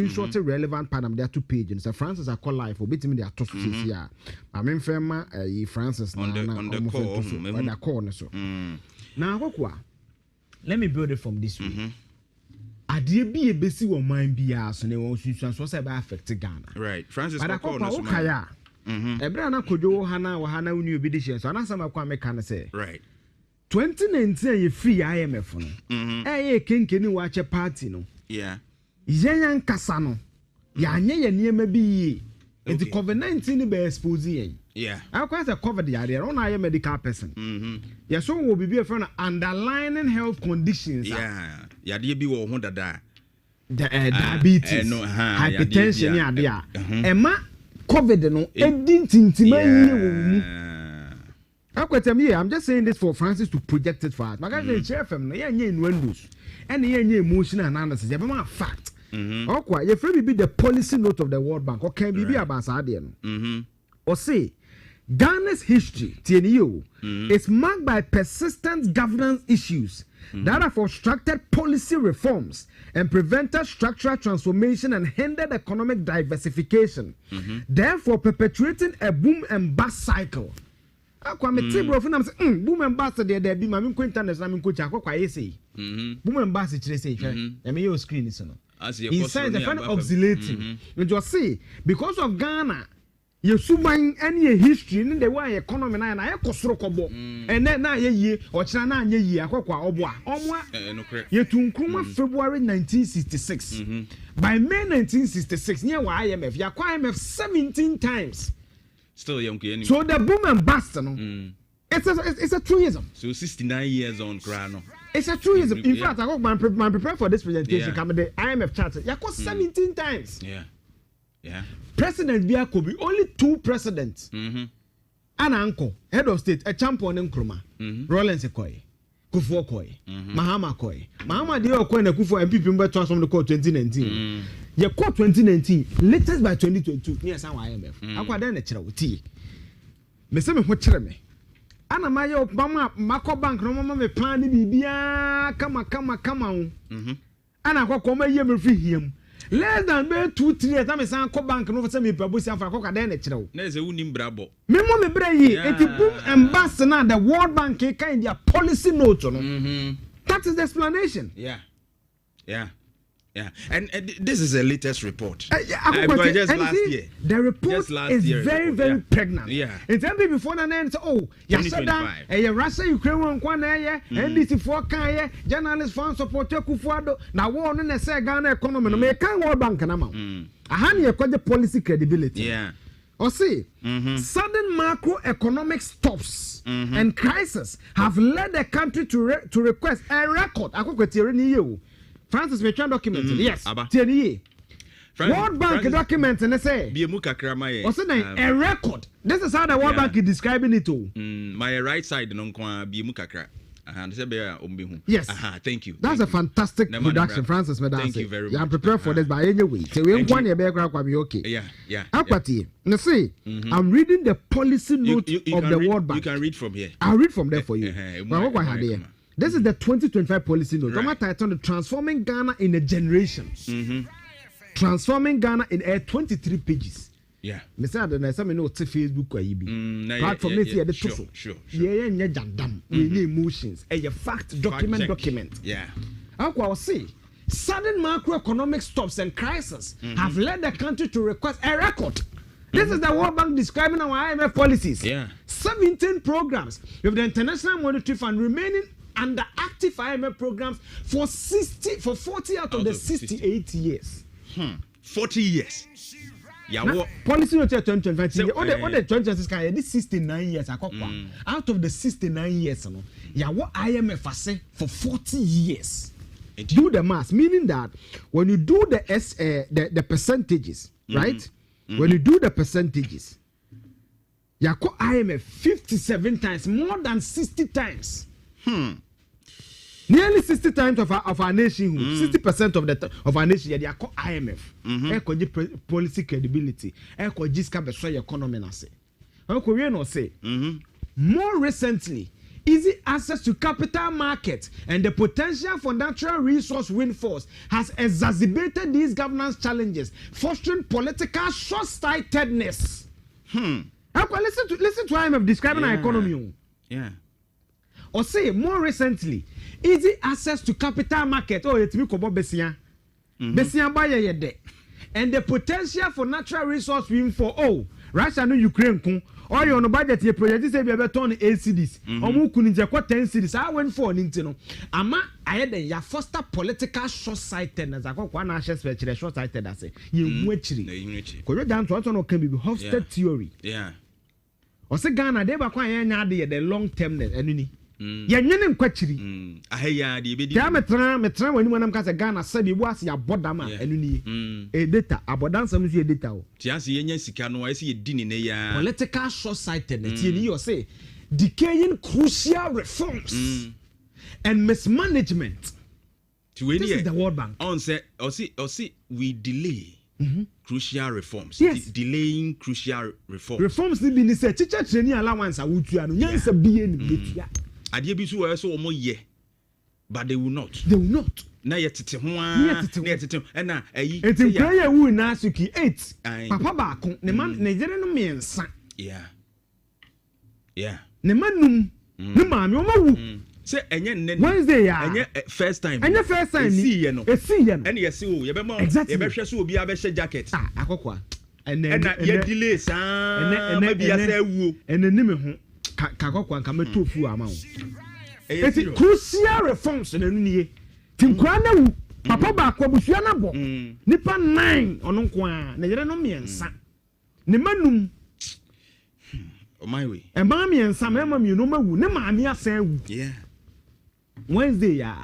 short relevant part there 2 pages. So Francis I call life or bit me their toss here. I mean Fema Francis on the corner so. Now what? Let me build it from this way. Adie bi ebesi wo man bia so ne won susuan so say ba affect Ghana. Right. Francis I call no so kaya. Ebra na kojo hana wa hana uni obi de she so anasa makwa meka ne say. Right. 2019 ye free IMF no. Ye kenkeni wa che party no. Yeah. Yenyan kasa no. Ya nye ye niema bi yi. Enti COVID-19 be expose yen. Yeah. I quite a COVID yare on a medical person. Yeah, so will be a friend underlying health conditions. Yeah. Ya dey bi wo ho dada. Diabetes, hypertension ya dia. Ema COVID no edintintima yi wo mu. I'm just saying this for Francis to project it for us. My guys share FM no ye nya innuendos. And ye nya emotional analysis. Ye be ma fact. Okay, ye free be the policy note of the World Bank. Okay, be about sadia no. Or say Ghana's history, is marked by persistent governance issues that have obstructed policy reforms and prevented structural transformation and hindered economic diversification, therefore perpetuating a boom and bust cycle. Boom and bust there be my internet and coach. Boom and bust say, I mean, your screen is on. Inside the fan oscillating. You just see, because of Ghana. You suman any history in the way economy na ya kosoro kobo ene na ye o kira na anye yi akokwa obwa ye tunkruma February 1966 by May 1966 near IMF ya kwa IMF 17 times still young anyway. So the boom and bust no it's a truism. So 69 years on grano. It's a truism. In fact, I got man prepare for this presentation come the IMF chart ya kwa 17 times. Yeah. President Bia could be only 2 presidents. An uncle, head of state, a champion in Kruma. Rollins Koi, Kufu Koi, Mahama Koi. Mahama Dio Koi and Kufu and people were transformed the court 2019. Your court 2019, latest by 2022. Yes, our IMF. I got then a charity. Messame what me. Anna Mayo Mama Mako Bank, no mama me plan Bibia, come on. Anna Kokoma Yem free him. Less than 2-3 years, I'm a son bank and over some people for Coca Denetro. There's a wounding brabo. Memo me bray, it's a boom ambassador, the World Bank kind their policy note. That is the explanation. Yeah. And this is the latest report. Just last year. The report is very pregnant. Yeah. It's every before the end. Oh, yes, Russia, Ukraine, one NDC for Kaya, journalists found support Kufuado. Now, one and say Ghana economy, no make World Bank and amount. I hand you the policy credibility. Yeah. Or see, sudden macroeconomic stops and crisis have led the country to request a record. I could you. Francis Metran document. Yes. World Bank document and they say a record. This is how the World Bank is describing it too. My right side no yes. Thank you. That's a fantastic production, Francis Medan. Thank you very much. I'm prepared for this by any way. So we want your background will be okay. Yeah. Now see, I'm reading the policy note of the World Bank. You can read from here. I'll read from there for you. This is the 2025 policy note. I'm titled Transforming Ghana in a Generation. Transforming Ghana in 23 pages. Yeah. Mr. Adonai, some know Facebook or EB. Platform Sure. Yeah, jandam. We need emotions. A fact document. Yeah. I will say, sudden macroeconomic stops and crises have led the country to request a record. This is the World Bank describing our IMF policies. 17 programs with the International Monetary Fund remaining under active IMF programs for 40 out of the 68 years. 40 years. Policy note 2025. All the 2026 can this 69 years. Out of the 69 years, what IMF say for 40 years. Do the math, meaning that when you do the percentages, right? When you do the percentages, IMF 57 times, more than 60 times. Nearly 60 times of our nation, 60% of our nation, they are called IMF. Policy credibility. Economic say. More recently, easy access to capital market, and the potential for natural resource windfalls has exacerbated these governance challenges, fostering political short-sightedness. Listen to IMF describing our economy. Yeah. Or say more recently, easy access to capital market. Oh, it's me kobo besia. Besia buy ye de. And the potential for natural resource windfall. Oh, Russia no Ukraine kun. Or you on the budget ye project say be turn 8 cities. Omu kuninje kwa 10 cities. I went for nintino. Ama ayede ya foster political short-sightedness. Akwa na share special short-sighted ase. Ye mwechiri. Ko yo dan to no can be Hofstede theory. Yeah. O se Ghana dey ba kwa ye nya de the long term enuni. Ye nwene nkwachiri. Aheya de be di. Ya metra wani manam ka se Ghana sabi bu ase ya bodam a enuni. E data abodansam so e data o. Ti ase ye nya sika no ase ye di ni ne ya. Political short-sightedness. Ti ni you say decaying crucial reforms and mismanagement. This is the World Bank. On say we delay crucial reforms. Yes. Delaying crucial reforms. Reforms ni bi ni say teacher training allowance awutua no nyansa biye ni betua. Ade bi so so omo ye, but they will not. They will not. Na ye tete ho a na ye tete na ayi. Eti prayer wu na suki 8. Papa ba ko ne man ne jere no miensa. Yeah. Yeah. Ne manum ne maame o mawu. Say enye nne Wednesday ya. Enye first time. Enye first time ni. See ye no. See ye no. Ene ye see o ye be ma ye be hwe so obi a be hwe jacket. Akokwa. Ene ye delay sa ma bi ya sa wuo. Ene ni me ho kakokwa nka metofu ama wo. Eti crucial reforms na nu niye. Tinkwa na wu. Papa ba kwa busua na bo. Nipa 9 ono nko a na yere no miensa. Ne manum. Oh my way. E ma miensa ma ma mienu ma wu. Ne maame asan wu. Yeah. Wednesday ya.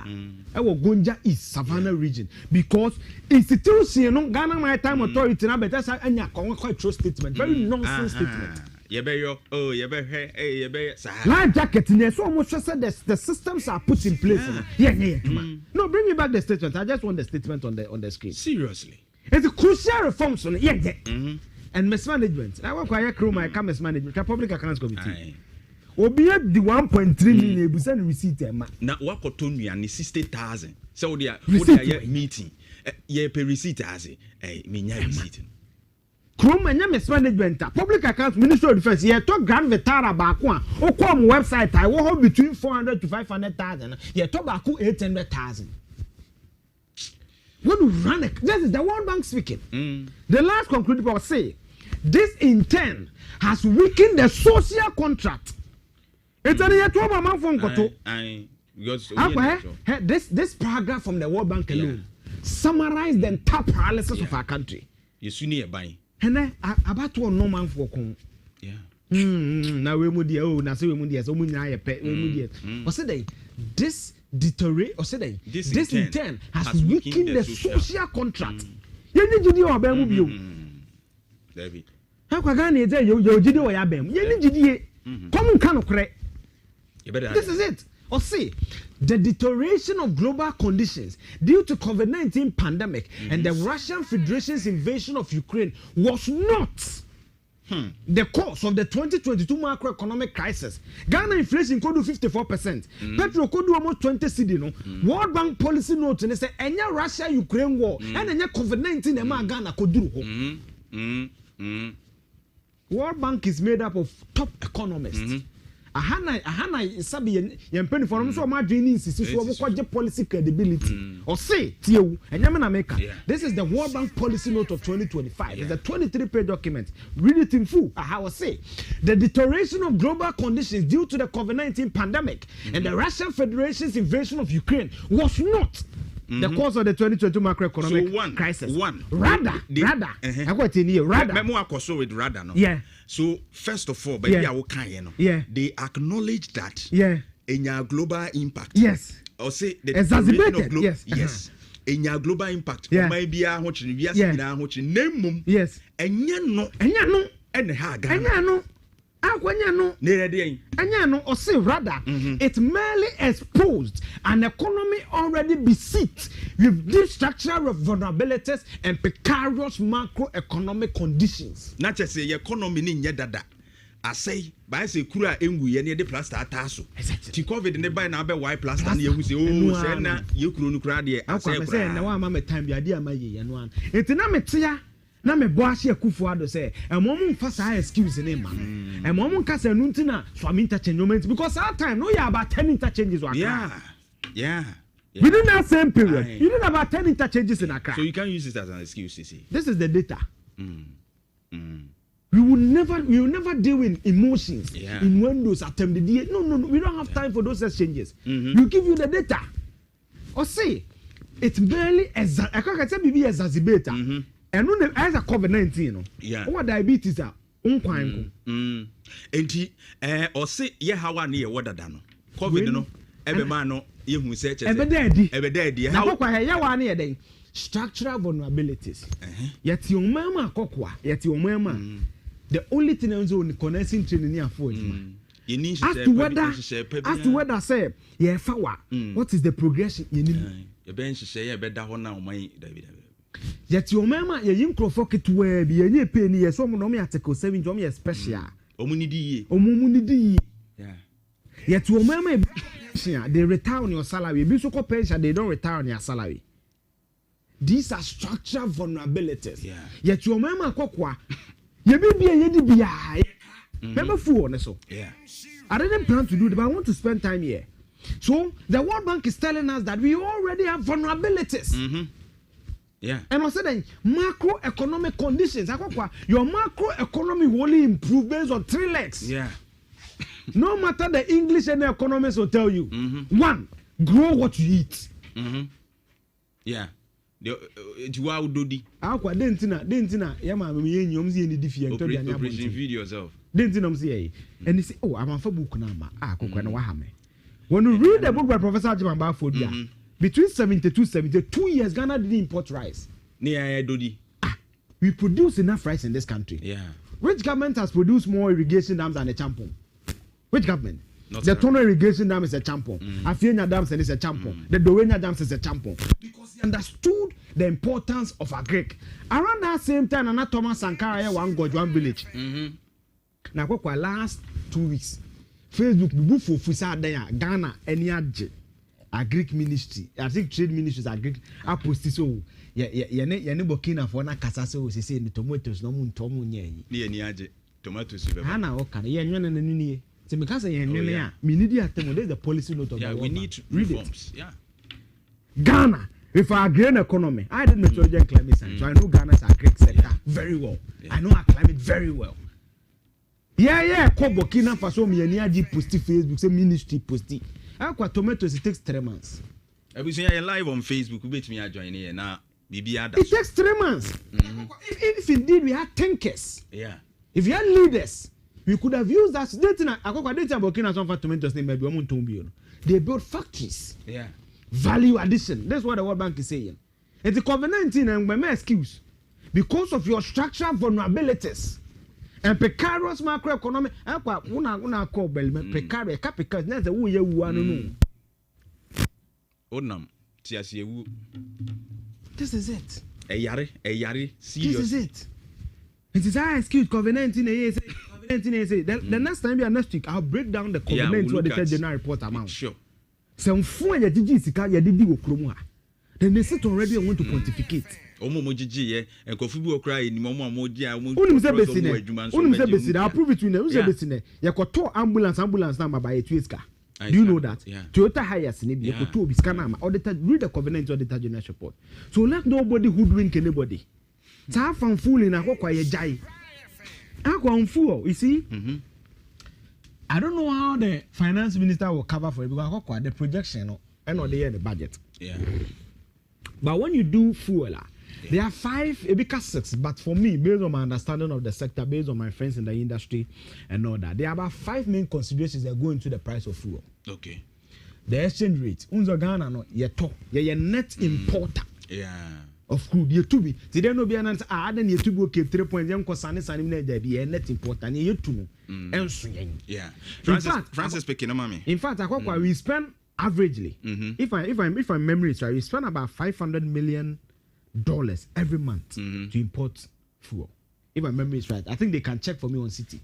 I will Gonja East Savannah region because institution no Ghana Maritime Authority na better say anya quite true statement, very nonsense statement. Ye be yo ye be he ye be sa. Life jacket in so almost said the systems are put in place. Yeah. No, bring me back the statement. I just want the statement on the screen. Seriously. It's a crucial reforms on and mismanagement. I work with crew my mismanagement, Public Accounts Committee. Obi the 1.3 million ebusan receipt ma na wakoto nuane 60,000 so wo dia meeting ye pay receipt as me nya receipt krom anya mismanagement Public Accounts Ministry of Defense ye to Grand Vitara ba ko a o come website I wo between 400 to 500,000 ye to ba ko 800,000 when you run it, this is the World Bank speaking. The last concluded report say this in turn has weakened the social contract. It's a year 12 months from Koto. This paragraph from the World Bank alone summarized the entire paralysis of our country. You soon a buy. And about one no man for con. Yeah. Now we would now say we would so many pet. Or say this deteriorate or say this in turn has weakened the social contract. You need to do our bam. David. How can you say you did your bam? You need to come can correct. This is it. Or see, the deterioration of global conditions due to COVID-19 pandemic and the Russian Federation's invasion of Ukraine was not the cause of the 2022 macroeconomic crisis. Ghana inflation could do 54%. Petrol could do almost 20 cedi. No? World Bank policy note and they say any Russia-Ukraine war and any COVID-19 ema Ghana could do. World Bank is made up of top economists. Ahana sabi yempeni for so ma dreaming insist so we policy credibility or say tiewu enyame na make this is the World Bank policy note of 2025. It's a 23-page document. Read it in full. I will say the deterioration of global conditions due to the COVID-19 pandemic and the Russian Federation's invasion of Ukraine was not the cause of the 2022 macroeconomic crisis. Rather, I got in here. Rather, with rather, no. Yeah. So first of all, they acknowledge that in your global impact. Yes. Or say the exacerbated. Yes. In your global impact. Maybe I want you to name. Yes. And you know. Or say rather, it merely exposed an economy already beset with deep structural vulnerabilities and precarious macroeconomic conditions. Not just say economy in yedada. say by say kura engu ye ne de plaster ataso ti covid ne by na be white plaster na yehu say say na ye kuro no kura de asay say na wa ma me time bi ade amaye ye no an enti na metia na me bo ahye akufo ado say emom mfa sa excuse ne ma emom nka say no ntina swam interchange because that time no ya about 10 interchanges wa yeah within that same period you need about 10 interchanges in Accra, so you can't use it as an excuse to say this is the data. We will never deal in emotions in windows attempt the day. No, we don't have time for those exchanges. We give you the data. Or say it's barely I can't say BB exacerbator. And no as a COVID-19, no. Yeah. What diabetes are unkwanko. Or say how I near what dano. COVID no. Every man no you who say every day. How structural vulnerabilities. Yet your mama kokwa, yet your mama. The only thing is on connecting to the near forge. As to whether say, yeah, fawa. What is the progression you need? Your bench say a better one now, my David. Yet your mama, your young crofok to where be a penny, as some nomi article 7 Jomi special. Omunidi. Yeah. Yet your mama, they retire on your salary. Be so pension, they don't retire on your salary. These are structural vulnerabilities. Yeah. Yet your mama kokwa. You be a yedi biya. Remember fool so. Yeah. I didn't plan to do that, but I want to spend time here. So the World Bank is telling us that we already have vulnerabilities. Yeah. And also then macroeconomic conditions. Your macroeconomy will only improve based on 3 legs. Yeah. No matter the English and the economists will tell you. One, grow what you eat. Yeah. Juwa udodi. Akwa dentina yama me yenyom zi eni difi ento dia nya operation video yourself. Dentina msi ye. And he say, oh, I'm a book na ma. Kokwa na wa ha me. When you read the book by Professor Ajimamba Fodia, between 72 years Ghana didn't import rice. Dodi. We produce enough rice in this country. Yeah. Which government has produced more irrigation dams than the Champon? Which government? The Tono irrigation dam is a Champon. Afienya dams is a Champon. The Dowenya dams is a Champon. Because he understood the importance of agric. Around that same time, Anna Thomas Sankara one village. Now, kwa last 2 weeks, Facebook bufo fusa there Ghana any agric ministry. I think trade ministries agric aposti so ye Burkina for na kasa so say the tomatoes no mun tomu nye. Ni age tomatoes be. Hana o kan ye nwane na nini. So because ye nwane a me need atem there is the policy note of the we need reforms. Yeah. Ghana, if our green economy, I did meteorology climate science, so I know Ghana's agric sector very well. I know our climate very well. Yeah, ko Burkina Faso me ni agi posti Facebook say ministry posti. Akwa tomatoes it takes 3 months. Everything I live on Facebook, wait me join here now. It takes 3 months. If indeed we had thinkers, if we had leaders, we could have used that. Burkina Faso tomatoes name maybe they built factories. Yeah. Value addition. That's what the World Bank is saying. It's the COVID-19 and my excuse because of your structural vulnerabilities and precarious macroeconomic. Una call precarious because that's the way you want to know. Onam, TSU. This is it. A yari, serious. This is it. It is our excuse. COVID-19. The next time we are next week, I'll break down the COVID-19 what the general report amount. Sure. Some phone ya digi sika ya didi wo kromu ha. Then they sit already and want to pontificate. Omo jiji ye enkofu bi okra ni mo moji a mo. Unum se besine. I'll prove it to you. Unum se besine. Ya koto ambulance na mabaye tueska. Do you know that? Yeah. Toyota Hiace ni bi koto obi scanner ma auditor read the COVID-19 auditor general report. So let nobody hoodwink anybody. Ta fan fool na kwakwa ye jai. Akwa fool, you see? I don't know how the finance minister will cover for it because the projection and not the budget. Yeah. But when you do fuel, there are 5, it becomes 6. But for me, based on my understanding of the sector, based on my friends in the industry and all that, there are about 5 main considerations that go into the price of fuel. Okay. The exchange rate. Unzo Ghana no ye net importer. Yeah. Of crude ye to be. Today no be an answer. Then ye to be okay 3 points. Yam kosane sani mne there be net importer. Ye to no. Yeah. Francis speaking, mommy. In fact, we spend averagely. If my memory is right, we spend about $500 million every month to import fuel. If my memory is right, I think they can check for me on City.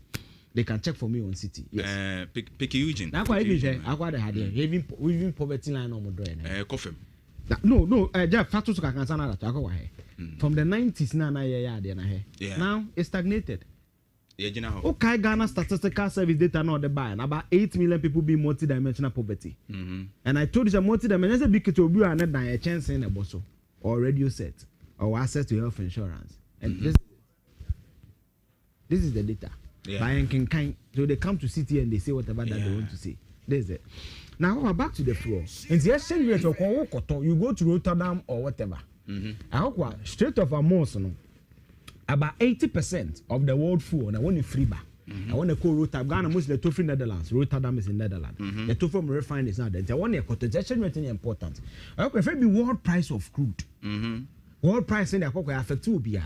They can check for me on city. Yes. Pick Eugene. That's why I had even poverty line on my Coffee. No, Jeff, Fatu can answer that. From the 90s, now it's stagnated. Okay, Ghana Statistical Service data not the buy, and about 8 million people being multidimensional poverty. And I told you that multidimensional big to be a chance in a bosso or radio set or access to health insurance. And this is the data. So they come to city and they say whatever that they want to say. There's it. Now back to the floor. In the exchange rate of you go to Rotterdam or whatever. Straight off a month, about 80% of the world food, I want a free bar. I want to call Rotterdam. Ghana most the tofu Netherlands. Rotterdam is in Netherlands. The tofu refined is not there. I want a quotation rate important. I prefer the world price of crude. World price in the affect will be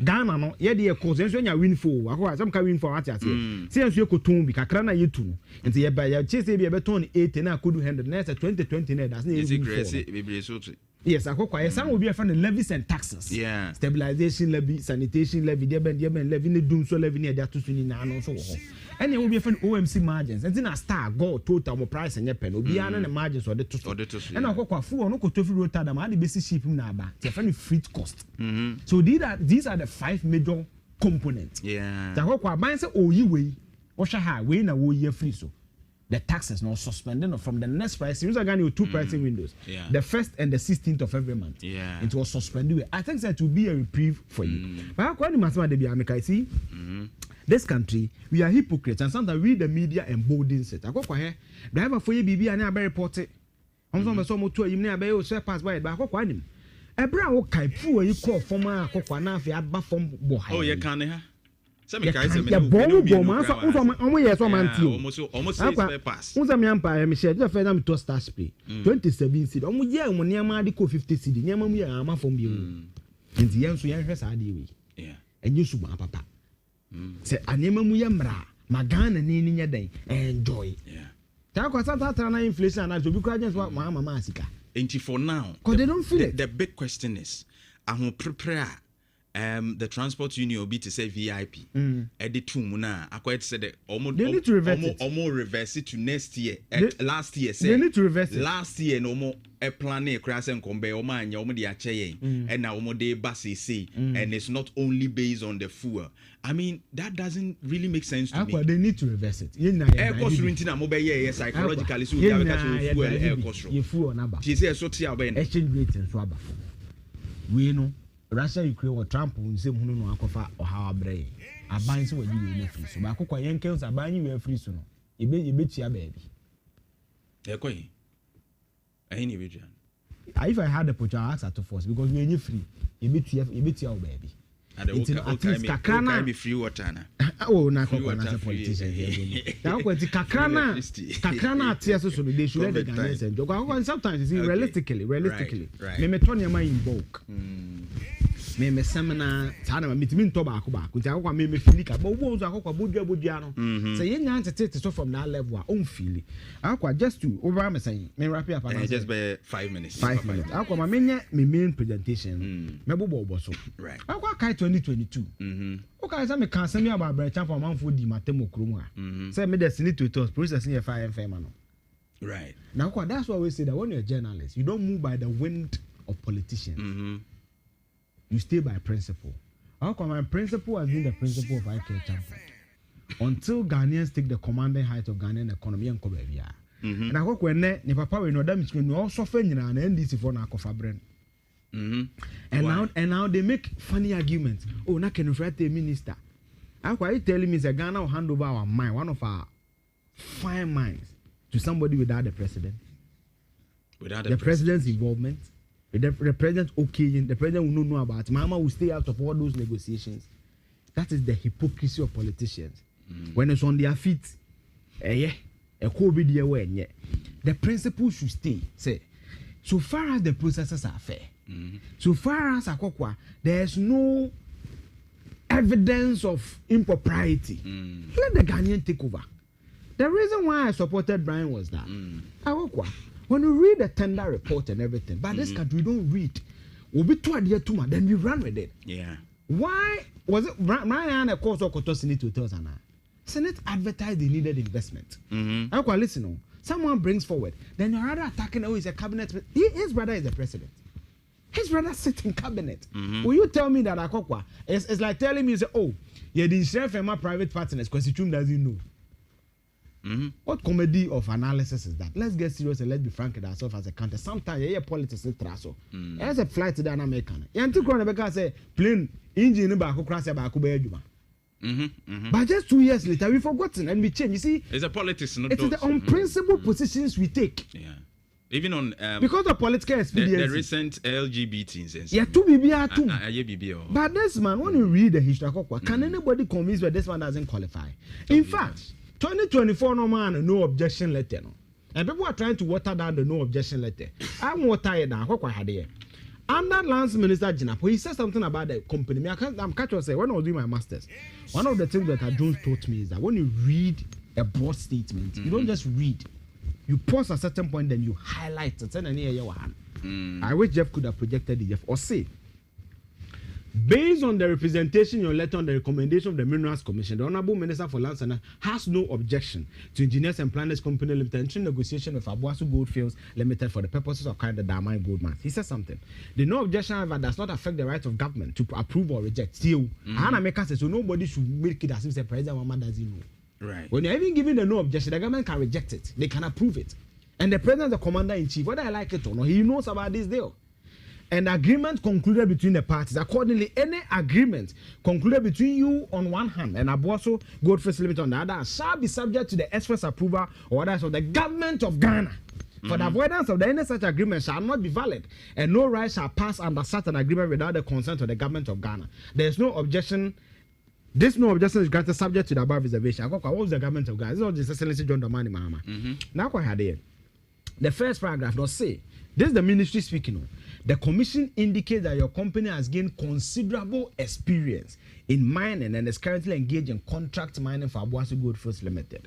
Ghana no ye de cause enso nya win for akwa some ka win for what you say say enso ko ton bi kakra na ye tu nti ye ba ye chese bi ye beton 80 na kodu 100 na 2020 na that's na yes akwa ye san obi e fa the levies and taxes stabilization levy sanitation levy de ben levy ne dum so levy ne de atosu ni na no so wo ho ene obi e fa OMC margins nti na star go total mo price enye pen obi ana ne margins ode to ena akwa fu no ko tofi Rotterdam ade besi ship na aba te fa ne freight cost so these are the 5 major components ta akwa ban say oyi we wo hwa ha we na wo ye free so the taxes not suspended from the next price. You are 2 pricing windows. The 1st and the 16th of every month. It was suspended. I think that will be a reprieve for you. But I see this country, we are hypocrites, and sometimes we the media emboldens it. I go here. Driver for you, BB, and I bear report it. I'm some to you never say pass by it, but I go him. A brown kai poor you call for my cocoa fi abba from boy. Oh, you can't. Some guys say almost pass. Who's a man by Michelle? The Fedam to Star Spray 27 seed. Almost yeah, when near Madico 50 seed. Near me, I'm a from you. And the young so young has idea. And you should my papa. Say, I name me yamra, Magana in your day. Enjoy. Talk was that inflation and to be quite just what Mamma Massacre. Ain't for now? Because they don't feel it. The big question is, I will prepare. The transport union will be to say VIP. Edit to Muna. I quite said almost reverse it to next year. Last year, say they need to reverse it. Last year, no more a plan a crash and combe or man, you already and now day bus say, and it's not only based on the fuel. I mean, that doesn't really make sense to me. They need to reverse it. Air cost renting mobile, yes, psychologically, so you have a fuel air cost. You fuel number. She says, so exchange rate and swab. We know. Russia Ukraine or Trump will say no akofa or how brain. I buy so you will free. So Bako Yankels are buying you free soon. You bet your baby. They're going. If I had the put your ass at force because we are free, you bet your baby. At least Kakana be free water. Oh, not a politician. Now, what the Kakana tears so they should let the Ghanaians enjoy. Sometimes you see realistically. Memetonia in bulk. Me seminar sana meeting tobacco back which I want me filika but wo zo akokwa bodua no say yen ante take so from that level on feel akwa just to over me say me wrap up just by 5 minutes akwa ma menya me main presentation me bobo so right akwa kai 2022 okay say me can say me about branch for manfo di matemo krom a say me destiny to toast processing your fire and no right now akwa that's why we say that when you're a journalist you don't move by the wind of politicians you stay by principle. How come my principle has been the principle of IK champion? Until Ghanaians take the commanding height of Ghanaian economy and Kobevia. And I hope when ne papa we know that we also find an NDC for Nakofa brand. And now they make funny arguments. Oh, na can refer to a minister. How are you telling me that Ghana will hand over our mine, one of our fine mines, to somebody without the president? Without the president's involvement? The president the president will not know about it. Mama will stay out of all those negotiations. That is the hypocrisy of politicians. When it's on their feet, the principle should stay. Say, so far as the processes are fair, so far as there's no evidence of impropriety, let the Ghanaian take over. The reason why I supported Brian was that when you read the tender report and everything, but this country we don't read. We'll be too adhere to man, then we run with it. Yeah. Why was it Brian a course of Kotosini to tell us? Senate advertised they needed investment. Mm-hmm. Listen, someone brings forward, then you're rather attacking who is a cabinet. His brother is the president. His brother sits in cabinet. Mm-hmm. Will you tell me that Akokwa? It's like telling me, say, oh, yeah, the share from my private partners, because Constitution doesn't know. Mm-hmm. What comedy of analysis is that? Let's get serious and let's be frank with ourselves as a country. Sometimes yeah, politics is traso. There's a flight to the American. You to go and say plane engine ba crash ba juma. But just 2 years later, we've forgotten and we change. You see, it's a politics. Not it is the unprincipled positions we take. Yeah. Even on because of political expediency. The recent LGBT incidents. Yeah, two BBR too. But this man, when you read the history, can anybody convince that this one doesn't qualify? In fact, 2024 no man no objection letter no. And people are trying to water down the no objection letter. I'm water it down. What had here? Under Lands Minister Jinapo, he said something about the company. I'm catching say when I was doing my masters, one of the things that Jones taught me is that when you read a broad statement, you don't just read. You pause at a certain point, then you highlight it. I wish Jeff could have projected it, Jeff, or say, based on the representation in your letter on the recommendation of the Minerals Commission, the Honorable Minister for Lands and has no objection to Engineers and Planners Company Limited entering negotiation with Aboasu Goldfields Limited for the purposes of carrying the Damai gold mine. He said something. The no objection, however, does not affect the right of government to approve or reject. Still, Hannah Meka says so nobody should make it as if the President Mama doesn't know. Right. When you're even given the no objection, the government can reject it. They can approve it. And the President, the Commander-in-Chief, whether I like it or not, he knows about this deal. And agreement concluded between the parties. Accordingly, any agreement concluded between you on one hand and Aboasu Goldfields Limited on the other shall be subject to the express approval or orders of the government of Ghana. For the avoidance of any such agreement shall not be valid, and no right shall pass under such an agreement without the consent of the government of Ghana. There is no objection. This no objection is granted subject to the above reservation. What was the government of Ghana? This is not His Excellency John Dramani Mahama. Now, what had here? The first paragraph does say, this is the ministry speaking. The commission indicates that your company has gained considerable experience in mining and is currently engaged in contract mining for Aboasu Goldfields Limited.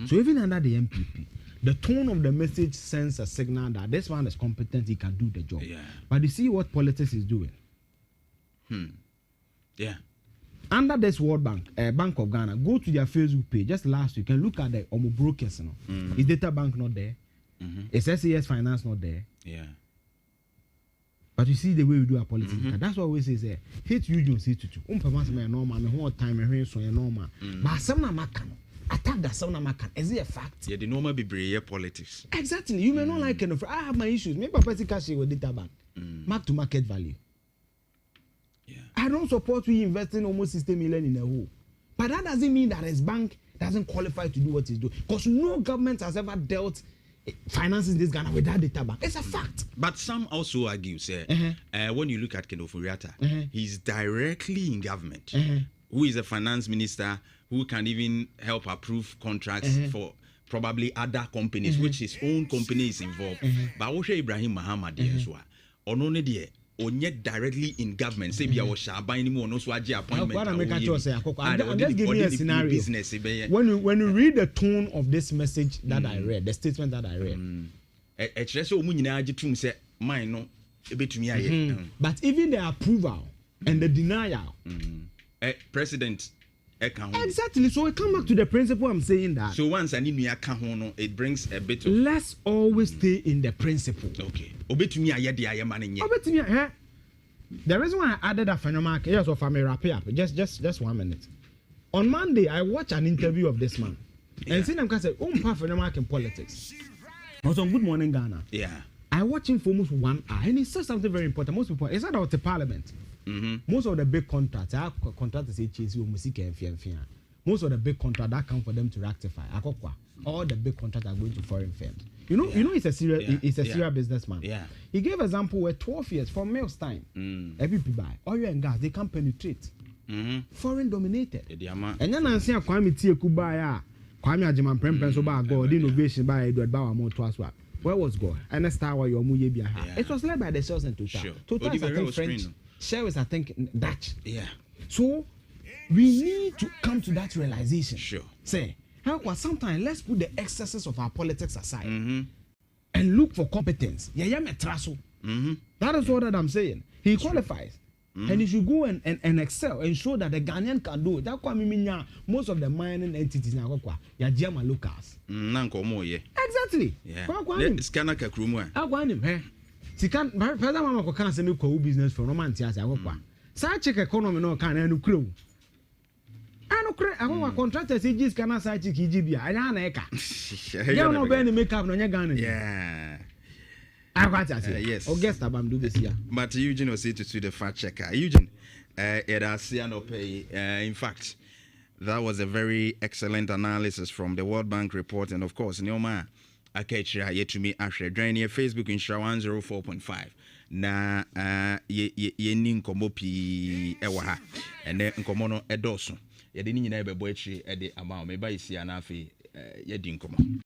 So even under the MPP, the tone of the message sends a signal that this man is competent, he can do the job. Yeah. But you see what politics is doing. Yeah. Under this World Bank, Bank of Ghana, go to their Facebook page just last week and look at the Omo brokers. Is Data Bank not there? Is SAS Finance not there? Yeah. But you see the way we do our politics. That's what we say. Hate you, Jones, hate you. Performance me normal, me whole time, me so normal. But some na makan. Attack that some na makan. Is it a fact? Yeah, the normal be brave politics. Exactly. You may not like it. I have my issues. Maybe Papa cash with Data Bank. Mark to market value. Yeah. I don't support we investing almost 60 million in a hole. But that doesn't mean that his bank doesn't qualify to do what he's doing. Because no government has ever dealt finances this Ghana without Data Bank. It's a fact. But some also argue, say, when you look at Kenneth Ofori-Atta, he's directly in government, who is a finance minister, who can even help approve contracts for probably other companies, which his own company is involved. But Oshe Ibrahim Muhammad, only there. Onye directly in government. Say be our shaba anymore. No swaji appointment. I'm just giving you a scenario. When you read the tone of this message that I read, the statement that I read. But even the approval and the denial. President. Exactly. So we come back to the principle I'm saying that. So once it brings a bit of. Let's always stay in the principle. Okay. The reason why I added that phenomenon, yes, if I may wrap it up, just 1 minute. On Monday, I watched an interview of this man, and seeing him say, phenomenon in politics. I was on Good Morning Ghana. Yeah. I watched him for almost 1 hour, and he said something very important. Most people, it's about the parliament. Most of the big contracts, most of the big contracts that come for them to rectify. All the big contracts are going to foreign firms. You know, he's a serious businessman. Yeah. He gave example where 12 years from Mills time, every people buy oil and gas, they can penetrate. Foreign dominated. And then I see a Kwame Tia Kubaya, Kwame Ajiman Prempen by God, innovation by Edward Bauer more to us. Where was God? And that's how your Muye Bia. It was led by the Shells and Total. Total is I think French. Shell is I think Dutch. Yeah. So we need to come to that realization. Sure. Say, sometimes let's put the excesses of our politics aside and look for competence. That is what I'm saying. He qualifies. And you should go and excel and show that the Ghanaian can do it. That's why most of the mining entities now are German locals. Exactly. Yeah. Scanner Kakrumu. I want him. Hey, Sikan, Father Mamma can't send me co business for romantias. I hope. Such economy no can and crew. I know I want contractors ages cannot side Kijibia. I know Eka. You don't know any makeup on your gun. Yeah. Yes. Or guest about do this year. But Eugene was said to the fact checker. Eugene, in fact, that was a very excellent analysis from the World Bank report, and of course, Neoma Akechia yet to me Asher join your Facebook in Shah 104.5. Na ye ninkomo pi ewaha and then nkomo no edoso. Ye didn't nyina be boechi e de amount me ba isi anafi ye di nkomo.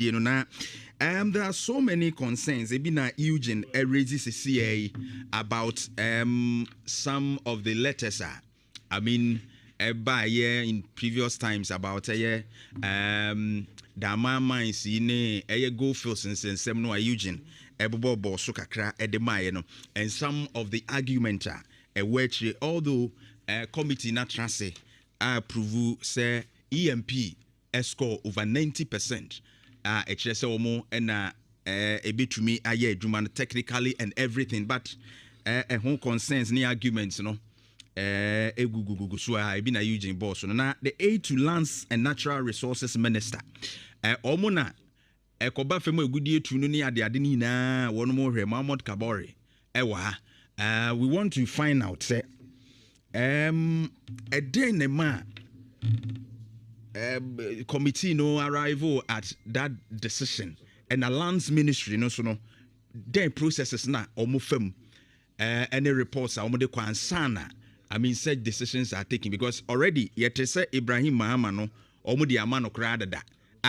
You know now, there are so many concerns. Ebina Eugene raises a CA about some of the letters. I mean, by in previous times about the mines in go fields and semno Eugene ebobo boso kakra edema no, and some of the argument which although committee na trase approve say EMP score over 90%. Ekyerese omo na ebetumi aye adwuma technically and everything, but who concerns ni arguments no egugugugu so ebi na Eugene boss no na the aid to lands and natural resources minister omo na ekoba femu egudie tu no ni ade ni na wono mo hwe Mahmoud Kabore ewa we want to find out say a day ne ma committee no arrival at that decision and a lands ministry no so no then processes na omufam any reports are omode kwansana. I mean such decisions are taken because already yet say Ibrahim Mahama no omode amano kradada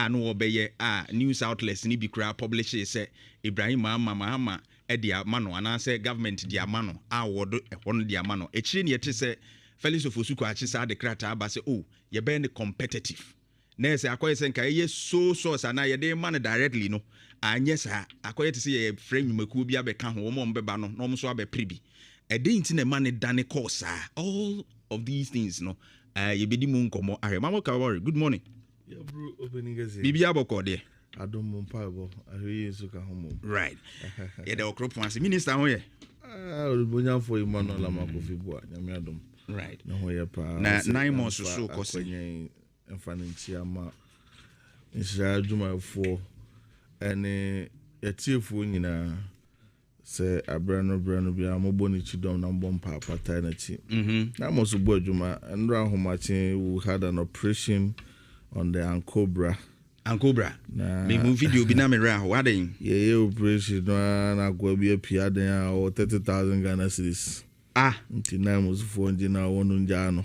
no obeye news outlets ni bi kra publish say Ibrahim Mahama e di amano ana say government di amano awodo ehon di amano echiri ne yet say Felix Ofosuku achisa de krata aba say oh ye be ne competitive na say akoye say nka ye so source ana ye de man directly no anye sa akoye te say ye frame maku bi abeka ho mo mbeba no no so abe pribi e de nti na man dane course all of these things no ye be di mu nkomo ahwe Mama Kabore good morning yeah bro opening gaze bibi aboko de adom mpabo ahwe yesu ka homo right ye de okropo minister ho ye bonya for Emmanuel Amakofi Bua nyame adom right na ho ye pa na 9 months so kosi enfanentia ma insha juma fo ene yetiefo nyina se abrano bia moboni chidom na mbom papa tai na chi na mo so bo juma ndra homachi we had an operation on the Ancobra me mu video bi na me ra ho aden ye operation na gwa bi apia den o 30,000 Ghana cedis nti na mo so fo njina wonu njano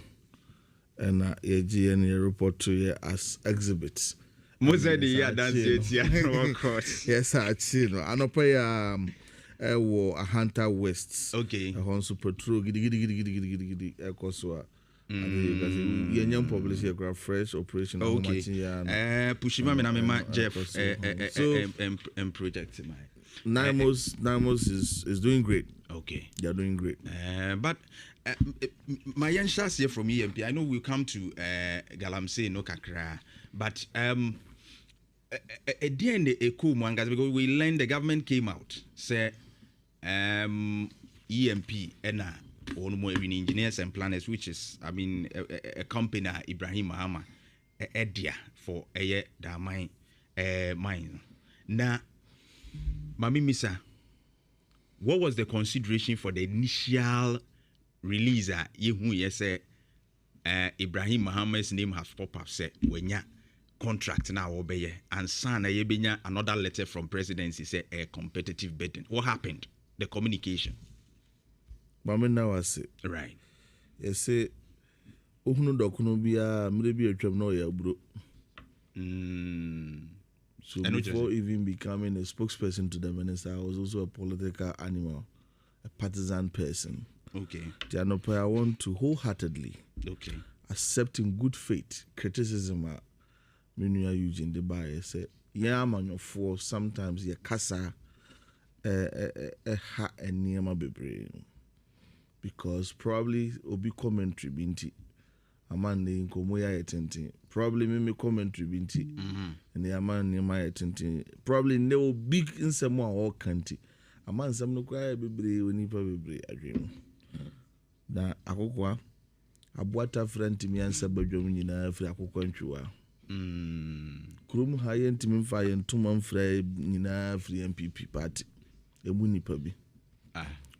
and ye report to ye as exhibits Mozedi ya dance ya of course yes I see no anopa ya a Hunter West. Okay. Also patrol gidi ekoswa. And you publish a fresh operation. Okay. Pushima me na me Jeff project my. Nymos is doing great. Okay. They are doing great. But my young shots here from EMP, I know we'll come to Galamsey no kakra, but at the end a cool mangas because we learned the government came out say EMP and on more engineers and planners, which is a company Ibrahim Mahama Edia for a year that mine now Mami Misa, what was the consideration for the initial release? Ibrahim Muhammad's name has popped up. Say when ya contract now obey and son another letter from presidency say a competitive bidding. What happened? The communication. Mami now I say right. You say uhunu dokuno biya maybe a no ya bro. So before even becoming a spokesperson to the minister, I was also a political animal, a partisan person. Okay. I want to wholeheartedly accept in good faith criticism when you are using the bias. Say, yeah, man, for sometimes you casa ha and near my baby. Because probably obi commentary binti. Amande nkomoya etenti probably me commentary binti and the man near my etenti probably no big insemo all kanti aman sam no kwa bebre oni pa bebre adwem na akokwa abuata friend mi ansa badwom nyina afri akokwa ntwa krum ha yentimi mfa yentuma mfra nyina afri MPP party emu nipa bi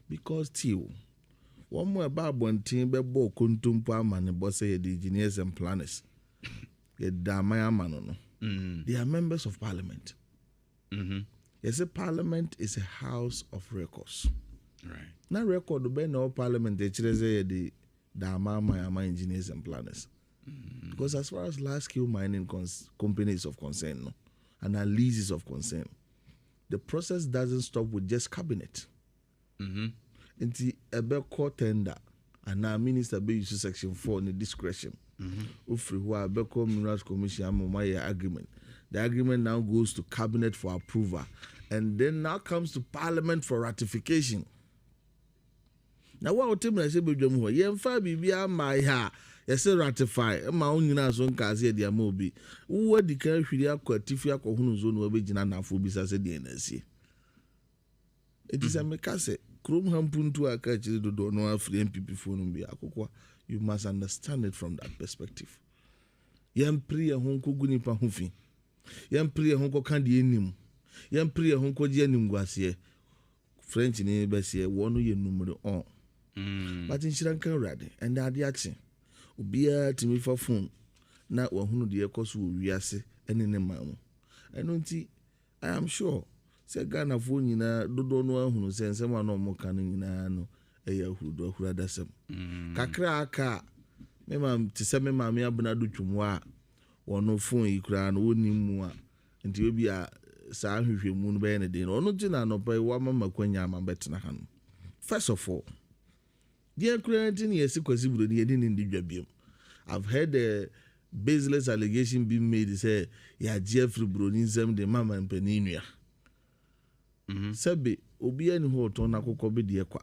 because tiwo one more about one team, but bo kuntumpa man, boss say the engineers and planners. Yet Damaya Manono. They are members of parliament. Yes, a parliament is a house of records. Right. Now, record the no parliament, they say the Dama engineers and planners. Because as far as large scale mining companies of concern, no, and leases of concern, the process doesn't stop with just cabinet. Inti ebe court tender and now minister be use section 4 in the discretion. Ufri who ebe call minerals commission amomaya agreement. The agreement now goes to cabinet for approval and then now comes to parliament for ratification. Now what team I say be dwom ho yemfa bibia my ha yese ratify ma onyina so nka ase dia ma obi wo di kan hwiri akwatifi akohunu zo no obegina na afo bi sa se dia na asie. It is a mekase Krum Hampuntu Akachi do no free MPP phone be akokwa. You must understand it from that perspective. Yam priya honko gunipa hufi. Yam priya honko kandi enim. Yam priya honko je enim gwase. French ni besie wonu ye numero 1. But in Shirankan rade and ade action. Obia timi for phone na wahunu de ekoso wiase ene ne mamu. Eno nti I am sure say Ghana phone nyina dodo no ahunu say nsema no mo kan nyina no eya hurudo ahurada sem kakra aka me mam ti se me mam ya bana do twumu a wono phone ikura no woni mu a nti obi a sa ahwehwemu no be ne de no ti na no pa wa mama kwanya ma betena ha no. First of all, dear creating yes kwasi bro ni edi ndi dwabiem. I've heard the baseless allegation being made say ya Jeffrey bro ni nsem de mama mpaninu Sebe obi ani ho to na kokko be de kwa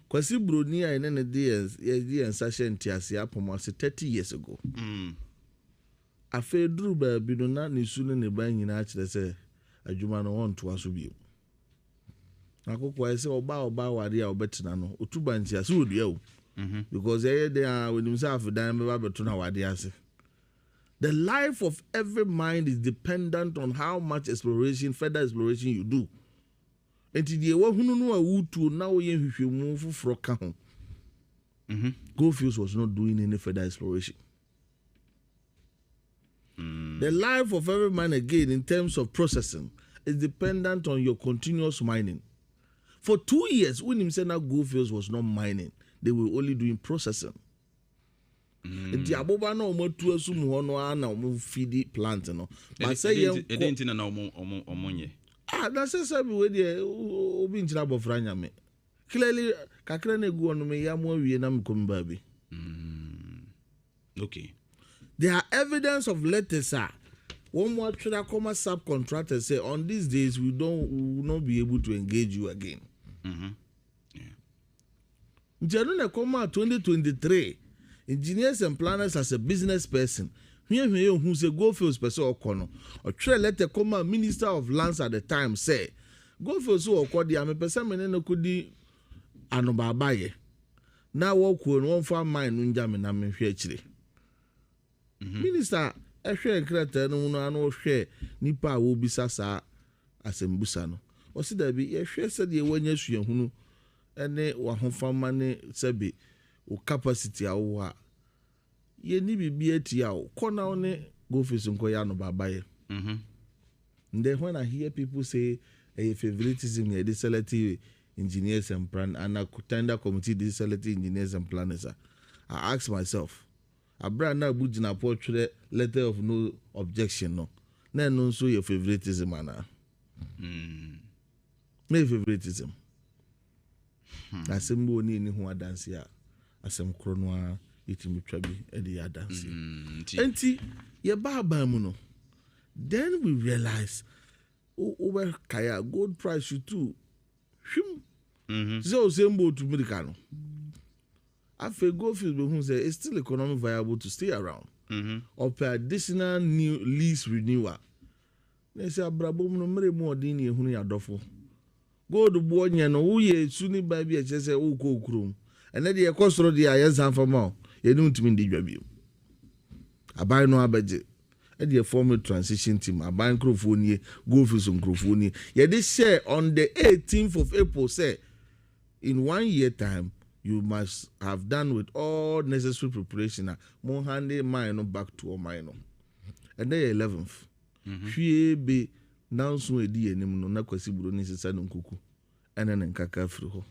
kwasi broni a ene ne de ensashe ntiase apom ase 30 years ago afa duru ba bi no na ne su ne ba nyina a kire se adwuma no won to aso bi na kokko ese oba ware a obetena no otuba ntiase odua o because dey when himself dan be ba beto na wade ase. The life of every mind is dependent on how much exploration, further exploration you do. Enti die wo hunu no awutu na wo ye hwehwemu foforo ka ho. Goldfields was not doing any further exploration. The life of every man again in terms of processing is dependent on your continuous mining. For 2 years, when him said that Goldfields was not mining, they were only doing processing. Nti aboba na omo tu asum ho no ana omo feed plant no. But say didn't na omonye. That's a sabi we dey obi nchira bofra nyame. Clearly kakra na egu onu me ya mo wie na mkom baby. Okay. There are evidence of letters one more trader comma subcontractors say on these days we will not be able to engage you again. January 2023 engineers and planners as a business person who say Goldfields person okono or trail letter comma minister of lands at the time say Goldfields so okodi am person me no kudi anobabaye na wo ku no fa mine nja me na me hwe akire. Minister ehwe nkrata no no ano hwe nipa a wo bisa sa asembusa no o si da bi ehwe se de wanya suahunu ene wa hofama ne sebe o capacity a wo a ye ni bibi atia o kona one go face nko ya no babaye. And then when I hear people say a favoritism here, this selective engineers and plan and a tender committee this selective engineers and planners, I ask myself, a brand now bujina portrait letter of no objection no. No so your favoritism ana. My favoritism. Asembo ni ho dance ya. Asem kronwa itimi twabi e de ya dance. Enti ye ba mu no. Then we realize over kaya gold price you too. So sembo to America no. After Goldfields who say it's still economically viable to stay around. Or per additional new lease renewal. They say abrabo no mere mo odin ye hunu ya dofo. Gold bo nya no wo ye suni ba bi e chese wo ko okrum. Ene de ye kosoro de aye sanfama ye nu ntimi ndi dwabio. Abai no abaje. E de form transition team abai nkrofo nie Goldfields nkrofo nie. Ye dey share on the 18th of April say in 1 year time you must have done with all necessary preparation. More handy mine back to all mine. And then 11th. She be now so a dear name no nakwasi buro ni sesa no nkuku. And then nkaka free ho.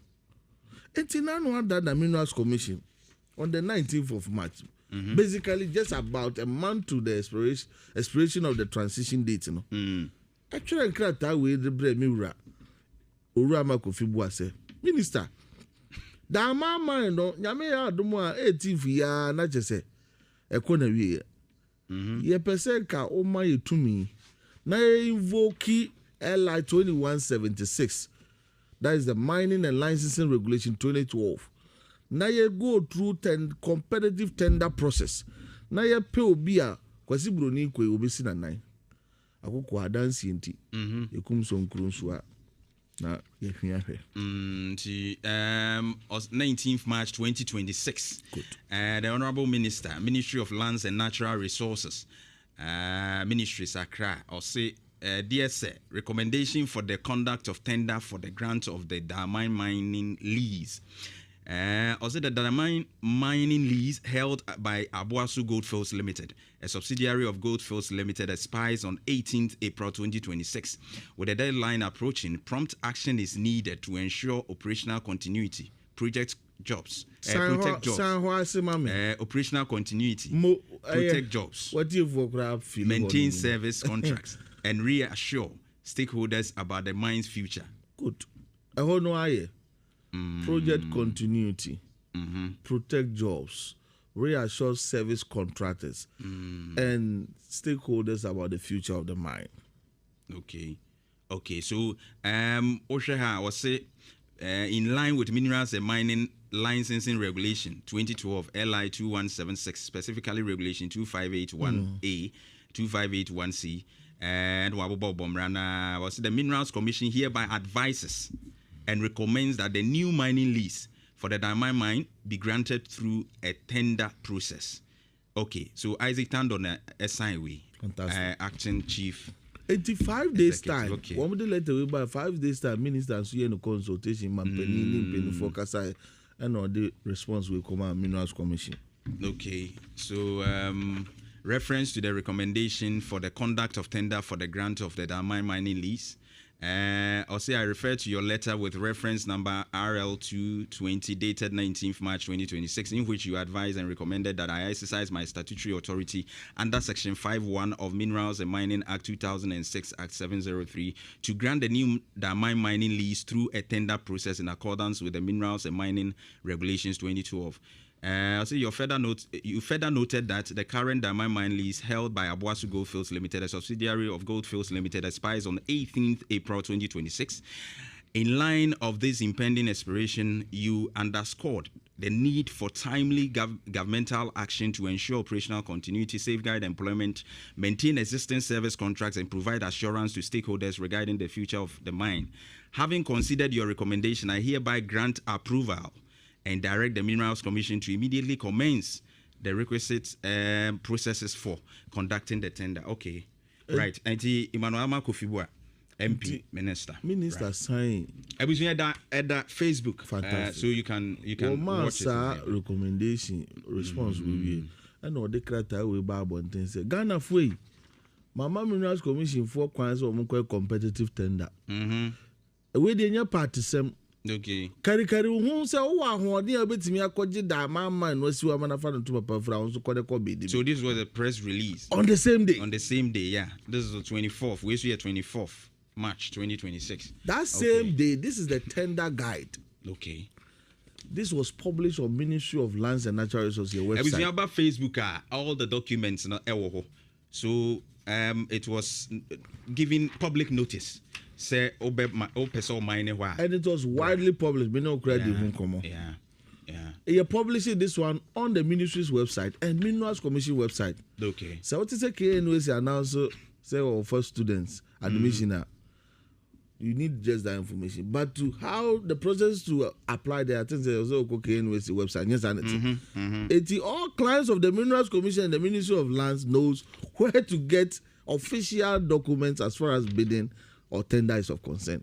Etina no had the Minerals Commission on the 19th of March. Basically just about a month to the expiration of the transition date. Actually, nkrata we the bre miura. Owura Makofi Boase. Minister da mama no nyame ya adomo a 18 ya na chese ekona wie ye pese ka o ma yetumi na invoke LI 2176, that is the mining and licensing regulation 2012, na ye go through competitive tender process na ye pay obi a kwasi broni kwe obesi na nan akoko adansi enti ekum so nkuru nso a na yehwia hwe 19th March 2026. The Honorable Minister, Ministry of Lands and Natural Resources, Ministry Sakra, or say, dear sir, recommendation for the conduct of tender for the grant of the diamond mining lease. Also, the diamond mining lease held by Aboasu Goldfields Limited, a subsidiary of Goldfields Limited, expires on 18th April 2026. With the deadline approaching, prompt action is needed to ensure operational continuity, protect jobs, operational continuity, protect jobs, maintain service contracts, and reassure stakeholders about the mine's future. Good. I don't know project continuity, protect jobs, reassure service contractors, and stakeholders about the future of the mine. Okay. So, Oshaha was say, in line with Minerals and Mining Licensing Regulation 2012 LI 2176, specifically Regulation 2581A, 2581C, and Wabobo Bomrana was the Minerals Commission hereby advises and recommends that the new mining lease for the diamond mine be granted through a tender process. Okay, so Isaac Tandon SIW, acting chief. 85 days time. Okay. One day later, we by 5 days time, minister and so no consultation, man, penny for Kasai, and all the response will come out Minerals Commission. Okay, so reference to the recommendation for the conduct of tender for the grant of the diamond mining lease. I'll say I refer to your letter with reference number RL220 dated 19th March 2026, in which you advised and recommended that I exercise my statutory authority under Section 5.1 of Minerals and Mining Act 2006, Act 703, to grant the new diamond mining lease through a tender process in accordance with the Minerals and Mining Regulations 2012. I'll say you further noted that the current diamond mine lease held by Aboasu Goldfields Limited, a subsidiary of Goldfields Limited, expires on 18th April 2026. In line of this impending expiration, you underscored the need for timely governmental action to ensure operational continuity, safeguard employment, maintain existing service contracts, and provide assurance to stakeholders regarding the future of the mine. Having considered your recommendation, I hereby grant approval and direct the Minerals Commission to immediately commence the requisite processes for conducting the tender. Okay, right. Anti Emmanuel Makofibua, MP, Minister. Minister sign. Everything at that Facebook. Fantastic. So you can watch it. Recommendation response will be. I know the criteria we Bible and things say Ghana free. Mama Minerals Commission for quite competitive tender. We didn't participate. Okay. Carry who say oh dear betimi akogye da mama no siwa manafa no to papa fra so kode ko be. So this was a press release on the same day. On the same day, yeah. This is the 24th. We see 24th March 2026. That same day, this is the tender guide. Okay. This was published on Ministry of Lands and Natural Resources website. Everything about Facebook all the documents na so it was giving public notice. Say and it was widely published. We no credit Yeah. You're publishing this one on the ministry's website and Minerals Commission website. Okay. So what is a KNWC announce say for students admission? You need just that information. But to how the process to apply there, I think there's also KNWC website. Yes, and it's all clients of the Minerals Commission and the Ministry of Lands knows where to get official documents as far as bidding or tender is of concern.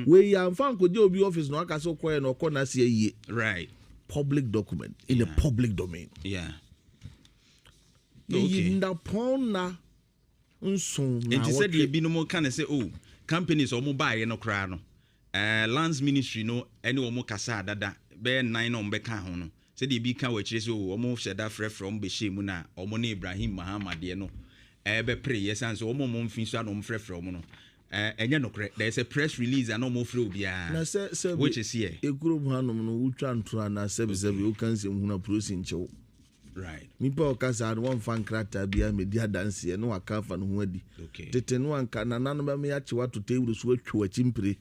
Where you found could you be office no aka so quiet no corner see right. Public document in the public domain. Yeah. Okay. In the pona unson. And he said you be no more can say companies or mobile no cry no. Lands Ministry no any omo kasa dada be 9 on be ka ho no. Said you be can we chase omo sheda frɛ from be shemu na omo na Ibrahim Muhammad no. Be pray yes and so omo mfin so no mfrɛ from no. There's a press release and no more flow which is here. A group hanom no utwa ntro na sebi o kan se huna prosin chew. Right. Mi pa o kasa one fan krata bia media dance e no aka fa no ho adi. Okay. Tete no anka na nanu ba me ya chewa to table so atwa achimpire.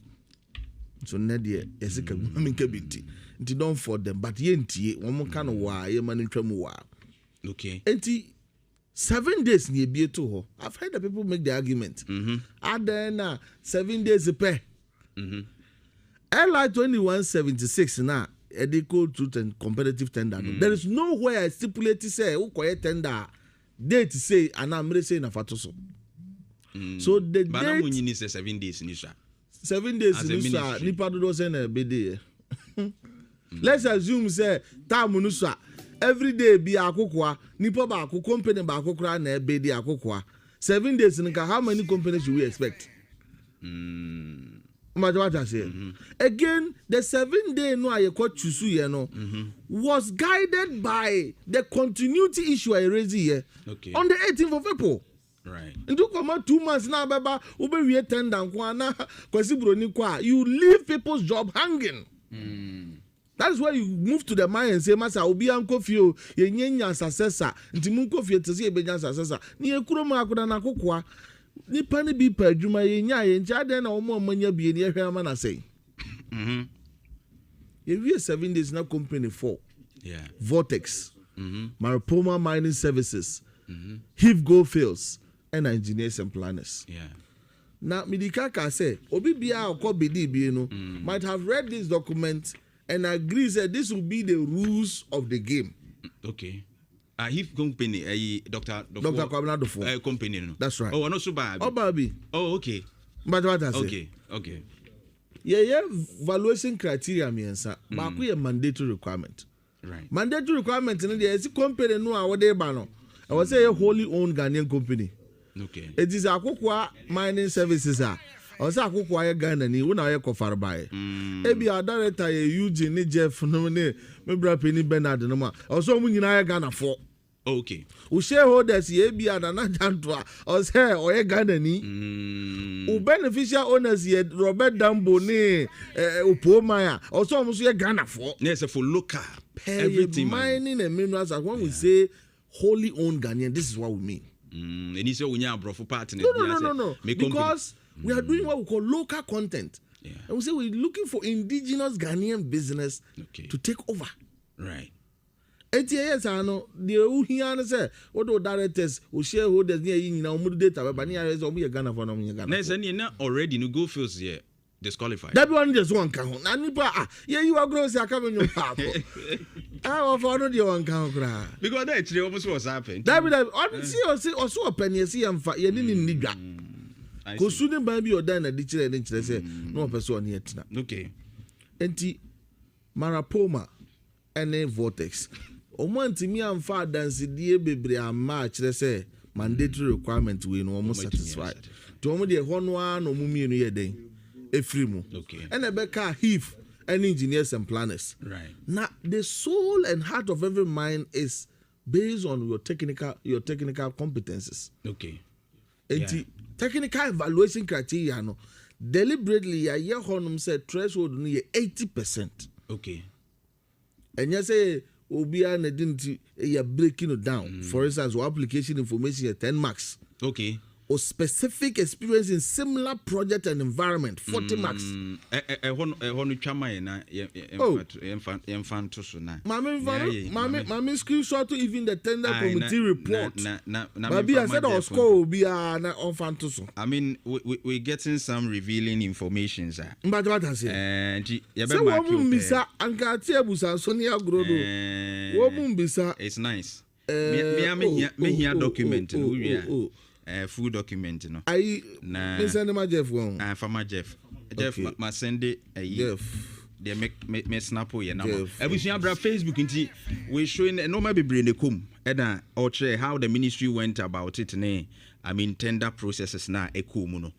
So na de yesika mi nka binti. Nti don't for them but ye ntie wo mo ka no wa ye mani twam wa. Okay. Enti 7 days near be to her. I've heard the people make the argument. And then 7 days a pay. LI 2176 now, equal truth and competitive tender. There is nowhere stipulated say who quiet tender date say and I'm saying a fatoso. So the but date. But you need 7 days in Isha. 7 days in Isha. Nipa do doesn't a bede. Let's assume say tamunusa. Every day be akokwa nipa ba akoko company ba akokra na ebe di akokwa 7 days nka how many companies should we expect what I say again the 7 day no ayekwa chusu ye no was guided by the continuity issue I raised here on the 18th of April. Right. Ndu come 2 months na baba ube wie tender nko na kwasi broni kwa you leave people's job hanging. That's why you move to the mine and say, Masa, Obi Uncle Fio, ye nyanya successor, Ntimunko Fio to see a benya successor. Ni Kuroma Kudana Kokwa, Ni Pani be per Juma Yenya, and Jaden or more money be near Herman say. If we 7 days now company 4, Vortex, Maripoma Mining Services, Heave Goldfields, and engineers and planners. Now, Midikaka say, Obi Bia or Kobi Bino might have read this document. And agrees that this will be the rules of the game. Okay. If company, Dr. Kwabena company. No? That's right. Oh, not so bad. Oh, Barbie. Oh, okay. But what I say? Okay. Yeah, valuation criteria means a mandatory requirement. Right. Mandatory requirement in the company no what they ban. I was say a wholly owned Ghanaian company. Okay. It is Akokwa Mining Services. o say akoko aye Ghana ni una aye kofar bae ebi a director ye Eugene ni Jeff no ne me bra Penny Bernard no ma o so mu nyina aye Ghana for okay o shareholders ye bi adana janto o say o ye Ghana ni o beneficial owners ye Robert Dambo ni Opomaya o so mu so ye Ghana for yes for local everything mining and minerals when we say wholly owned Ghanaian, this is what we mean. And he said, partner. No. Because we are doing what we call local content. Yeah. And we say we're looking for indigenous Ghanaian business to take over. Right. ATS, I know the Uhiana say, what do directors who shareholders near you know, data, but near is only a Ghana for no Ghana. There's any not already no go fields here. Disqualified. That one just one count. Yeah, you are gross. I come in your papa. I followed your one count. Because that actually almost was happening. That would see or so a penny. See, I'm fat. You didn't need that. Because soon, baby, or done a ditcher and they say, no person yet. Okay. Enti Marapoma and a vortex. O man to me, I'm fat dance, dear baby, I'm match. They say mandatory requirement we almost satisfied. To me, the Honwa no mummy in your day. Efrimu. Okay. And Rebecca Heath and engineers and planners. Right. Now the soul and heart of every mind is based on your technical competences. Okay. And technical evaluation criteria no deliberately a year honum said threshold near 80%. Okay. And you say Obia didn't you're breaking it down. For instance, your application information at 10 marks. Okay. Or specific experience in similar project and environment, 40 marks. Mami screenshot to even the tender committee report. Baby, I said our score will be on fantasy. I mean, we're getting some revealing information, sir. But what I say? So, woman bisa ankatia busa Sonia Grodo. Woman bisa. It's nice. Me here document. Full document, you know. I send my Jeff one. For my Jeff. Jeff, my send it a Jeff. They make snap for you now. Every single Facebook inti we showing no maybe bring the cum. Eda or how the ministry went about it. I mean tender processes na ekumu no.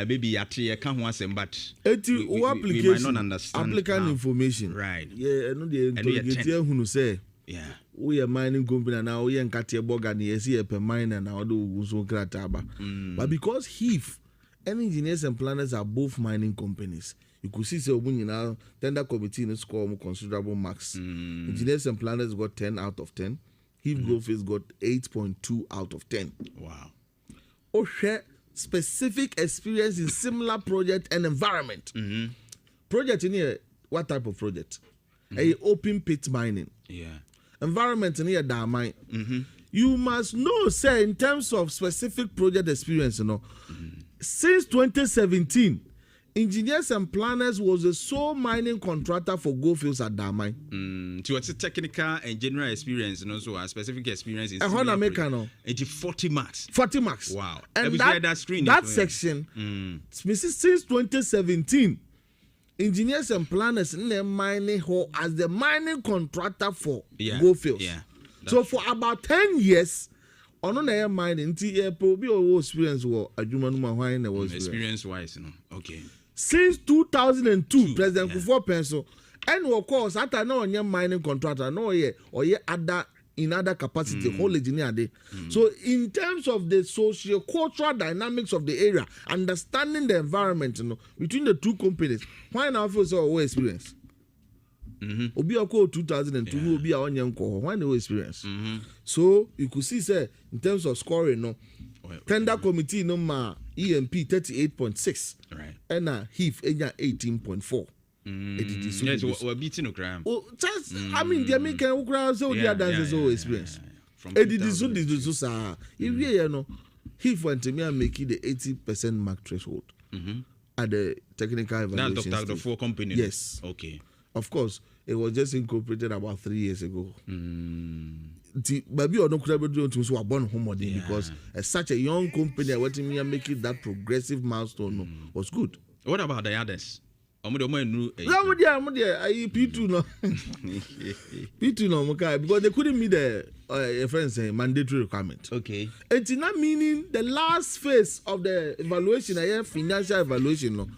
Maybe at a can once but we might not understand applicant information. Right. Yeah, I know the interrogator who say. Yeah. We are mining company now. We are Katia Bogan. Yes, we are miner now. Do so krataba. But because Heath and engineers and planners are both mining companies, you could see so when you now tender committee in score more considerable marks. Engineers and planners got 10 out of 10. Heath Growthface got 8.2 out of 10. Wow. Or share specific experience in similar project and environment. Project in here. What type of project? A open pit mining. Yeah. Environment in here that mine. You must know, say, in terms of specific project experience, you know, since 2017, engineers and planners was the sole mining contractor for Goldfields at Damai. To what's a technical and general experience, and also a specific experience in 40 marks. 40 marks. Wow. And that section, since 2017. Engineers and planners in the mining hall as the mining contractor for Goldfields. Yeah. So for about 10 years, on the mining, probably all experience was a human was experience wise, no. Okay. Since 2002, President Kufuor Pencil, and of course, after no your mining contractor, no or other in other capacity, whole engineer day. So in terms of the socio-cultural dynamics of the area, understanding the environment, you know, between the two companies, why now feel so experience? Obi Oko 2002, Obi Aonyanko, why no experience? So you could see, say, in terms of scoring, no, tender committee no ma EMP 38.6, right, and Heath 18.4. Yes, we're beating a crime. I mean, the American crowd, so the dancers all experience. You know, he went to me and make it the 80% mark threshold at the technical evaluation. That's the 4 companies. Yes. Okay. Of course, it was just incorporated about 3 years ago. Maybe I don't do to so born home because as such a young company, I went to me and make it that progressive milestone was good. What about the others? I P2 no. P2 no because they couldn't meet the friends mandatory requirement. Okay. It's not meaning the last phase of the evaluation, financial evaluation no.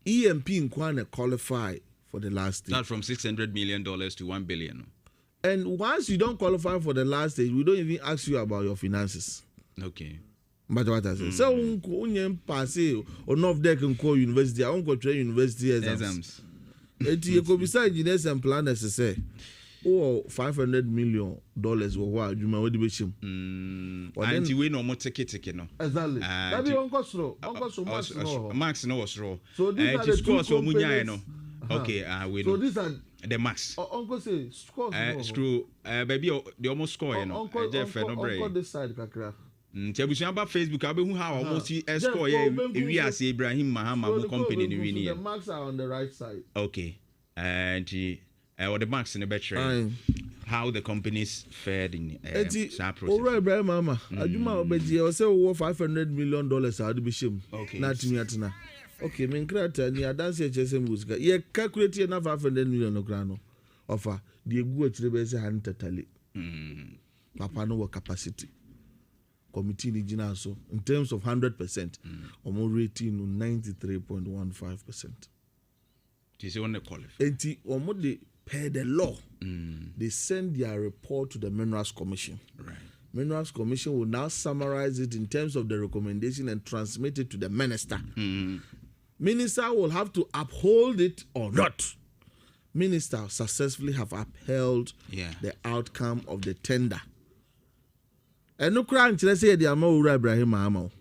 EMP in Kwana qualify for the last stage. Not from $600 million to $1 billion. And once you don't qualify for the last stage, we don't even ask you about your finances. Okay. But what I say, so unyen pass or not deck and call university, I won't go train university exams. You could be side engineers and planners to say, oh, $500 million or what you may be shim. And you win no more ticket, no. Exactly. That be Uncle Slow. Max no was raw. So these are the two companies. Okay, we so these are the max. Uncle say scores. Screw, baby, they almost score, you know. Uncle this side, Kakra. Tebusia ba Facebook abe hu how almost score we as Ibrahim Mahama company ni win the marks are on the right side. Okay. And or the marks in the battery. How the companies fared in that process. All right, Ibrahim Mama. Ajuma obeji o say wo $500 million adu be shame. Okay. Na timi atena. Okay, men krata ni adanse HSM music. Ye calculate na $500 million no grano. Offer the egu atire be say han totally. Papa no capacity. Committee ni jina so in terms of 100%, omo rating 93.15%. You see when they qualify. Enti omo they per the law. They send their report to the Minerals Commission. Right. Minerals Commission will now summarize it in terms of the recommendation and transmit it to the minister. Minister will have to uphold it or not. Minister successfully have upheld the outcome of the tender. And no crime, let's say the Amawura Ibrahim Mahamo.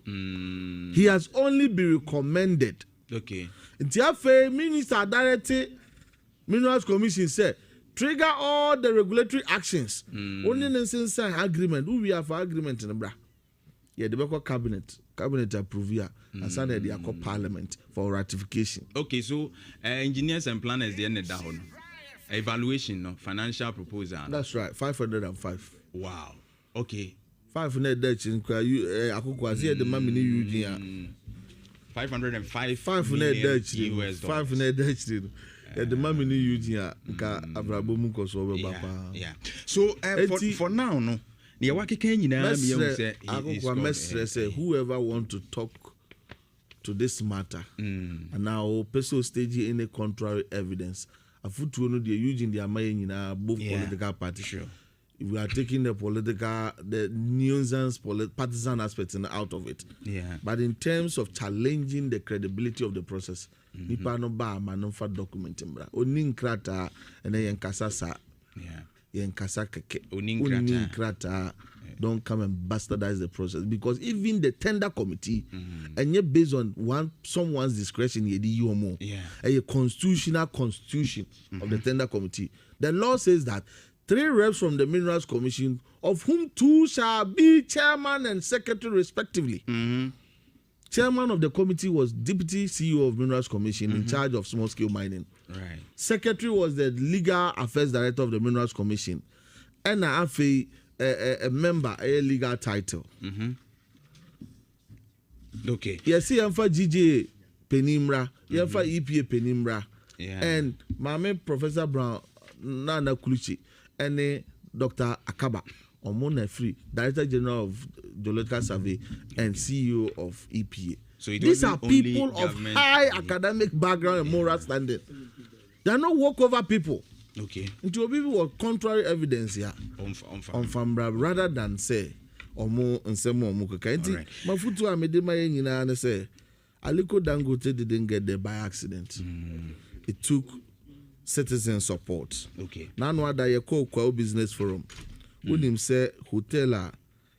He has only been recommended. Okay. Tiafe Minister directed Minerals Commission said trigger all the regulatory actions. Only in sign agreement. Who we have for agreement in the bra? Yeah, the Beko cabinet approve here and send the parliament for ratification. Okay, so engineers and planners the end of that one. Evaluation, no financial proposal. That's right, 505. Wow. Okay. 500 Dutch in Akukwa see the mammy new Eugene. 505 500 Dutch US dollars. 500 Dutch. The mammy new Eugene ka Abrabomu koso baba. Yeah. So for now no. Near what can you know? Say whoever want to talk to this matter and now person stage any contrary evidence. A foot to know the Eugene the Amay both political parties. Sure. We are taking the nuisance, partisan aspects out of it. Yeah. But in terms of challenging the credibility of the process, nipa no ba manumfa documenting bra. Onin krata and then yankasa. Yeah. Yankasa keke. Onin krata. Don't come and bastardize the process because even the tender committee, and yet based on someone's discretion, a constitution of the tender committee. The law says that 3 reps from the Minerals Commission, of whom 2 shall be chairman and secretary respectively. Chairman of the committee was Deputy CEO of Minerals Commission in charge of small-scale mining. Right. Secretary was the Legal Affairs Director of the Minerals Commission. And a member, a legal title. Okay. Yes, you have GJ Penimra, you have EPA Penimra, and my Professor Brown, Nana Kuluchi. And Dr. Akaba, Omona Free, Director General of Geological Survey and CEO of EPA. So these are people of high academic background and moral standing. They are not walkover people. Okay. Into people with contrary evidence here on Fambra rather than say Omo and Semo Mukakanti. Mafutu Amedema Yina and say Aliko Dangote didn't get there by accident. It took citizen support. Okay. Now that you call business forum. When him say hotel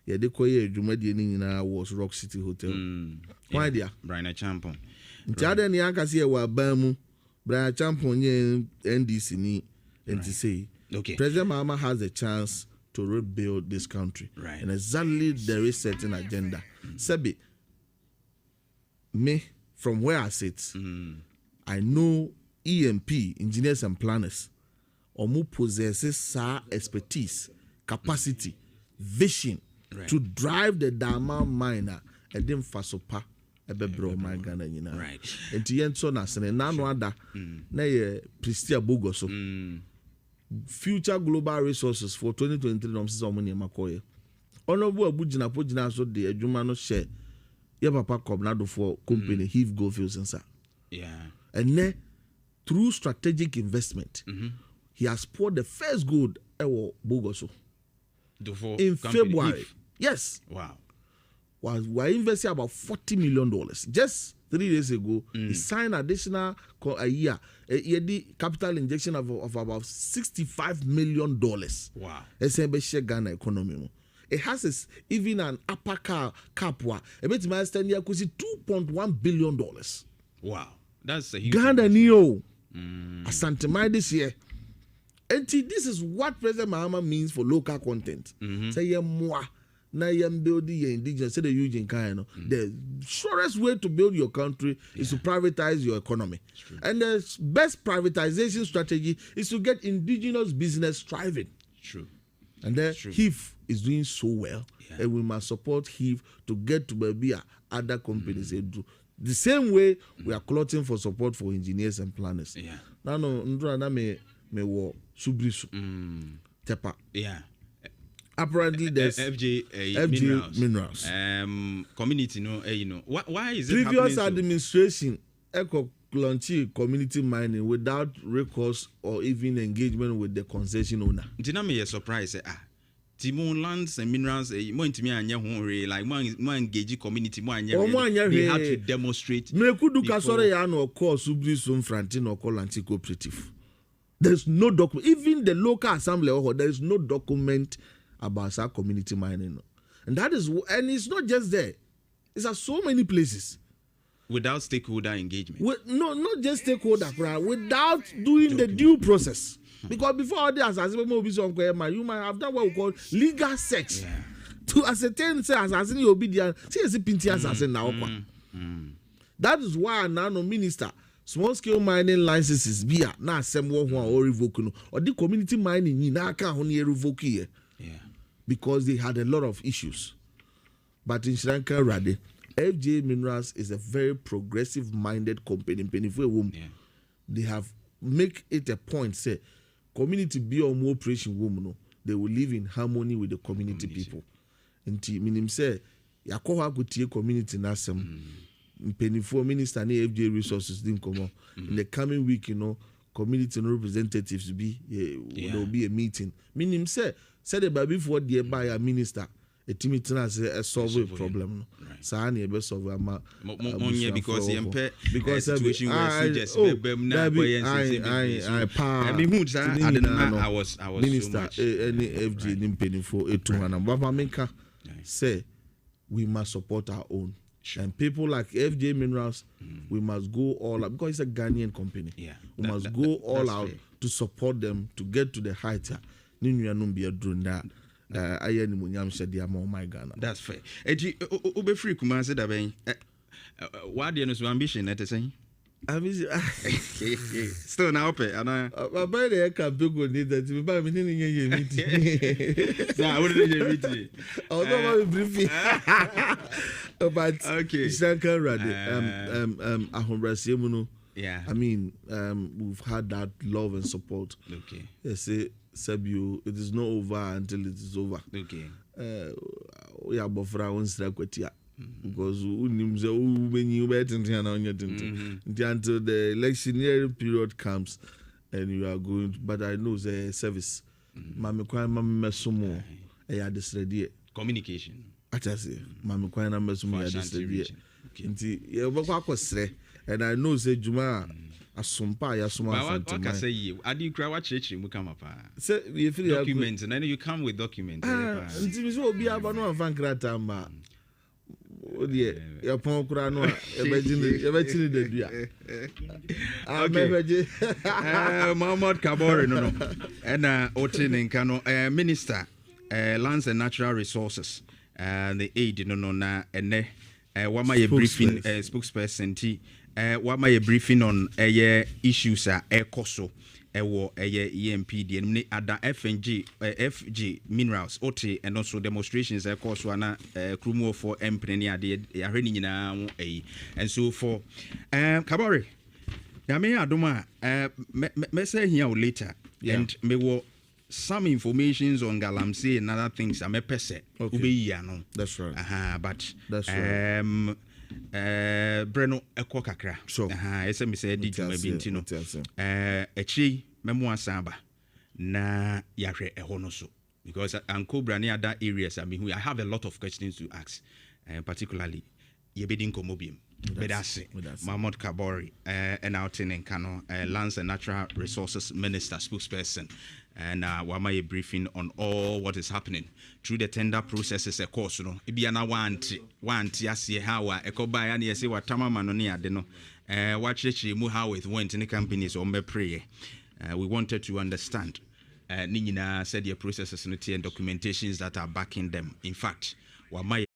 ye de koye adwumadi ni nyina was Rock City Hotel. Why dia? Brian Champon. Ntiade ni aka se wa ban mu. Brian Champon ye NDC ni and to say President Mahama has a chance to rebuild this country. Right. And exactly there is certain agenda. Sebi me from where I sit, I know EMP, engineers and planners, omu possesses expertise, capacity, vision to drive the Dama miner and then fasopa ebebro my Ghana nyina. Right. Enti yenso na sene na no ada na ye Pristia Bogo so. Future global resources for 2023 no msisa omuni makoye. Honorable Abujina Pojina so de adwuma no share. Ye papa Kobnado for company Heave Goldfields and sir. Yeah. And then through strategic investment, he has poured the first gold ewo Bogoso in February. Heave. Yes. Wow. We're investing about $40 million. Just 3 days ago, he signed additional a year capital injection of about $65 million. Wow. SMB Ghana economy. It has even an upper cap. A bit my stand here could $2.1 billion. Wow. That's a huge Ghana Neo. Asantemai this year. And this is what President Mahama means for local content. Say yeah moi. Na yam building your indigenous, say the Eugene kind. The surest way to build your country is to privatize your economy. And the best privatization strategy is to get indigenous business thriving. True. And then HIF is doing so well. And we must support HIF to get to maybe other companies do. The same way we are clotting for support for engineers and planners. Yeah. Now no ndra na me wo subrisu. Tepa. Yeah. Apparently there's FJ minerals. Community no why is it previous happening administration eco launching community mining without recourse or even engagement with the concession owner. Ntina me surprise Timon lands and minerals mo ntimi anya ho re like mo engage community mo anya they had to demonstrate me kudu kasore ya no call subrisu mfranti no call anti cooperative. There's no document, even the local assembly there is no document about our community mining. And that is, and it's not just there. It's at so many places. Without stakeholder engagement. No, not just stakeholder, without doing the due process. Because before all the assassination, you might have done what we call legal search. To ascertain, say, assassin obedient, see, as a pinty assassin now. That is why now no minister, small scale mining licenses be now some one or revoke or the community mining in our can't revoke here. Because they had a lot of issues. But in Sri Lanka, FJ Minerals is a very progressive-minded company. They have make it a point, say, community be on more operation woman, they will live in harmony with the community people. And meaning say, Yakoha could take community nasem. Penifo minister and FJ resources didn't come up. In the coming week, community representatives there will be a meeting. Meaning say the baby for the by a minister a team a solve a problem. So be solve because situation I was minister any FG in Penifo and Baba Minka say we must support our own. And people like FJ Minerals, we must go all out because it's a Ghanaian company. We must go all out to support them to get to the height. That's fair. Ube free Kumasi da ben. What do you know ambition at the same? Still now pay and I buy the can people need that to buy me in meeting. I wouldn't meeting. Although briefly. But okay. Yeah. I mean, we've had that love and support. Okay. They say Sabio, it is not over until it is over. Okay. We are both around Strakwetia. Because when you wait until the electioneering period comes and you are going to, but I know the service. Mammy Kwan Mamma Sumo, I had this ready. Communication. I just say, Mammy Kwan Mamma Sumo, I had this ready. And I know say Juma asumpa ya suma fanta. What can say you? I do cry what church you come up. Say we feel documents and then you come with documents. Nti so obi aba no fan krata ma. O de ya pon kura no e be chini de dua. Okay. Muhammad Kabore no. And Otin nka no minister lands and natural resources the aid no na ene wama ye briefing spokesperson ti wama ye briefing on issues ekoso ɛwɔ ɛyɛ EMP deɛ ne ada FG minerals ote and also demonstrations course wana krumu for empene ade ahwe ni nyinaa ho ɛyi and so for Kabore ya me adoma me say here later and me wo some informations on Galamsey and other things I'm a pese ubeyi no that's right but that's right Breno ekwo kakra so ese me say di juma binti no echi memo asamba na yahwe eho no so because Cobra near other areas I have a lot of questions to ask particularly yebedin komobium Bedase Mahmoud Kabori and out in Kano Lands and Natural Resources Minister spokesperson and wama a briefing on all what is happening through the tender processes of course no ibiana want yase how ekoba ya ne say watama mano ne ade no wachechi mu how it went in the companies on be pray we wanted to understand ni nyina said the processes and documentations that are backing them in fact wama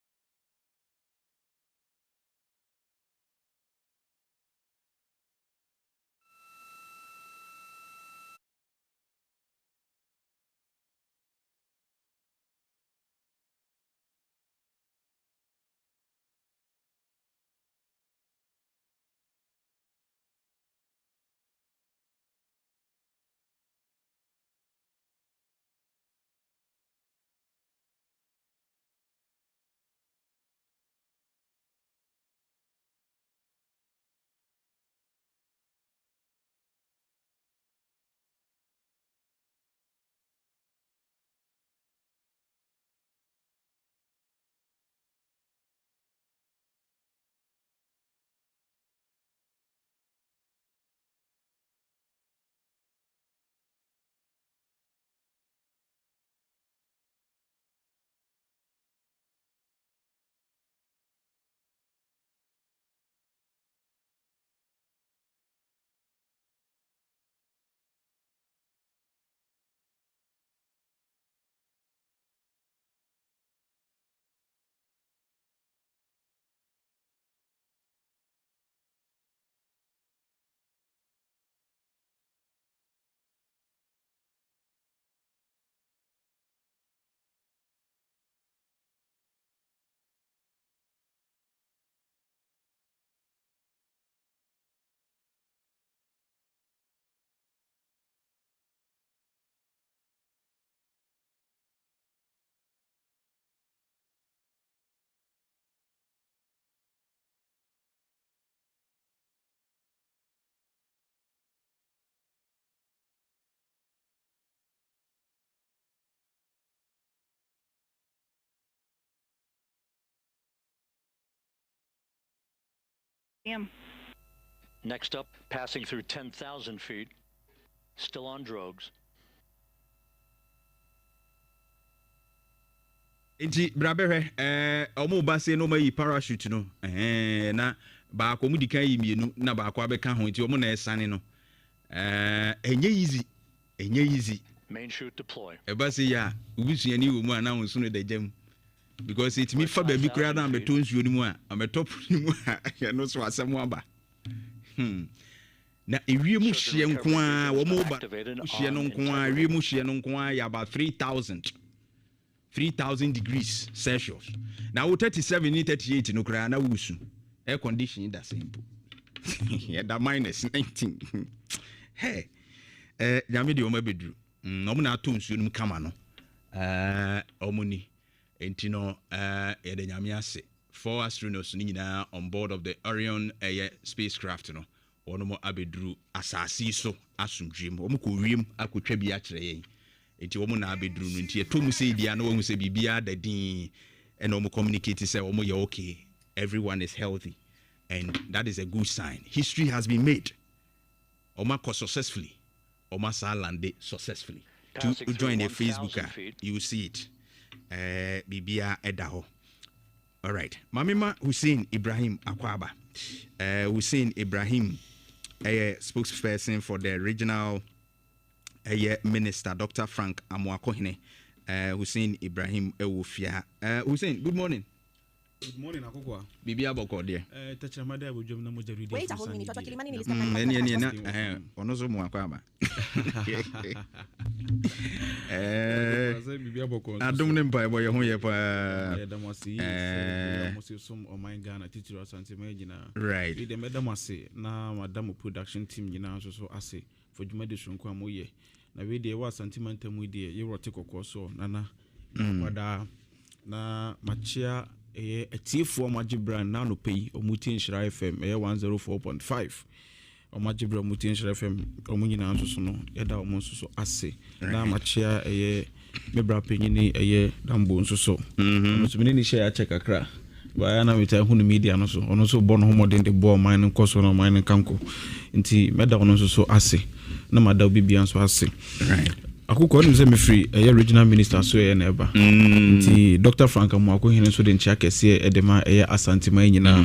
Next up, passing through 10,000 feet, still on drogues. Inti brabehe omo ba se no mayi parachute no na ba ko mu dikan yi mienu na ba ko abeka ho inti omo na esane no enye easy Main chute deploy. e ba se ya ubusuani wo mu ana ho so no da jam because it me fa ba bi kura na ameto nsuo ni mu a ametop ni mu a no so asem aba na ewie mu hye nko a wo mo ba hye no nko a ewie mu hye no nko a ya about 3,000 degrees Celsius. Now 37 ni 38 no kra na wusu. Air conditioning that simple. Yeah, that minus 19. Hey. Nyame de o mabedru. Omo na ato nsuo num kama no. Omo ni. Enti no ye de nyame ase. 4 astronauts ni nyina on board of the Orion spacecraft no. Wono mo abedru asase so asumdwem. Omo ko wiem akotwa bi a kire yen. Enti womo na abedru no enti etomu se dia na wohu se bibia da din and omo communicate say omo ye okay, everyone is healthy, and that is a good sign. History has been made. Omo successfully, omo sa lande successfully. To join the Facebook, you will see it. Bibia edaho. All right, Mamima Hussein Ibrahim Akwaba. Hussein Ibrahim, a spokesperson for the regional Minister Dr. Frank Amwakohine, Hussein Ibrahim Ewufia. Hussein, good morning. Good morning, Akokwa. Bibi aboko there. Tachamada will jump no more. Wait a whole minute. What Kilimani is Ono so mu akwaba. Bibi aboko. Adom ne mpa ebo ye ho ye pa. Damasi. Almost some of my Ghana teacher or something. Right. The Medamasi na Madam production team yina so ase for Jumadi Shunko amoye. Na we dey was sentiment mu dey ye rotiko koso nana. Wada na machia etiefo magibran na no pay omuti nshira FM 104.5 omagibran omuti nshira FM omunyina nso no yeda omonso so ase na machia mebra penyini dambo nso so so mini ni share check akra ba na meta hunu media no so ono so bono homodin de bo man nkoso no man kanko nti meda ono so ase na mada bibia nso ase right Akoko ni mse me free regional minister so na eba nti Dr. Frank Amuako hene so de nchia kese edema Asantema nyina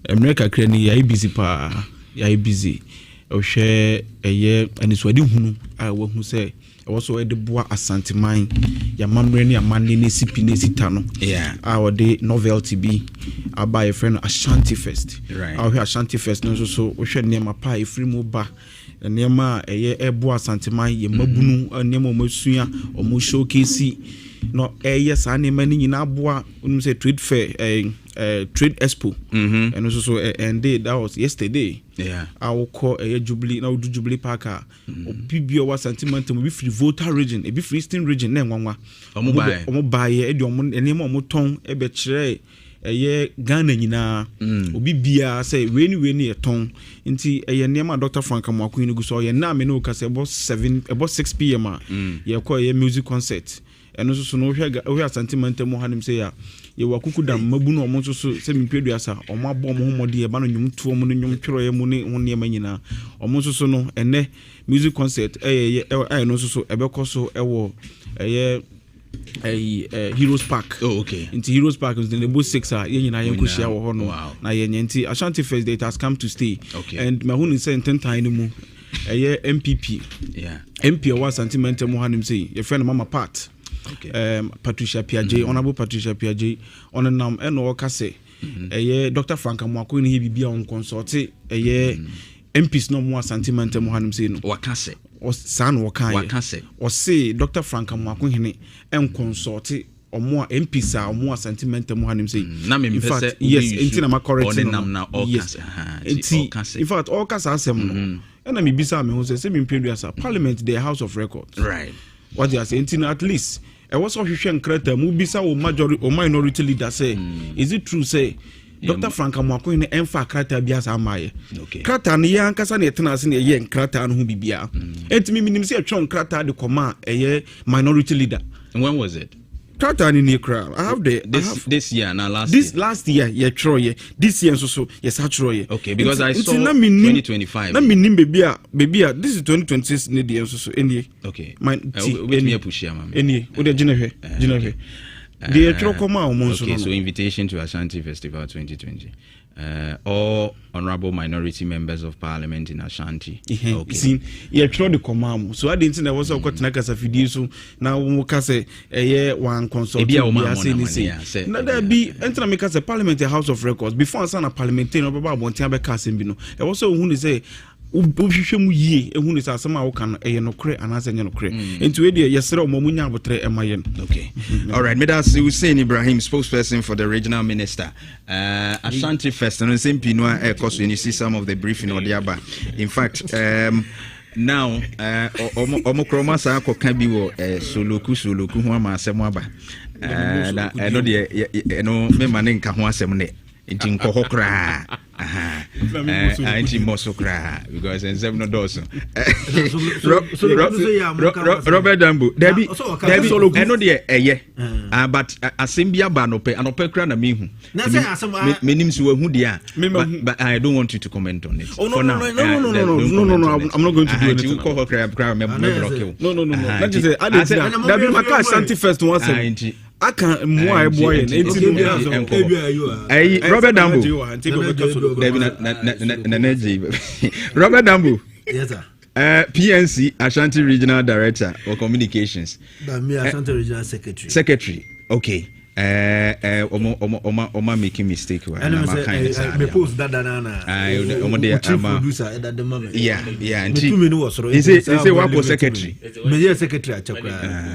America kra ni ya busy pa ya busy o hwe aniswadi hunu a wo hu se wo so de boa Asantema ya mamre ni amane ne sipi ne sita no a wo de novelty bi aba e friend Ashanti Fest right a wo Ashanti Fest no so wo hwe ne mapa e free mu ba Nema ebo Asantema ye mabunu nema omasua omo showcase no sa nema ni nyina aboa unum say trade fair trade expo and so and that was yesterday awko Jubilee na udu Jubilee Park obibio wa Asantema mo bi free Volta region e bi free Eastern region na enwanwa omo bae e di omo nema omo ton e be kire Ghana nyina obi bia say weni eton nti nema Dr. Frank Amuako ni guso na me no ka say about 6 pm ye ko music concert eno so no hwe Asantema ntemo hanim say ya ye wakuku dam mabu no omo so say mpedu asa omo abo omo homode ye ba no nyum tuo mu no nyum twero ye mu ne ho nema nyina omo so no ene music concert no so ebekoso ewo Heroes Park. Oh, okay. Into Heroes Park is the Nebo 6 yena yenkushia wo hono. Na yenye nti Ashanti Fest it has come to stay. Okay. And mahunu say 10 time mu MPP. Yeah. MP wa sentimental mu hanim say your friend Mama Pat. Okay. Patricia Piaget, Honorable Patricia Piaget on nam eno ka say Dr. Frank Amuako ni bibia on consult MPs no more sentimental mu hanim say no. Wakase. San wakase o say Dr. Frank Amuako hene en consult omo MPs omo sentimental mu hanim say na me pese yes enti na ma correct na yes in fact all kasa asem no na me bisa me ho say me mpedu asa parliament the house of records right what they are saying at least e was hwehwe nkrata mu bisa o majority o minority leader say is it true say Dr. Frank Amuako ne emfa krata bia sa amaye. Okay. Krata ne ya nkasa ne etena ase ne ye nkrata no ho bibia. Entimi minim se etwon krata de koma minority leader. And when was it? Krata ne kra. I have this year na last year ye tro ye. This year so yes ha tro ye. Okay, because I saw 2025. Na minim baby this is 2026 ne de so eni. Okay. We me push ya mama. Eni, we de ginehwe. Okay, so invitation to Ashanti Festival 2020. All honorable minority members of parliament in Ashanti. Okay. See, you try the command. So I didn't know was got na kasa video so now we can say one consult. Na there be enter make us a parliament House of Records before I sign a parliamentarian about one time be casting bino. E also who say obhwehwemu yie ehunu sa asema wo kan no kre anase nye no kre enti we dey yesere omamunya abotre emaye. Okay. All right, Medas Hussein Ibrahim, spokesperson for the regional minister. Ashanti Fest no sempi no ekoso you see some of the briefing or the aba. In fact, now omokroma sa akoka bi wo soloku ho ama asem aba. Na eno de no me mane nka ho asem ne nti nko hokra anti mosokra because en seven doors Robert Dambo Debbie eno de but asembia ba no pe anope kra na mehu menim so wahu dia but I don't want you to comment on it for now. No, I'm not going to do anything. No. That is it. Debbie maka Ashanti Fest once I can more boy Robert Dambo Robert Dambo. Yes, sir. PNC Ashanti Regional Director or Communications. But me Ashanti Regional Secretary. Secretary. Okay. Oma making mistake. Me post that producer that the moment. Yeah. And he say what secretary. Me secretary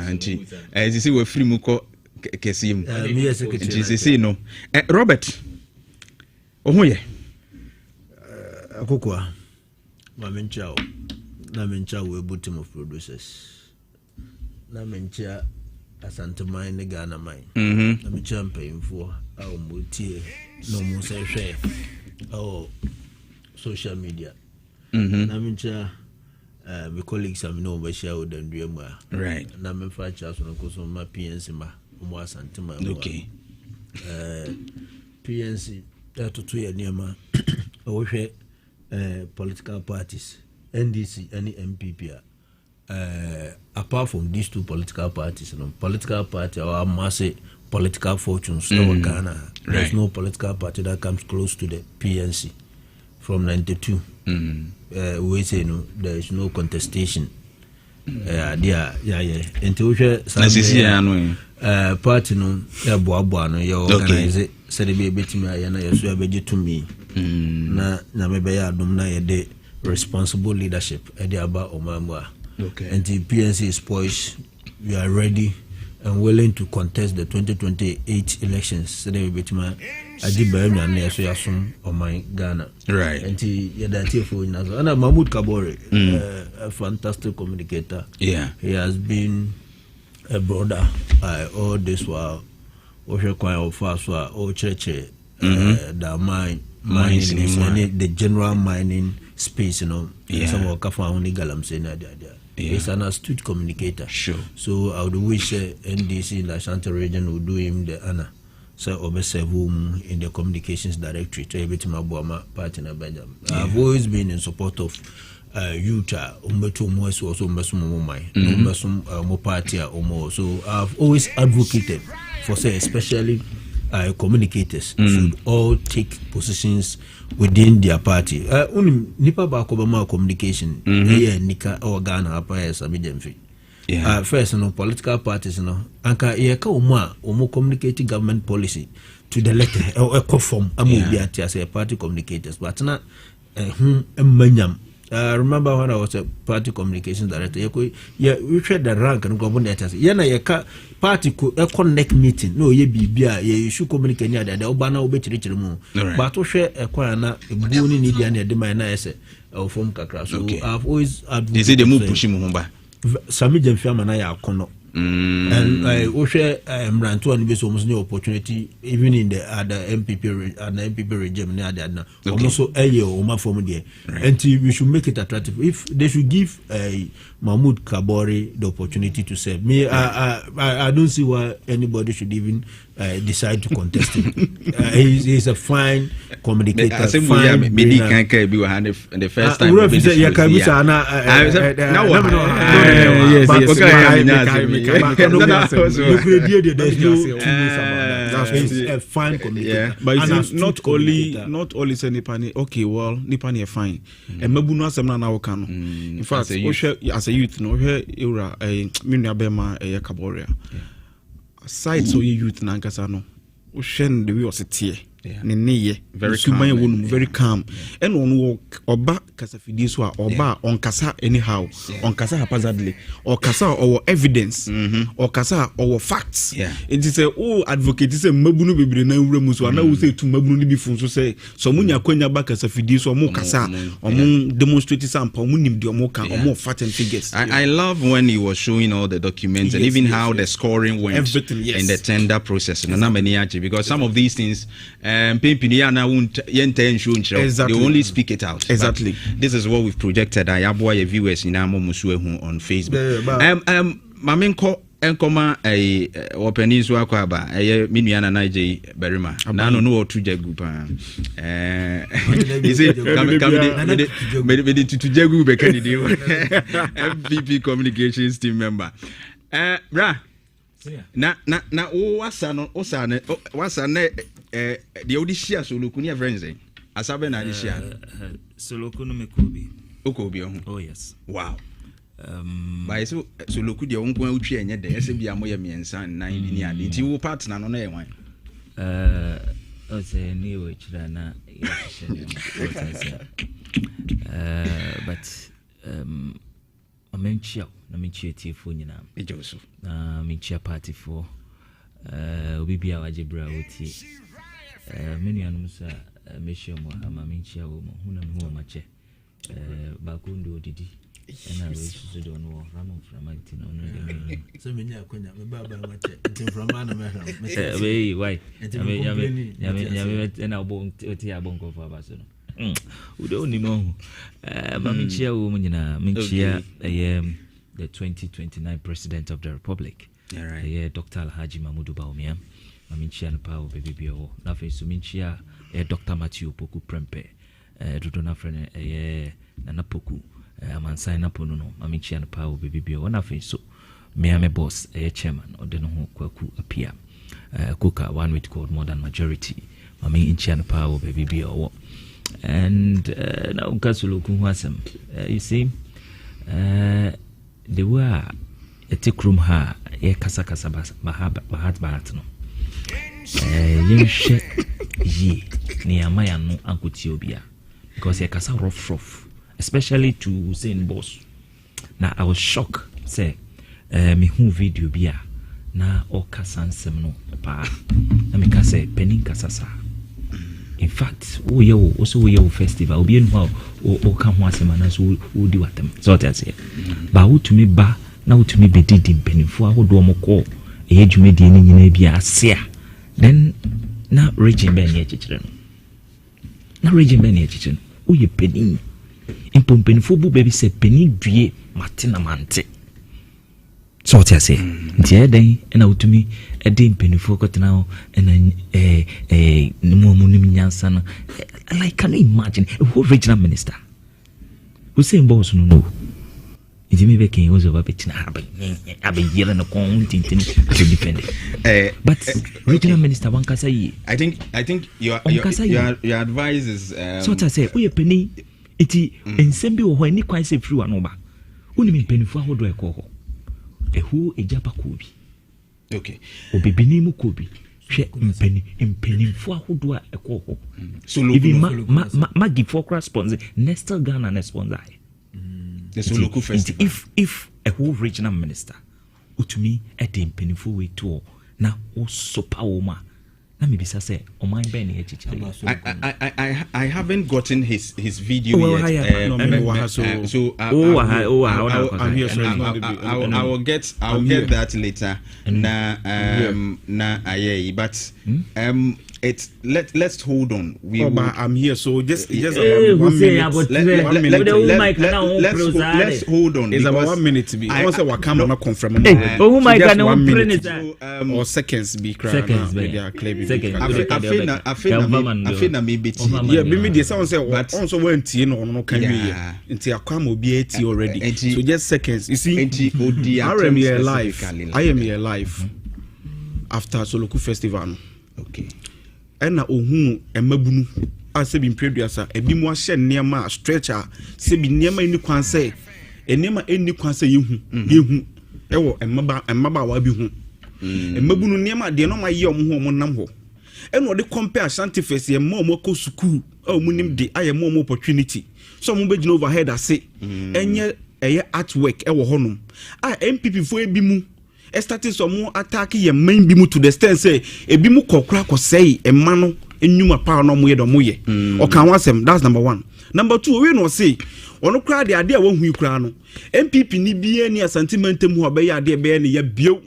Auntie. As you see we free muko kesim. Me secretary. She say no. Robert. Ohoye. Akokwa. Mamenchao. Na mencha we boot team of producers. Na mencha asante mine ne Ghana mine. Na mencha mpayimfo a omotie no mo se hwe social media. Na mencha my colleagues am no be share with them right. Na me fa cha so no koso ma PNC ma mo asante ma. Okay. PNC that to ye niema o hwe political parties NDC any MPP apart from these two political parties, political party or massive political fortunes in Ghana. There's no political party that comes close to the PNC from 92. We say no, there is no contestation. Until party no you organize it, say the baby to me, you to me. Na maybe I don't know the responsible leadership at the Aba Omamwa. Okay. And the PNC is poised, we are ready and willing to contest the 2028 elections. So they will be to my Adiba and Yasum or my Ghana. Right. And Mahmoud Kabore, a fantastic communicator. Yeah. He has been a brother all this while. The mining, the general mining space, some of Kafa only Galam say he's an astute communicator. Sure. So I would wish NDC in the Ashanti region would do him the honor. So Obesevu in the communications directory to every my party in Benjamin. I've always been in support of youth. So I've always advocated for say especially communicators should all take positions within their party. Nipa ba Obama communication. Nika or Ghana apa Samijemfi. First, political parties, anka yeka omo communicating government policy to the letter or form. Amu as a party communicators, but na manyam. Remember when I was a party communications director, we shared the rank and government letters. Yana yeka party connect meeting. No, ye bibia ye issue communicate near the Obana obetri mu. But to share a kwana buni ni dia ne de na ese form kakra. So I've always advocated. They say they move pushing mu Sami Jemfiama na ya kono. And I share Mranto and be almost no opportunity even in the other MPP regime near the also Oma form there. And we should make it attractive. If they should give Mahmoud Kabore the opportunity to serve. Me, I don't see why anybody should even decide to contest him. He's a fine communicator. The first time. He's a fine communicator. But not only say Nipani. Okay, well, Nipani are fine. And Mabunu Asemna na Okano. In fact, as a youth, no, era a Minabema a Caboria. Aside so youth Nankasano, Ushen the way was a tear. Very calm. Very calm. And on walk or back Casafidiswa or bar on Casa anyhow, on Casa haphazardly, or Casa or evidence, or Casa or facts. It is a advocate is a Mabunu be na Remus, and I will say to Mabunu before to say, so Munya Quenya back Casafidiswa, more Casa, or more demonstrators and Pamunim Diomoka, or more fat and figures. I love when he was showing all the documents and even how the scoring went in the tender process. Because some of these things. They only speak it out. Exactly. But this is what we've projected. I have viewers in Amo Musuehu on Facebook. Mamenko enkoma opening so akwaba minuana na je berima na no no otu jagu pa you say come me to jagu be candidate MVP communications team member bra na wasa the odisia so loku near friends asabe na odisia so loku no mekobi okobi oh yes wow By so look with your own point which and yet the SBA moya me and son 9 years. Did you partner on a one? I say new which Rana, but I'm in cheer, I'm in cheer for you now. It also. I'm in cheer party for we be our Jabra with many animals. Mesha Mohammed Minchia woman, who know much Bakundo did and I wish to do no Ramon from my tin on the so many are going to from Manama. Why? And I'll bone to Bongo for Barcelona. Who don't know Minchia woman, Minchia, I am the 2029 President of the Republic. Dr. Alhaji Mahmoud Baumia. Minchia and Power baby bio. Nothing to Minchia. Dr. Matthew Poku Prempe, Dudona friend, Nana Poku, Amansign up on no, Mamichi and Power baby, one of it. So, me am a boss, a chairman, or then who Kwaku appear. Kuka, one with called more than majority, Mami Inchi and Power baby, or and now Kasuluku Wasam. You see, they were a tick room ha, a Kasakasa Bahat Baratno. Ye near my uncle Tiobia because he has a rough, especially to Hussein Boss. Now I was shocked, say, me who video bia na o kasan semno pa na me ka say penin kasasa. In fact, we also festival be no o ka ho asema na so wo di watem. So that say ba wo to me ba na wo to me be didi penifo ahodo mo ko e dwumedi ni nyina bia ase a then na region ben ye chichire na region ben ye chichire o ye penin impompenifo bu baby say penin due matina mante. So what I say, dear day, and out to me a dim penny forgot now, and a no munimian. Like, can you imagine a whole regional minister who say boss no? If you may be was over pitching, I've been yelling a counting to defend it. But regional minister one can say, I think your advice is so what I say, we a penny, it in Sembi or when you quite say through an over. Only mean penny for how do I call? Who a japa kobi. Okay. Obi binimu kobi. She impeni for who do a call. So even Maggie for sponsor Nestor Ghana and sponsor. The Soloku Festival. If a whole regional minister to me at the impeni for way tour now also power. Let me be say on my Benny. I haven't gotten his video yet. So I'm here. I will get that later. But let's hold on. I'm here, so just 1 minute. Let's hold on. It's about 1 minute to be. I also want to confirm. Oh my God! 1 minute or seconds be seconds. I feel maybe yeah, maybe someone say also went no can be until I come will be 80 already. So just seconds. You see, I am here live after Soloku Festival. Okay. Ena ohun emabunu ase bi mpreduasa ebi mo ahye niema stretcher se bi niema ni kwan se enema eni kwan se yehu ewo emaba wa bi hu emabunu niema de no ma ye omo nam ho ena de compare Ashanti Fest ye mo ko school o nim de aye mo opportunity so mo begin overhead ase enye eye artwork ewo honum MPP fo ebi mu starting some attack ye main bi mu to the extent say ebi mu kokra ko say e ma no enuma pa no mo ye do mo ye o kan wasem. That's number 1. Number 2, we no say ono kra de ade a wo hu kra no MPP ni bia ni asantiment mu obeya ade be ne ya bio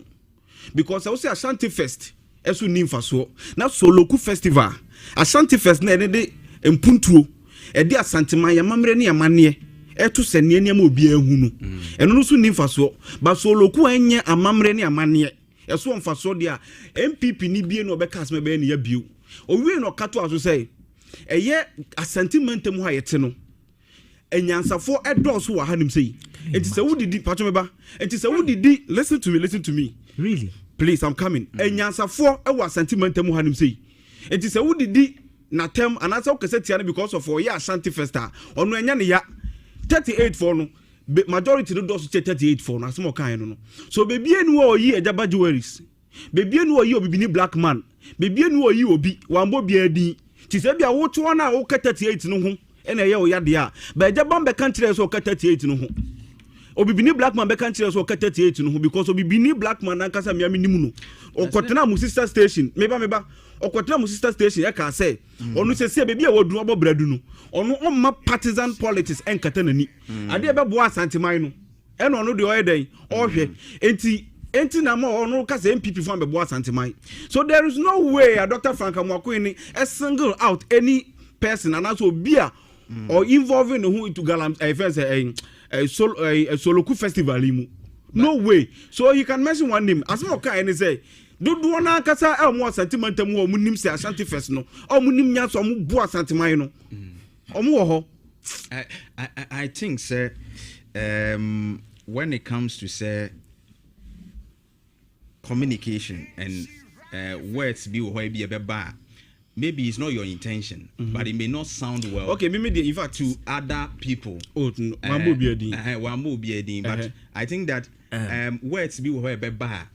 because I say Ashanti Fest esu ni mfaso na Soloku Festival Ashanti Fest na de empuntuo e de asanteman ya mamre ne ya mane etu sene nia ma obi ahu no eno no so ni mfaso ba Soloku anye amamre ne amane eso mfaso de a MPP ni bie no obeka asme be ne ya bio owie no kato aso sei eye asentiment mu ha yete no enyansafo edoso wa hanim sei enti se wudidi pacho meba enti se wudidi listen to me really please I'm coming enyansafo e wa sentiment mu hanim sei enti se wudidi na tem anasa okese tia because of for ya Ashanti Festa ono enya ne ya 38 for no majority no do so 38 for na some kind no so baby enu o yi ejaba jewelries baby enu o yi obibini black man baby enu o yi obi wambo bia din ti se bia wo to na wo 38 no ho ena ye o yade a ba ejaba mbe kan kire so 38 no ho obibini black man be kan kire so 38 no ho because obibini black man ankasa miami nimu no okotena mu sister station meba okotena mu sister station e ka say onu se baby e wodun obo bradu no onu omma partisan politics enkata nani ade e be bo asanteman no e no onu de oyeden ohwe enti na ma onu ka say MPP fan be bo asanteman so there is no way a Dr. Frank Amoakohene a single out any person and also be or involving who into galam Soloku festival limu no way so you can mention one name as mo kan any say do na kasa mo sentiment mu o munim say Ashanti Fest no o munim nya so mo bu asanteman no o mo wo ho I think say when it comes to say communication and words be where be a beba maybe it's not your intention but it may not sound well okay maybe in fact to other people but I think that words be where beba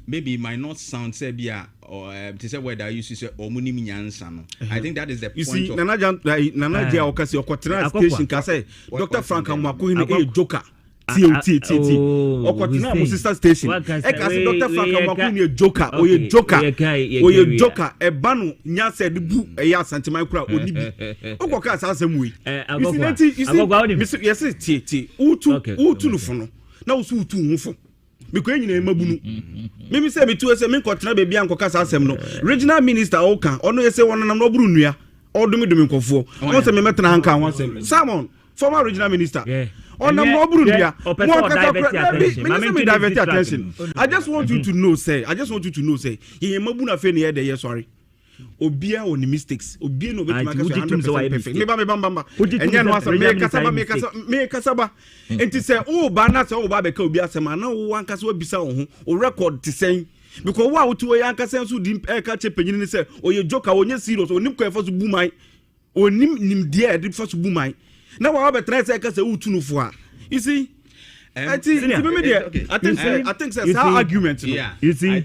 maybe it might not sound say bia or to say where that used to say omuni nyansa no I think that is the you point see of Nana Dia okasi okwotena station ka say Dr. Frank Amoakohene e joker okotena mu sister station e ka say Dr. Frank Amoakohene joker oye joker e ba no nya say de bu e ya santeman kura oni bi okoka sa asem we you see yes tie utu no fo no na usu utu hu fo because nyina emabunu mimi say me tu say me kotena be bia nkoka sa asem no regional minister oka ono yese wonanam no buru nua odumi nkofo won say me metena hanka won say Simon former regional minister on the mobile media divert attention I just want you to know say ye mabu na fe ne ye sorry obia on mistakes obia no betima ka 100% perfect me ba enye no asem me kasaba enti say o ba na say o ba be ka obia asem na wo ankasa obisa wo ho o record ti sen because wa wotu we ankasa so di ka che panyin ni say o ye joker onye serious onim ko e fa so bumai onim nim dia e fa so bumai na wa be try say ka say wotu no fo a you see I think that's our argument. Yeah. You see,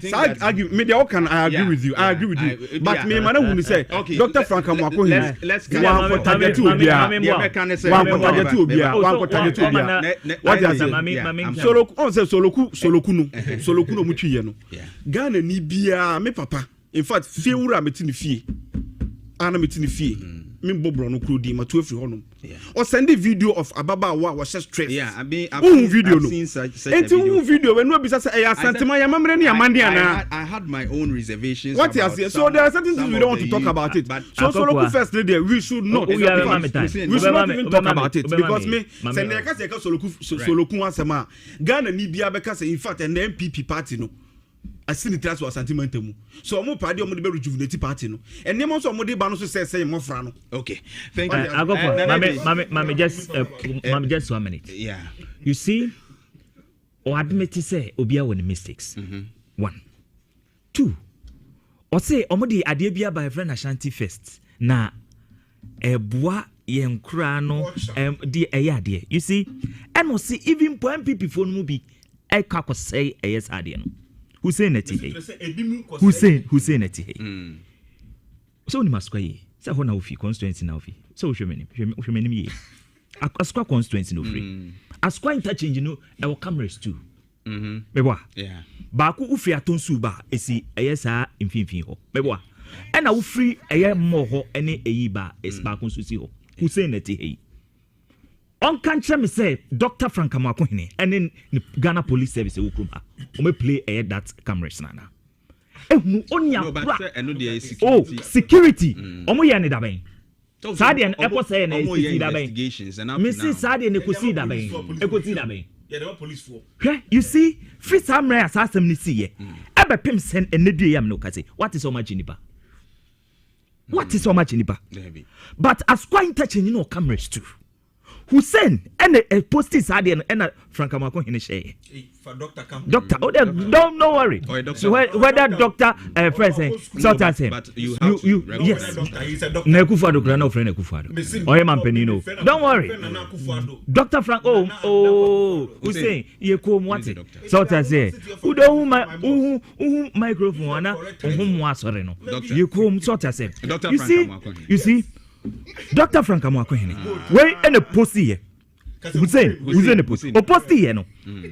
maybe I can agree with you. I agree with you. But me, man, who say, Dr. Frank Amoakohene, let's Soloku no mutu ye no. Ghana ni bia me papa. In fact, fie wura metini fie. Ana metini fie. Me bobro no krodi ma to afri honum or send the video of ababa wa was stress I've seen such video when no be say sentiment ya mamre ni amande ana I had my own reservations what you say so there are certain things we don't want to talk about it so Soloku first lady we should not even talk about it because me send the case Soloku asema Ghana ni bia be case in fact and the MPP party no asini trust was sentimental so omo party omo de be rejuvenate party no and name so omo de ba no so say mo fra no okay thank you I go for mama just 1 minute yeah you see or admit say obia won mistakes 1 2 or say omo de ade bia by friend Ashanti Fest na eboa yen kra no de ade you see and we see even MPP phone mu bi e ka ko say yes ade no Hussein Etihe. So ni maskwaye. Say ho na ofi constituency na ofi. So hwemeni ye. Askwa constituency no free. Askwa interchange no e wo cameras too. Meboa. Yeah. Ba ku ufi atonsu ba esi eyesa mfimfin ho. Meboa. E na wo free eye mo ho ene eyi ba es ba ku susi ho. Hussein Etihe. On can me say Dr. Frank Amoakohene and then Ghana Police Service Ukruma. We play that cameras nana. Security. Omo ye ne daben. Sadi en epo say na investigations and Mrs. Sadi en ekosi daben. Ekoti daben. Yeah, they police for. You see, free samre asasem ni see ye. Ebe pim sen enedue yam no kase. What is so much inipa? What is so much inipa? But as quite touching no cameras too. Hussein and a posted side and Frank Amako in a share. Doctor, don't worry. So whether doctor first sort as him. But you yes. Nekufado grano friend Nekufado. Or man penino. Don't worry. Dr. Frank Hussein, you come what it. Sort as say. Who don't microphone whom was sorry. You come sort as him. You see, Dr. Frank Amako. Where and a pussy. Hussein a pussy. O pussy, you know.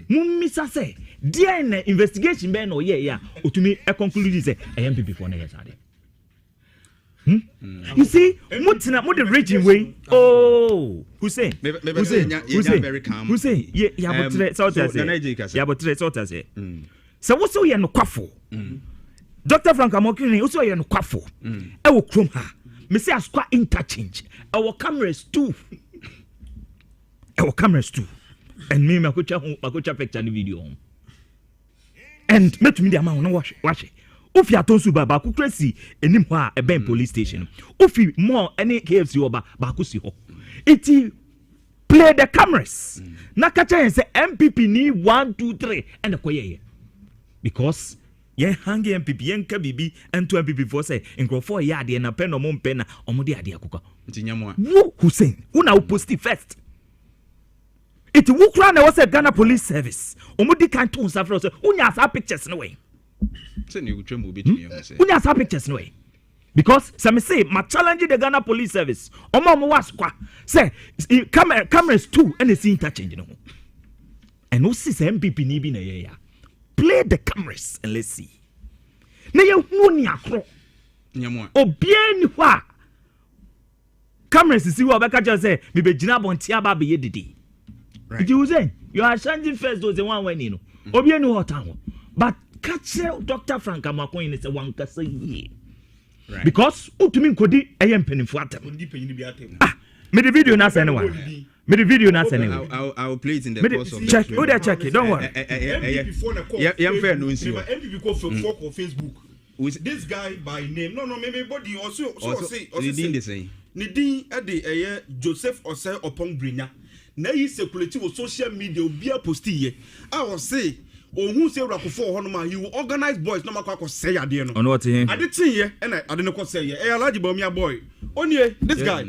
Mumisa say, dear investigation ben or yeah, or to me a conclusion say, I am people for next Saturday. You see, Mutina, what the raging way. Oh, Hussein, very calm. Hussein, yeah, but today, so that's it. So what's so you no quaffo? Dr. Frank Amoko, also you no quaffo. I will chrome her. Me say as kwa interchange. Our cameras too. And me makocha picture the video. And me to me the amount no wash it. If you atonsu ba ku crazy enim ho a ben police station. If you more any KFC oba ba ku si ho. Iti play the cameras. Na kacha say MPP ni 1 2 3 and the koye. Because yen hangi MPP yen ka bibi and to MPP for say nkrofo ya de na pen no mo pen na omode ade akoko. Nti nyamwa. Wo Hussein, who now post it first. It wukra na was a Ghana police service. Omudi kan to safra so unya sa pictures no way. Say ni utwem obi tumi am say. Unya sa pictures no way. Because some say my challenge the Ghana police service. Omo was kwa say cameras too and the interchange no. And no see MPP ni bi na ye ya. Play the cameras and let's see. Na ye hu ni akro. Nyamwa. Obie ni hwa. Cameras see what beka just say me be gina bontia ba be ye didi. Right. You say you are changing first those the one when you know. Obie ni hot town. But catch Dr. Frank Amako in say one kasa ye. Right. Because utumi nkodi eyem penifo atem. Me the video na say one. Me the video na say anyway. I'll play it in the course of check. Oh, check it. Don't worry. Yeah, fair no see. MPP call for Facebook. This guy by name. No, maybe body also say. Nidin ade Joseph Osei Opong Brinya. Na yi circulate on social media obi a post here. I will say ohun say rakofo ho no ma he will organize boys no makwa say ade no. On what here? Ade tin here and ade no ko say here. Alaji Bawumia boy. Onye this guy.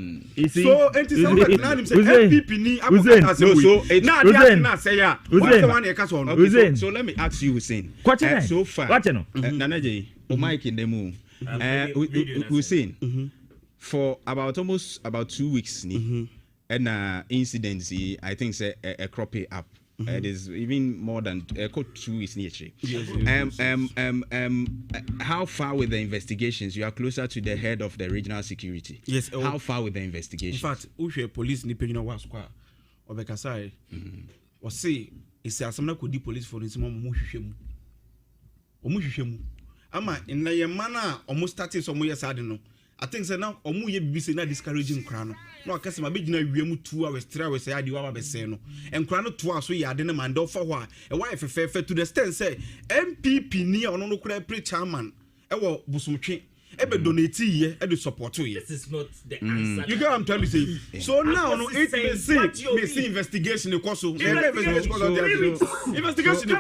So anti na him say MPP ni akota say we. Na ade na say ya. What one e ka so no. So let me ask you Hussein. So far. What no? Nanaje o mic in the moon. Hussein. For about 2 weeks ni and incidents I think say a crop up. It is even more than 2 weeks near. How far with the investigations? You are closer to the head of the regional security. Yes. How far with the investigations? In fact, we police ni penina wa squad. Obekasai. O say isi asamna kodi police for nsimo mo hwehwemu. Omo hwehwemu. Ama na ye mana omo started so mo yesade no. I think say now omu ye bibi say na discouraging kra no na akase ma begina wiemu 2 hours 3 hours say ade wa be say no enkra no to aso ye ade ne man do fa ho a e wa efefefe to the stand say MPP ni ono no kra pre chairman e wo busumtwe e be donate ye e de support ye. This is not the answer. You get what I'm trying to say? So now no it may see investigation the course. Investigation the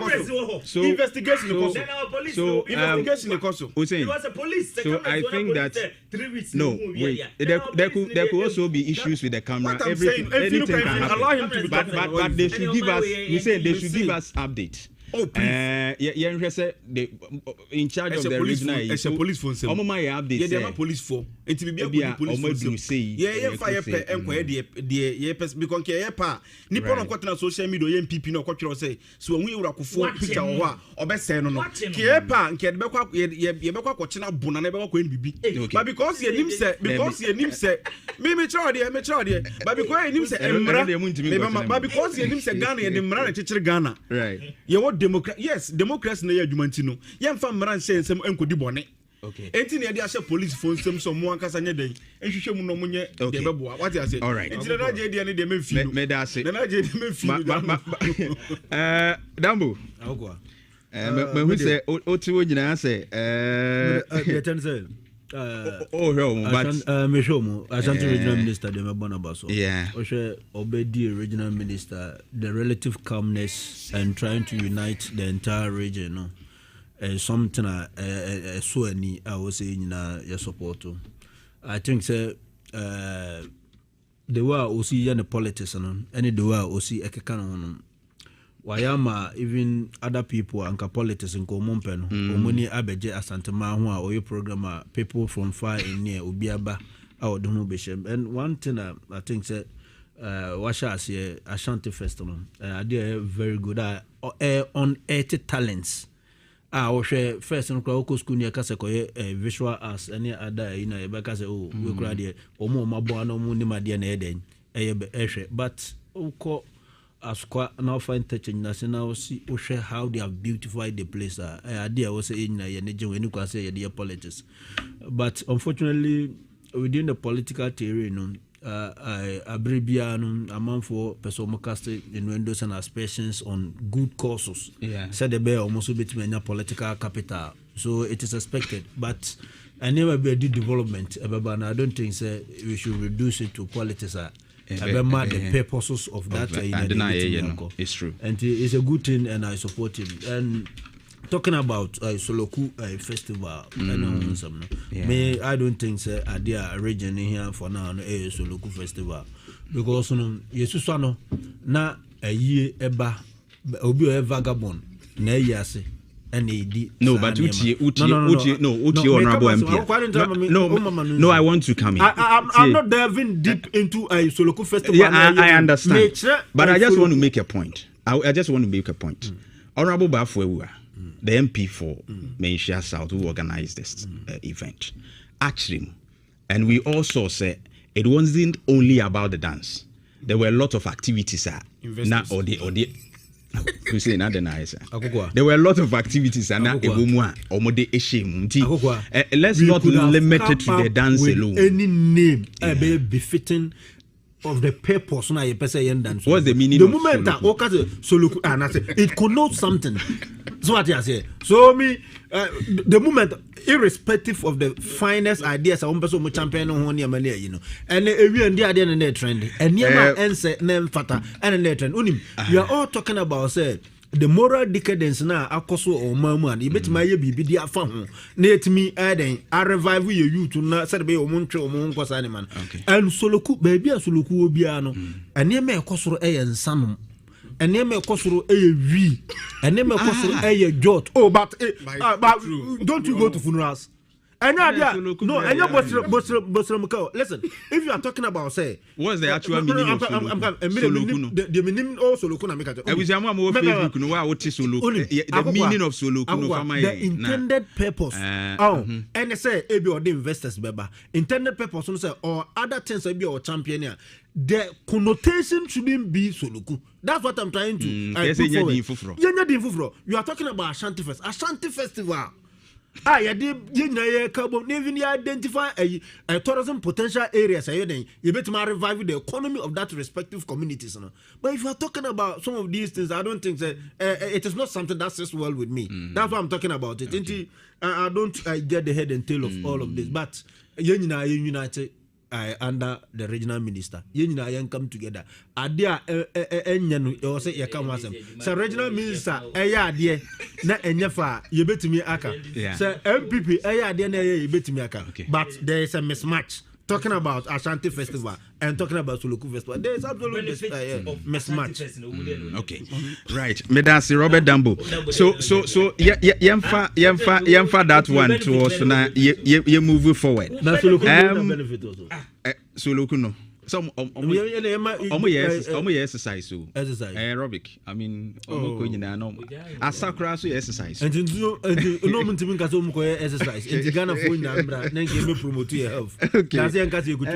course. It was a police. So I think that 3 weeks. No, wait. There could also be issues with the camera. Anything can happen. But they should give us. You say they should give us update. Oh, please. The in charge of the regional is a police phone. Update. Yeah, police phone. It will be a police phone. Yeah, fire pe enquire the because pa nippon on social media MPP no kwatro say so when you rakofo picture wa obese no no ke pa nke be kwa ye be kwa kwachina bona na be kwa bibi but because ye nim say me try there but because ye nim say emra but because ye nim say Ghana ye dem mra na chechire Ghana right ye what democracy na ye adwumanti no ye mfa mra nse nsem enkodi bone. Okay. Enti na dia police phone system so mo ankasa nye den. Ehwehwe mu no mo nye de beboa. What you say? Enti na je dia ne de memfi. Me da say. Na je de memfi. Dambo. Agwa. Me hu say o ti wo nyina say Ashanti regional minister de Mabonabaso. Yeah. Obedi regional minister, the relative calmness and trying to unite the entire region, no. Something so any I was saying your support. I think the way I see the politics and the way I see Ekekano. Wayama even other people and politics in Komompen, Omuni Abeje Asantema, who are your programmer, people from far and near Ubiaba, our Dunubisham. And one thing I think that Washa say Ashanti Festival, I did very good on 80 talents. I was first in Kroko School near Casako, visual as any other in a Becas, we cried here, Omo Mabuano Munimadian Eden, but as now find touching national see how they have beautified the place. Idea was in when you can say dear politics, but unfortunately within the political terrain, Abribian among for Pesomocast in windows and aspirations on good causes. Yeah, said the bear almost between a political capital, so it is expected, but I never be a development. But I don't think we should reduce it to politics. The purposes of that it's true, and it's a good thing, and I support him. And talking about Soloku festival, I don't think a region here for now a Soloku festival because Yesusano na a year eba obi a vagabond na yase. No, but honorable MP. No, I want to come in. I'm not diving deep into a Soloku festival. Yeah, I understand. But I just want to make a point. I just want to make a point. Honorable Bafwewa, the MP for Malaysia South, who organized this event, actually, and we also said it wasn't only about the dance. There were a lot of activities. There were a lot of activities and let's not limit it to the dance alone. Any name befitting of the purpose. What's the meaning the of moment that Soloku it connotes something. So what I say. So the moment, irrespective of the finest ideas, I want to champion on your money, you know, and we and the idea and the trend, and answer name fata and the trend. You are all talking about the moral decadence now. Akoso or Maman, you bet my baby be a fun. Net me adding, I revive you to not set be a montre or monk animal. And Soloku, baby, a Soloku Biano, and near me a Kosoro A and Sanum. And name a Kosoro a V, and name a Kosoro a jot. Oh, but don't you go to funerals? And no, and you're listen, if you are talking about what's the actual meaning of Soloku? The meaning also Soloku. The meaning of Soloku, the intended purpose. And they say or the investors beba intended purpose or other things or champion. The connotation shouldn't be Soloku. That's what I'm trying to put forward. You are talking about Ashanti Festival. You even identify a tourism potential areas. You better revive the economy of that respective communities. But if you are talking about some of these things, I don't think that it is not something that sits well with me. That's why I'm talking about it. Okay. I don't get the head and tail of all of this. But united under the regional minister. You come together. Adia you say you come wasem. So regional minister dear na enyefa you bet me aka. So MPP dear na you bet me aka. But there is a mismatch. Talking about Ashanti Festival and talking about Soloku Festival, there is absolutely mismatch. Okay, right. Medasi Robert Dambo. So yamfa that one to us now. You move forward. Benefit also. Soloku no. Some exercise so aerobic. I mean, asakra so exercise. And no muntimin ka so mo exercise. In Ghana for na mbra na nke me promote your health. Kasi en kasi ekutu.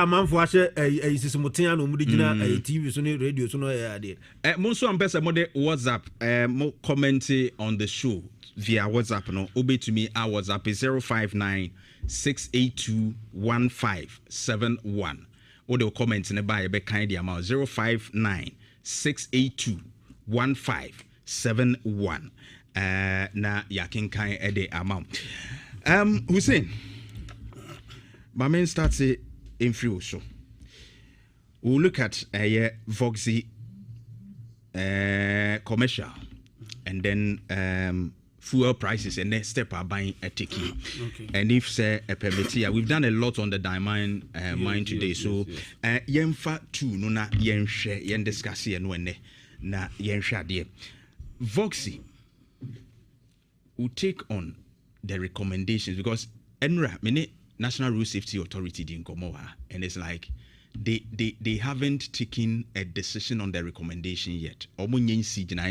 Man for ahye sisimoten na omudi gina TV so ne radio so no ade. Mo so ampesa mo de WhatsApp mo comment on the show via WhatsApp no obe to me our WhatsApp is 059-682-1571. Or the comments in the buy be kind amount 059-682-1571. Na yakin kind the amount. Hussein, my main starts in free also. We'll look at a Voxy commercial and then fuel prices and next step are buying a ticket. Okay. And if say a permit, we've done a lot on the diamond mine today. So yenfa two no na yen share yen discuss yen when na yen share there. Voxy will take on the recommendations because NRA, many National Road Safety Authority didn't come over, and it's like they haven't taken a decision on the recommendation yet.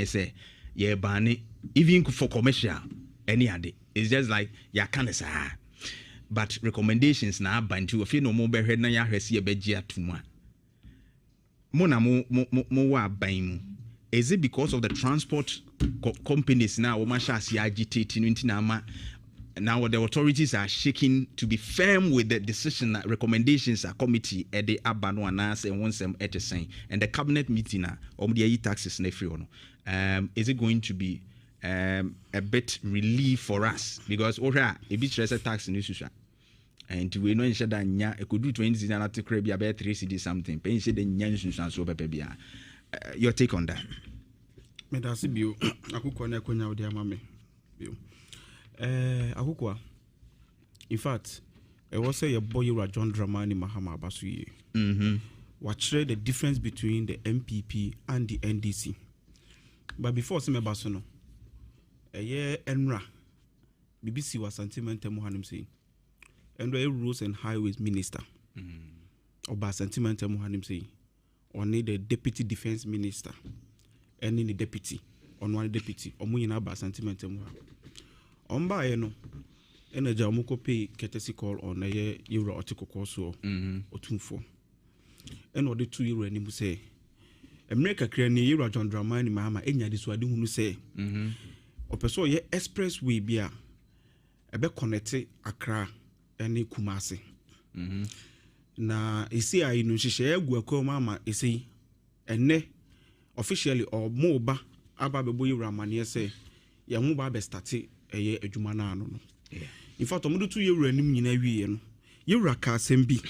Say, yeah, bani even for commercial any other. It's just like ya can't say. But recommendations now bantu if you no more head na ya hwesi e begia tuma. Mo na mo wa ban. Is it because of the transport companies now agitating now the authorities are shaking to be firm with the decision that recommendations are committee at the abano anas and once them at the same and the cabinet meeting on the taxes is it going to be a bit relief for us because a bit tax in this and we know that nya it could do 20 and to crib about 3 cd something pay say the nyan so baby your take on that me da sibio akukwa na konya odi amame bio akukwa in fact it was say your boy John Dramani Mahama Abasu what the difference between the MPP and the NDC but before some basono enra BBC was sentiment mo hanim say enra roads and highways minister oba sentiment mo hanim say on the deputy defense minister and the deputy on one deputy omunyina ba sentiment mo on ba no energy amoko pay courtesy call on euro article course otumfo and the 2 euro ani mu say America kra ni euro John Dramani Mahama enya diso ade hunu say opeso ye expressway bia ebe connect Accra and Kumasi na isi ayi no hihye agu akwa mama isi enne officially or moba aba bebo euro amane say ye hu ba be start eye adwuma na ano no in fact omudu 2 euro anim nyina wie no euro ka asem bi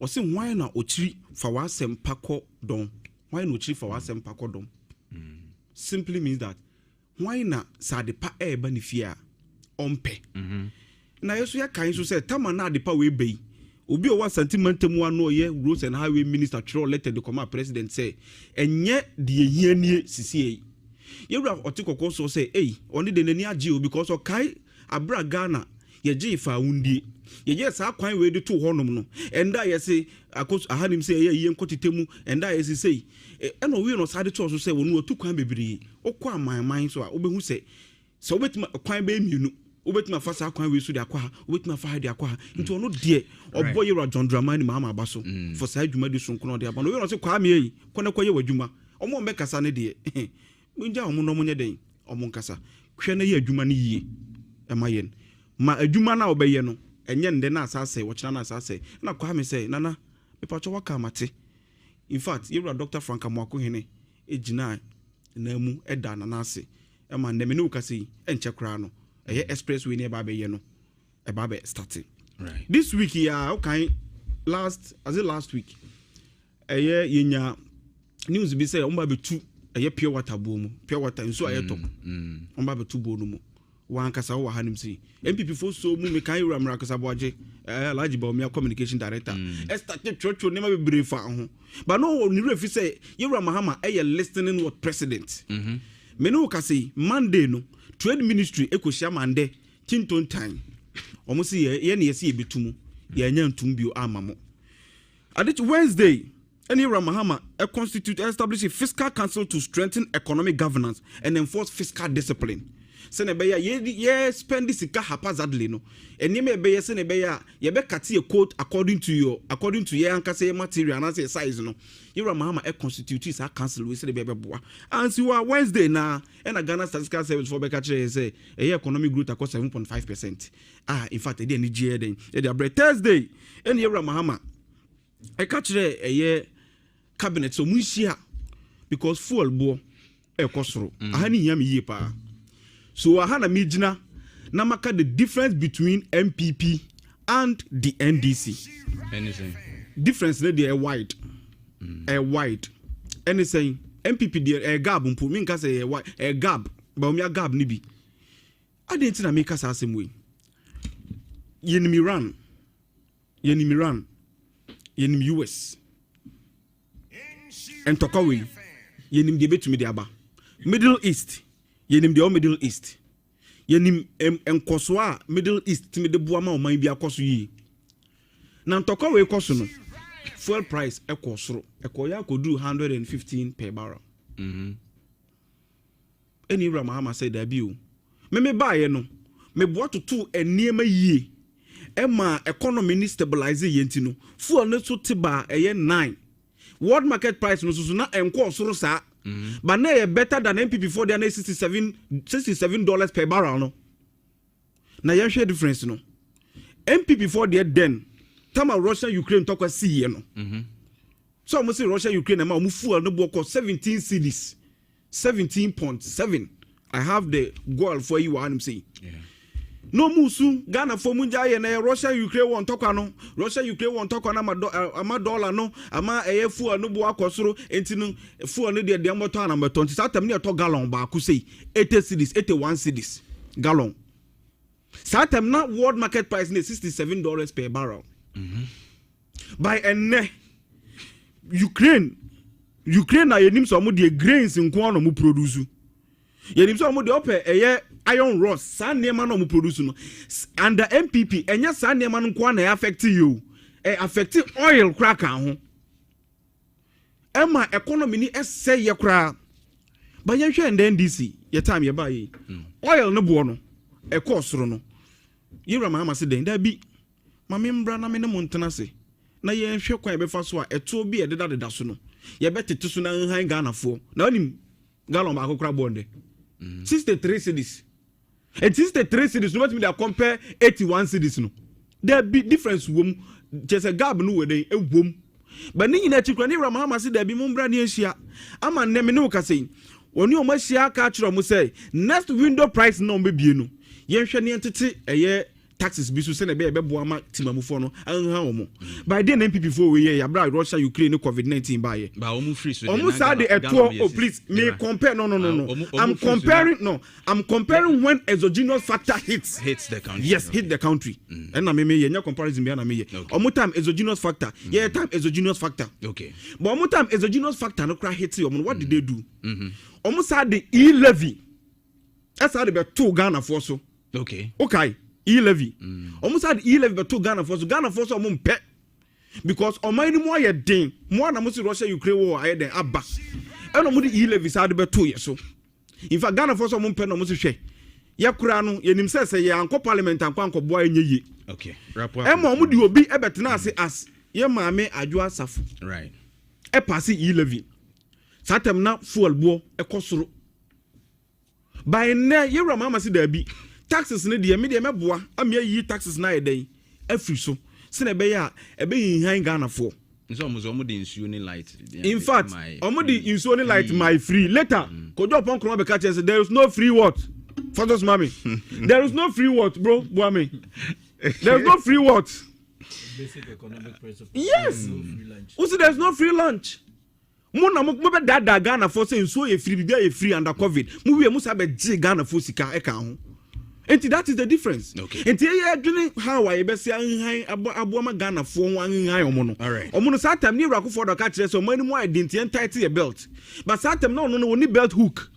o se hwan na ochiri fa wa asem pakọ don hwan na ochiri fa wa asem pakọ don simply means that hwan na sade pa eba ni fia ompe na yeso ya kan so se tama na ade pa we bei obi o wa sentimentum wa no ye roads and highway minister tro letter the comma president say enye de ehianie sisie yewura otikoko so say oni de nani age because okai abra Ghana ye gi fa wundi ye yes akwan we de to honom no enda ye say akos ahanim say ye nkotitemu enda ye say eno we no sade to so say wonu otu kwan bebiri okwa amanman so a obehu say so obetima kwan be mienu obetima fa sa kwan we so de akwa obetima fa ha de akwa nti ono de obo yewura John Dramani Mahama Abaso for sa adwuma de sonkono de aba no we no say kwa me yi kwana kwa ye wadwuma omo mbe kasa ne de munja omo no munye den omo nkasa hwe na ye adwuma ne yie emayen ma adwuma na obeye no enye nde na asase wo kira na asase na kwa me say nana me pacho waka mate in fact you Dr. Frank Amwako hene ejina na mu eda na nase ema na me ne ukase enche kra no eye expressway ne ba beye no e ba be start right this week ya okay last week eye yenya news bi say omba be tu eye pure water boom pure water nso ayeto omba be tu bo no mu wan kasa wo hanim si MPP fo so mu me kan Ramra kasa boaje Alhaji Bawumia communication director start chocho ne ma be brief ho but no ni refi say Yewura Mahama listening what president me no kasa Monday no trade ministry ekohia mande Tinton time omo si ye na yesi ebetumu ye nya ntum bio amamo adit Wednesday any Yewura Mahama establish a fiscal council to strengthen economic governance and enforce fiscal discipline. Sene beya ye spend this haphazardly no eni me beya sene beya ye be kati a quote according to ye ankasa material and say size no Yewura Mahama constitute is a council we say be boa and see Wednesday na na Ghana Statistical Service for be ka kire say economic growth across 7.5%. In fact e dey ni GA den e dey Thursday eni Yewura Mahama ka kire cabinet so munhia because fuel bo ekosoro ahani yam yie pa so ahana mijina Namaka the difference between MPP and the NDC. Anything. Difference they are wide. Wide. Anything MPP there a gap mpo me nka say a gap but me a gap ni bi. I didn't na make us the same way. Yenim Iran. Yenim US. And Tokawe. Yenim de betumi de aba. Middle East. Yenim de Middle East. Yenim enkoswa Middle East me de buama o man bi akoso yi. Na Tokawe koso no. Fuel price ekosoro. Ekoya kodu 115 per barrel. Eni Mahama said that bill. Me buy no. Me bought to two and near my ye. Emma economy ni stabilize yenti no. Fuel no so tiba 9. World market price no so na enko soro sa. But na better than MPP for the $67 per barrel no. Na ya share difference no. MPP for the then time Russia Ukraine talk was see no. So I must say Russia Ukraine ma mu fuel no book 17 cedis. 17.7. I have the goal for you I'm saying. Yeah. No musu Ghana for munja ye na Russia Ukraine won talk no. Russia Ukraine won talk na ama dollar no ama fuel no bo akosoro enti no fuel no de motor na 20 satam ne to gallon ba ku say 80 cedis 81 cedis gallon. Satam na world market price ne $67 per barrel. By enne Ukraine na yenim so mo de grains nko no mo produce. Yenim so mo de ope iron rods san nema no mo produce no. Under MPP enya san nema no nko na affect you. Affect oil crack ho. Emma economy ni esse ye kra. Ba yen hwe and NDC ye time ye ba yi. Oil no bo no e cost no. Yira Mahama se den da bi. Ma me mbra na me ne montena se. Na ye hwe kwa be fa so a eto bi e deda so no. Ye betete so na han Ghana fo. Na onim gallon ba akokra bonde. 63 cedis. And 63 cedis no me dey compare 81 cedis no. There be difference wom just a gap no we dey ewom. But ni nyina chikra ni Mahama se there be mbra ni ahia. Ama ne me ne wo ka sei. Oni o ma hia ka chiro mo say next window price no be bie no. Ye hwe ne entete eye taxes bi so se na be bo ama timamufo no anha omo by then MPP for we ya bra Russia Ukraine COVID-19 ba ye ba omu free so omu sa de eto please me compare no I'm comparing when exogenous factor hits the country. Yes, hit the country and na me ye nya comparison bi na me ye omu time exogenous factor time exogenous factor okay but omu time exogenous factor no cra hit omu what did they do omu sa de e-levy asa de be to Ghana for so okay e-levy. Almost had e-levy but to Ghana for so mumpe. Because on my more ye ding, more na musi Russia Ukraine war I den abba. And no mudi e-levy sad be 2 years so. In fact Ghana for so mumpe no musi hwe. Ya kura no ye nim say ye anko parliament anko boa enye yi. Okay. Rapport. E mo mudi obi e betena ase as ye maame adwo asafo. Right. E pass e-levy. Satem na fuel bo e kosoro. By na ye Mahama se da bi taxes ne de me boa am yi taxes na e den afri so se na be ya e be han Ghana for so mo de insuo ni light in fact omo de insuo ni light my free later kojo upon kro be catch say there is no free what for those mommy there is no free what bro boami there is no free what basic economic principle yes no free lunch also there is no free lunch mo na mo be dada Ghana for say insuo e free bibia e free under covid mo wie mo sa be gi Ghana for sika e ka ho. And that is the difference. Okay. And here you how I be say abuama Ghana for one omono. All right. Omono satam ni rako for the catch so money more identity and tighten your belt. But satam no only belt hook.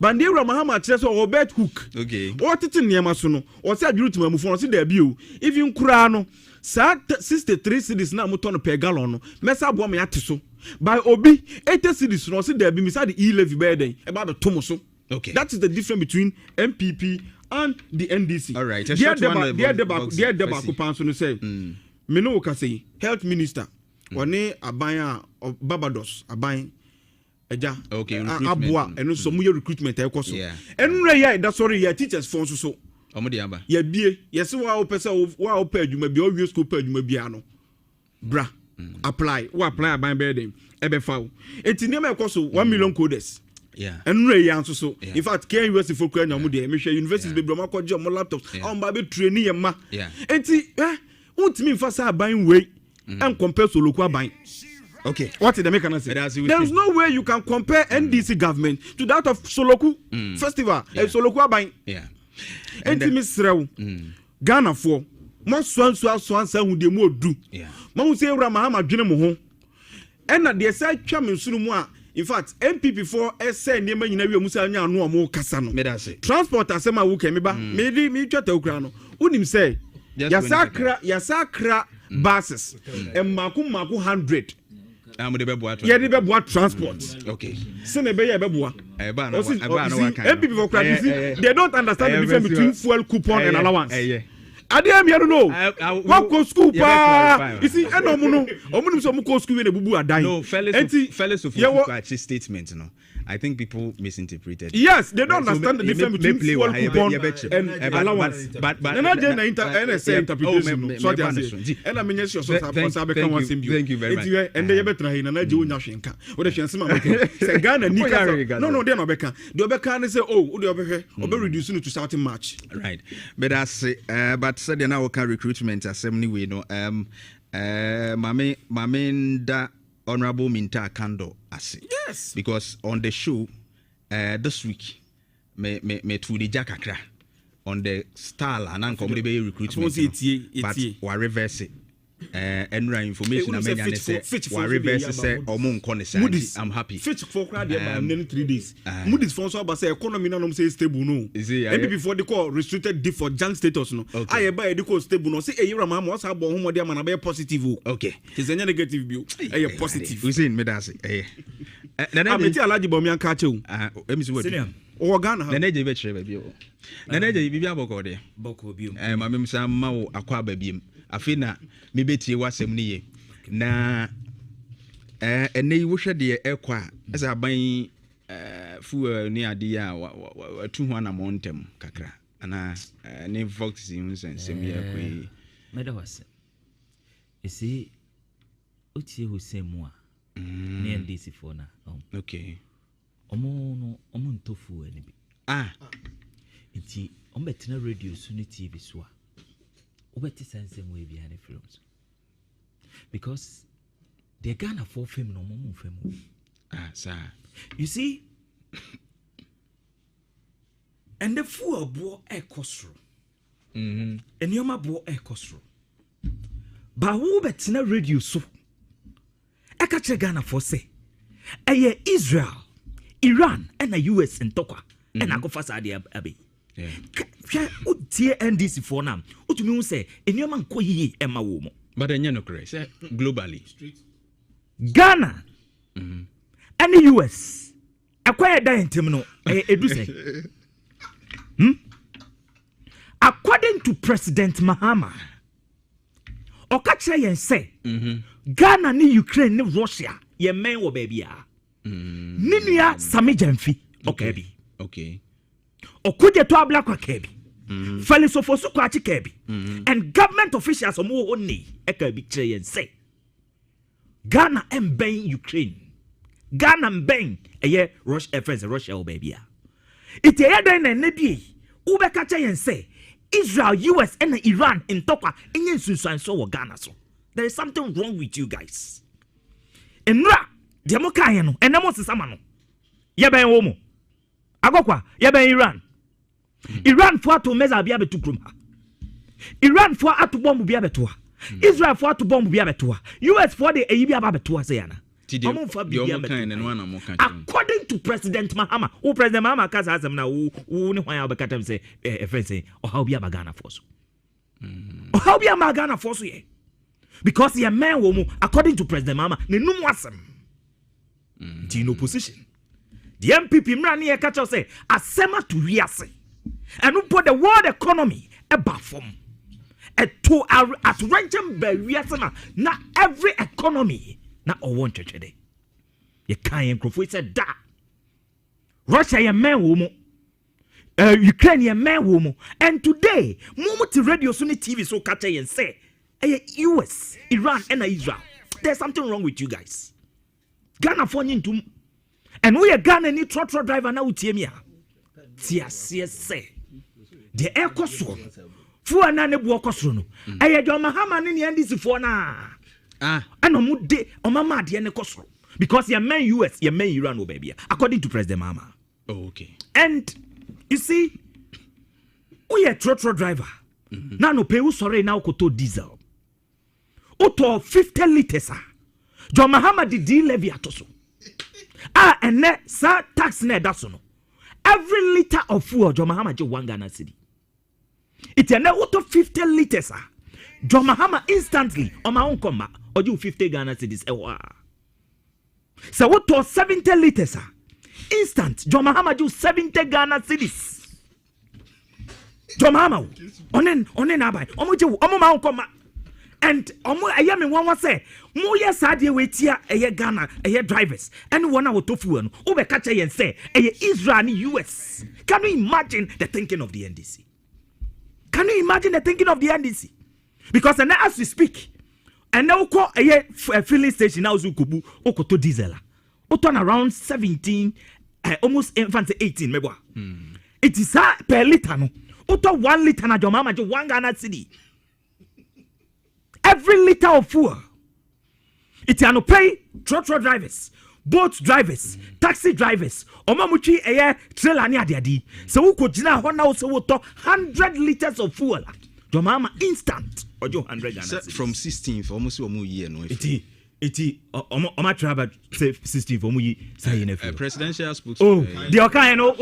But near Mahama chess or belt hook. Okay. What it in Yamasuno or say you to my phone see debut. If you crano sat 63 cedis na muton per gallon. Messa boame atiso. By Obi 80 cedis no see there be beside the e-levy burden about the Tomoso. Okay. That is the difference between MPP and the NDC. All right. Dear Deba Kupanso say, Meno say, Health Minister, one abaya of Barbados, abaya, eja, abua, and so much recruitment. Yeah. And Ray, that's sorry, your teachers for so. Omodiaba. Ye be, yes, wow, paid, you may be obvious, school paid, you may be ano. Bra, apply, apply by bedding, ebe foul. It's in your cost $1 million coders. And Ray answer so. In fact, can university for Kenya Mudi, Michelle University be Bromako job more laptops. On baby training ma. And see, what me for say buying way and compare to local buying. Okay. What did the mechanism say? There is no way you can compare NDC government to that of Soloku Festival. Soloku buying. And Miss Rew Ghana for more swan who they more do. Mama say Ramahama Jinamo. And at the side chairman Sunumwa. In fact, MPP for SA near Manawi Musanya no more Casano. Transport as Sema Wukemiba, maybe me chat Ukrano. Unim say, Yasakra buses and Maku 100. What transport? Okay. Senebea Bebua. MPP for credit. They don't understand the difference between fuel coupon and allowance. I don't know. What go school? You see, I don't know. Some go school when the bubu are dying. No, fellas of your statement, no. I think people misinterpreted. Yes, they don't understand the difference between fuel coupon and allowance. But they're not just NSA interpretation. So and I mean, yes, thank you very much. And they better in an idea when you're shinka. What if you're saying Ghana? No, they're not Becca. The Becca say, oh, the other or reducing it to starting March. Right. But I say, but said now can recruitment assembly we know. Mame Honorable Minta Kando Asi. Yes. Because on the show this week, me to the Jackakra on the style and uncomfortable recruitment. But we reverse it. Enra information I mean say we reverse say omo nkone I'm happy. Fitch for crowd there by 3 days. Moody's sponsor but say economy na say stable no. Maybe before they call restricted deep for junk status no. I buy they call stable no. Say e yira ma mo say bo ho mo dey man be positive. Okay. It's a negative view. E positive. We say me that say na beti alaji bo mi an ka che o. Emi so what? O Ghana ha. Na neje be chere ba bi o. Na neje bibia boko de. Boko bi o. Ma me msa ma wo akwa ba biem. Afina me betie wasem ne ye na ene wo hwede e ekwa asa ban fu ni ade ya atu ho na montem kakra ana ne vox in sensem ye kwe meda wase esi otie ho semu a ne ndc for na okay omo ntofu ani bi nti ombetena radio so ne tv so a obeti sense mo ebi ane films because the Ghana for film no mo film sir you see and the full bo ekosro enioma bo ekosro ba wo betina radio so eka che Ghana for say eye Israel Iran and the US in Tokwa and akofasa ade abe NDC for now. What you say? Anyone call ye Emma Womo. But then you know, Chris, globally, Ghana and the US acquired that terminal. According to President Mahama, Okacha say Ghana ni Ukraine ni Russia ye men wo baby ya. Ninia Sami Jamfi. Okay. Okude to abla kwa kebi. Falisofosu kwa chi kebi. And government officials omo oni ekabi kire yen say Ghana emben Ukraine. Ghana emben eye Russia o baby ya. Ite yeda na nedie ubeka kire yen say Israel, US and Iran in Tokwa enye nsunsuan so wo Ghana so. There is something wrong with you guys. Enra demo kan no enemo sesama no. Yeben wo mo. Agokwa yeben Iran. Iran for to meza bia betu kroma. Iran for atu bomb bia betua. Israel for atu bomb bia betua. US for the bia betua say yana. According to President Mahama, who President Mahama kaza asem na wo ni hwan obekatam say say o how bia Ghana force. O how bia Ghana force ye. Because ye man wo mu according to President Mahama ne num wasem. In opposition. The MPP mrani ye catch us say asema to riase. And who put the world economy about from to at ranching barriers na every economy na want today. You can't crofo said that Russia ye man womo Ukraine ye man womo and today moment radio so TV so catch and say US Iran and Israel there's something wrong with you guys. Ghana phone into and we are Ghana ni trotro driver na utie mi a tia say the air koso fu ana ne bo koso no eye John Mahama ne NDC fo na ana mu de o mama de ne koso because your main US your main Iran baby according to President Mahama. Okay. And you see we are trotro driver na no pay sorry na ukoto diesel uto 50 liters John Mahama di levy atoso and sa tax na daso no every liter of fuel John Mahama je 1 Ghana cedi it na uto 50 liters John Mahama instantly on my own comma or you 50 Ghana cedis so uto 70 liters instant John Mahama do 70 Ghana cedis John Mahama onen abai omo ma onkoma and omo ayame won say mo yes ade we tia eye Ghana eye drivers and one a tofu no wo be ka che yen say eye Israel and US. Can you imagine the thinking of the NDC? Can you imagine the thinking of the NDC? Because and as we speak and now ko eye filling station now zukubu okoto diesel o turn around 17 almost 18 mebo it is per liter no uto 1 liter na John Mahama 1 Ghana cedi every liter of fuel it can pay trotro drivers, boat drivers, taxi drivers omamuchi trailer ni ade so wo ko gina ho na wo so wo to 100 liters of fuel John Mahama instant ojo 100 Ghana cedi from 16th almost one year no Iti oma travel 16 for mu say na fi presidential spokesman the okan no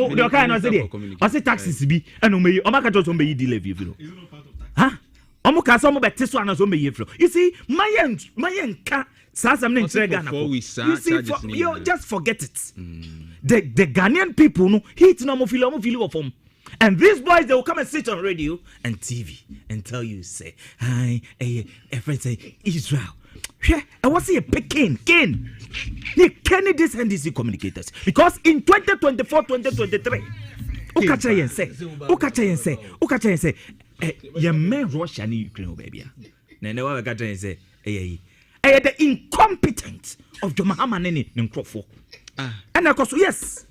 say there o say taxes bi eno meyi oma ka to meyi delay fi no ha omo ka so mo bete so anaso meyi fi you see mayen ka sasam na ntre Ghana you see you just forget it the Ghanaian people no hit no mo feel of form. And these boys, they will come and sit on radio and TV and tell you, say, hi, a friend say, Israel. Yeah, I was a Ken. They Kenny this NDC communicators. Because in 2024, 2023, Ukachayen say, your man Russia and Ukraine, baby. Then what Ukachayen say, the incompetence of John Mahama Nene Nkrofo. And of course, yes.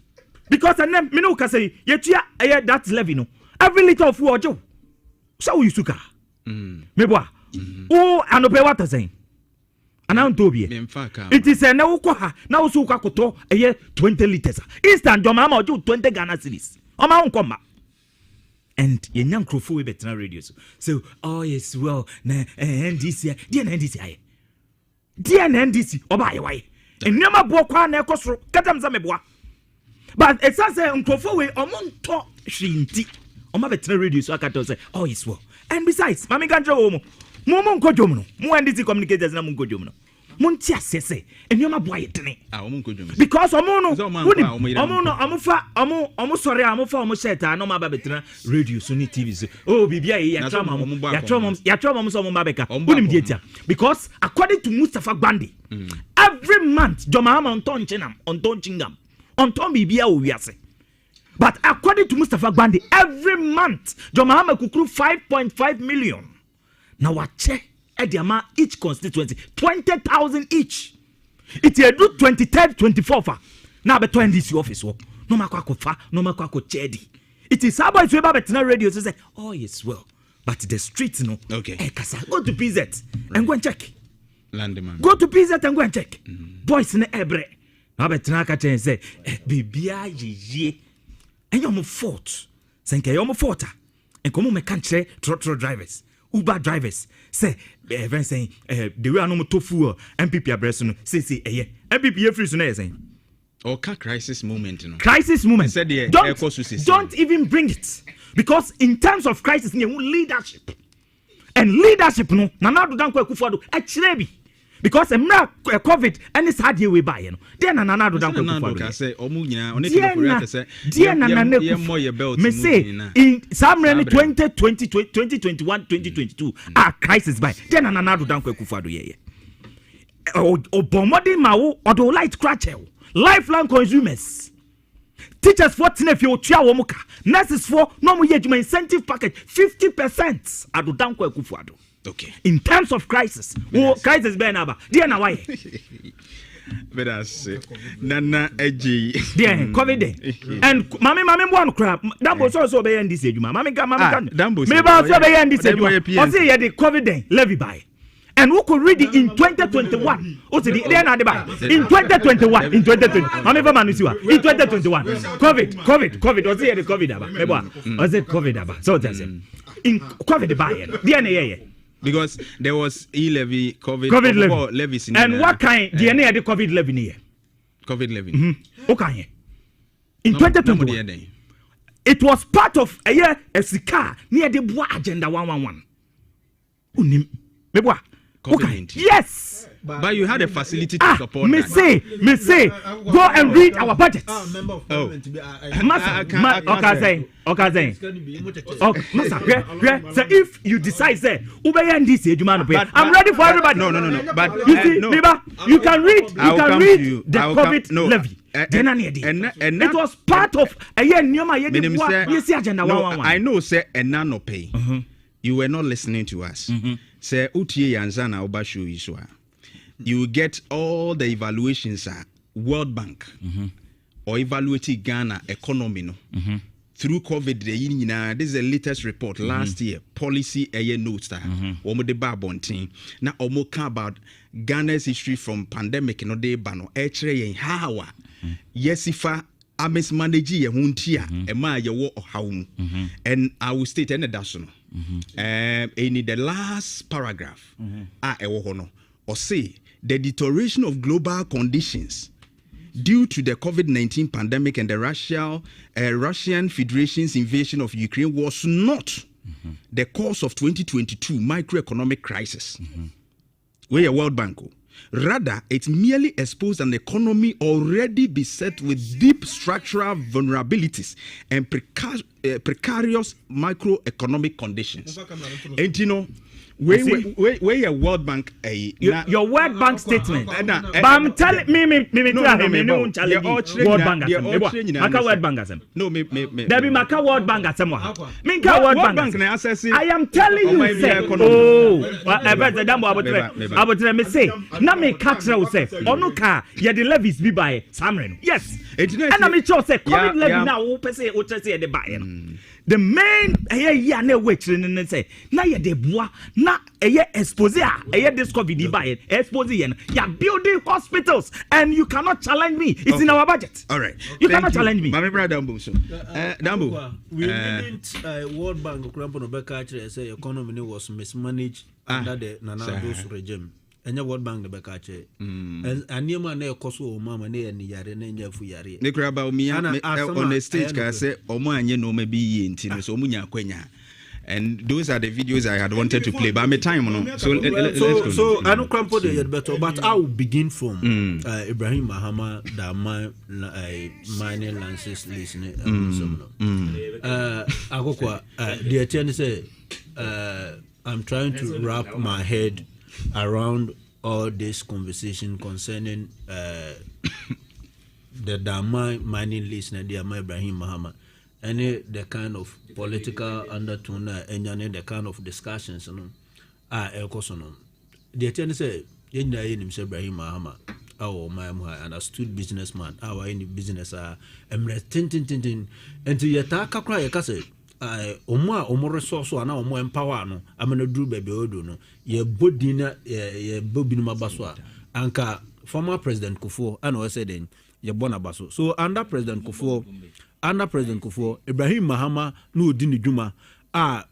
Because and then me can say yetia that levy no every little of fuel jo so you suka me boa oh anope what say anan to be it is na wo ha na wo so kwa koto 20 liters instant John Mahama ojo 20 Ghana cedis o ma nkoma and yenya nkrofo we betina radio so oh yes well na NDC dia na NDC oba ye why enema bo kwa na ekosoro katam za me boa. But it says Nkofo we omonto shinti. Oma betre radio so aka say oh yes well. And besides, mami kanjo wo mo nko dwom no. Mo NDC communicators na mo nko dwom no. Mo nti asese enioma boa yetene. Omo nko dwom. Because omo no omo sorry amofa omo shirt na ma ba betre radio so ni TV so. Oh bibia ya twa so mo mabeka. Unim dietia. Because according to Mustafa Gwande, every month John Mahama onton chingam. On Tom Bibia Wiase. But according to Mustafa Gwande, every month, John Mahama could accrue 5.5 million. Now what check Ediama each constituency, 20,000 each. It is do 23rd, 24th. Now be 20 this office. No makwa fa, no makwa chedi. It is about to betina radio to say, oh yes, well. But the streets no. Okay. Go to PZ and go and check. Landman. Go to PZ and go and check. Boys in the ebre. Now betina ka chen say bibia ye and your fault senke your fault and come me kan kire trotro drivers Uber drivers say even saying the way no tofu MPP address no say MPP free so na saying okay crisis moment no said don't even bring it because in terms of crisis ne leadership and leadership no na do dan kwa kufuado e kire bi because COVID and it's hard way by no then na do dan kwa kufuado say omu nyina oni to for say ye belt me say in samre 2020 2021 2022 crisis by then na do dan kwa kufuado ye obomodi mawo odo light cracher lifeline consumers teachers for tenefi otua wo muka nurses for no mo ye juma incentive package 50% ado dan kwa kufuado. Okay. In terms of crisis, crisis be na ba. Dia na why? But that's Nana Edgy. There, COVID day. And Mammy one crap. Dambo so be end this ejuma. Mammy can. Dambo. Me ba so be end this ejuma. O say ye the COVID day levy by. And who could read it in 2021? Oh, the then at the back. In 2021, in 2020. Mammy for Manusiwa. In 2021. COVID. O say the COVID aba. Me ba. O say COVID aba. So that's it. In COVID buy. DNA. Because there was e-levy, COVID levies in and what kind DNA the COVID levy near? COVID levy. Okay. In 2021, it was part of a year as a car near the Bois Agenda 111. Okay. Yes. But you had a facility to support me that. Me say, go and read our budget. Member Okay. So if you decide, say, I'm ready for everybody. No. But you see, you can read the COVID levy. It was part of a year agenda 111. I know, say, and none no pay. You were not listening to us. Say, Utie Yanzana Obashu Iswa. You get all the evaluations at World Bank or evaluating Ghana economy through COVID. This is the latest report last year. Policy a year notes that omo de babontin. Now omo can about Ghana's history from pandemic no de bano. Echre hawa yesifa ames manage ye huntia ema ye wo ohawum. And I will state any dasono. In the last paragraph ewo hono or say the deterioration of global conditions due to the COVID-19 pandemic and the Russian Federation's invasion of Ukraine was not the cause of 2022 microeconomic crisis. We're a World Bank. Rather, it merely exposed an economy already beset with deep structural vulnerabilities and precarious microeconomic conditions. And you know, where your World Bank your World Bank statement. But I'm telling me no challenge World Bank Maka World Bank asem. No, me. Debi Maka World Bank asem wa. Minka World Bank. I am telling you say abotre me say na me catch you say onu ka ye the levies bi by Samren. Yes. And I me sure say COVID levy now wo pese o say the buy no. The main here na wait and say na ye de boa na expose this COVID buy expose ye ya building hospitals and you cannot challenge me. It's in our budget. All right. You cannot challenge me. My brother Dambo. Dambo. We didn't World Bank Crampo no back say economy was mismanaged under the Nana Ado's regime. Enya World Bank the bekache aniema na ekoso o mama na ni yare na nya fu yare ne kura ba mi on the stage ka say omo anye no ma bi yi enti no so omo nya kwanya. And those are the videos I had wanted to play, but my time no. So let's go. So I don't cramp the better, but I will begin from Ibrahim Mahama, the mining lances listening. Agokwa, the attorney say, I'm trying to wrap my head around all this conversation concerning the Dama mining list and the Ibrahim Mahama. Any the kind of political undertone and the kind of discussions the attorney say Ibrahim Mahama an astute businessman our any business tin and to yataka cry a cassette omo resource and omo empower no amana dru baby odo no ye bodina ye bobinu mabaswa anka former president Kufuor and we said then ye bona baso so under president Kufuor Ibrahim Mahama no di ni dwuma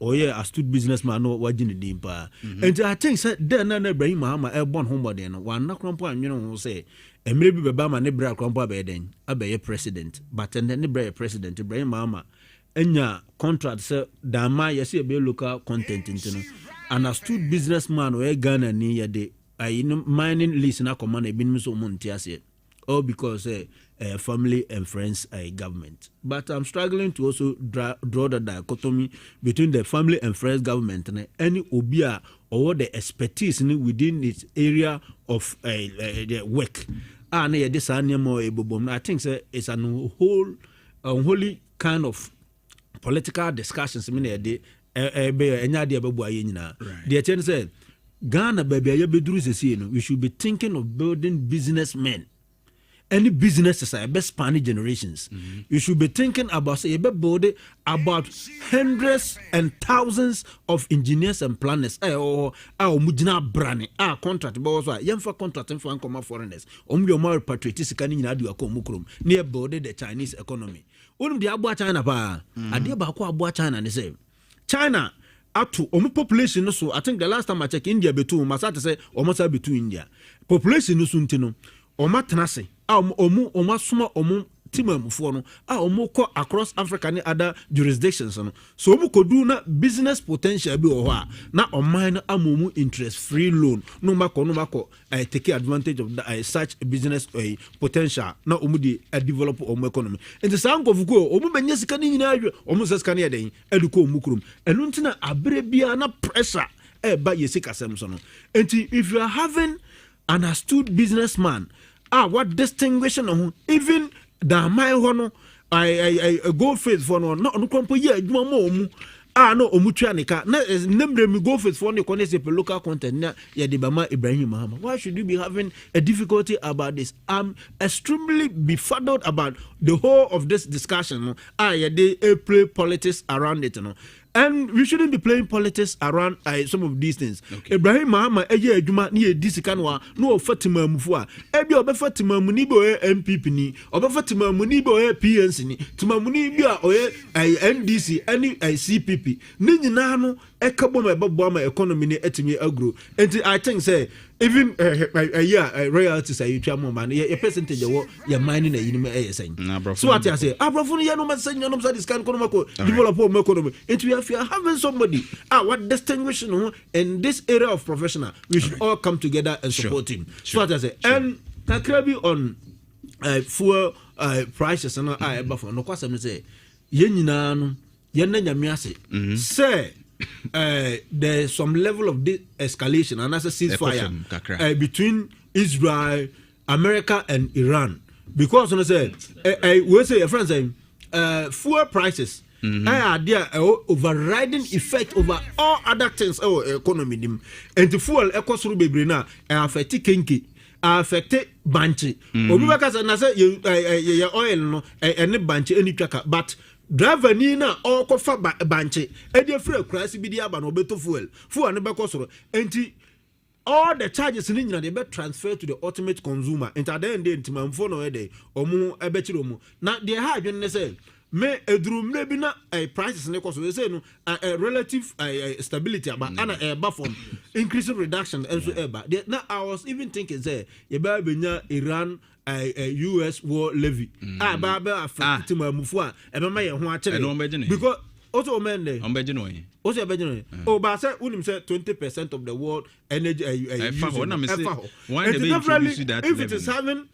oye astute businessman no waji ni dimpa and I think say then na Ibrahim Mahama e born homebody no wan na krampo anwene ho say emre bi beba ma ne bra krampo abeden abeye president but and ne bra president Ibrahim Mahama enya contract say dama yesi be local content intino an astute businessman we Ghana ni ye de mining lease na command e bin so montiase all because family and friends government. But I'm struggling to also draw the dichotomy between the family and friends government and any obia or the expertise within its area of the work. I think it's an unholy kind of political discussions. The attorney said, Ghana baby ayabeduru sesi no we should be thinking of building businessmen. Any businesses are best spanning generations. You should be thinking about say build about hundreds and thousands of engineers and planners. Or mujina brand contract but also contracting for foreigners. Your patriotic can in adu akomukrum near build the Chinese economy. The abua China ba adia ba ko abua China ne say China up to population so I think the last time I checked India betu masata say almost betu India population no suntino Oma tenase oma suma timamufo no omo ko across Africa and other jurisdictions no so omo kodu na business potential bi o ho na oman na amomu interest free loan no mako take advantage of such business potential na omo di develop omo economy and sa nkofuko omo benya sika ni nyina adwe omo sika na eden eduko omo kurum enu ntina abere bia na pressure ba yesika sem so no and if you are having an astute businessman what distinguishing even the my hono I go face for no kompo ye adwuma mo mu no omutwa nika na nemre mi go face for no connect local content na ye de bama Ibrahim Mahama. Why should you be having a difficulty about this? I'm extremely befuddled about the whole of this discussion. Ye de play politics around it no. And we shouldn't be playing politics around some of these things. Okay. Ibrahim Mahama eye adwuma ni e disikanwa no ofatima mufu a ebi obefatima muni bo MPP ni obefatima muni bo PNC ni timamuni bi a oye NDC any CPP ni nyina no ekabo mebabo ma economy ni etimi agro. And I think say even royalties are you twa man your percentage wo your mining na yinime saying. So what I say abrofo no ye no say no say this can economy develop home economy. If you are having somebody what distinguishing in this area of professional, we should all come together and support him. So what I say and takrabi on fuel prices and buffer no kwasem say ye nyina no ye na nyame ase say there's some level of escalation and as a ceasefire between Israel, America and Iran because you know say we say your friends say fuel prices there overriding effect over all other things economy dim and the fuel ekosuru bebre na affect kenke affect banchi obi baka na say your oil no any banchi any twaka but driver ni na okofa banchi e dey free cross bi dia ba no beto fuel no be kosoro enti all the charges ni nyina they be transfer to the ultimate consumer and at the end ntimamfo no e dey omu e be kire omu na dey ha adwen ne say me edrum maybe na prices ne koso say no relative stability about ana from increasing reduction and so eba now I was even thinking say ye ba benya Iran US war levy ba affect timamufu a ebe ma ye ho a kire because also men there also be oh but say unim say 20% of the world energy if it is having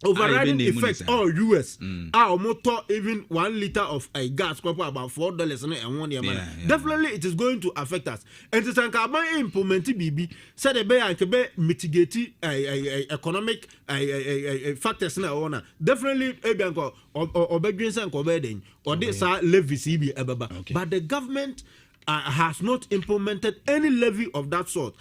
overriding effect all US motor even 1 liter of gas cost about $4 and 1 year definitely it is going to affect us and it can implement BB said the bear and be mitigate economic factors na definitely ebianko or bedrins and covering or this levy CB but the government has not implemented any levy of that sort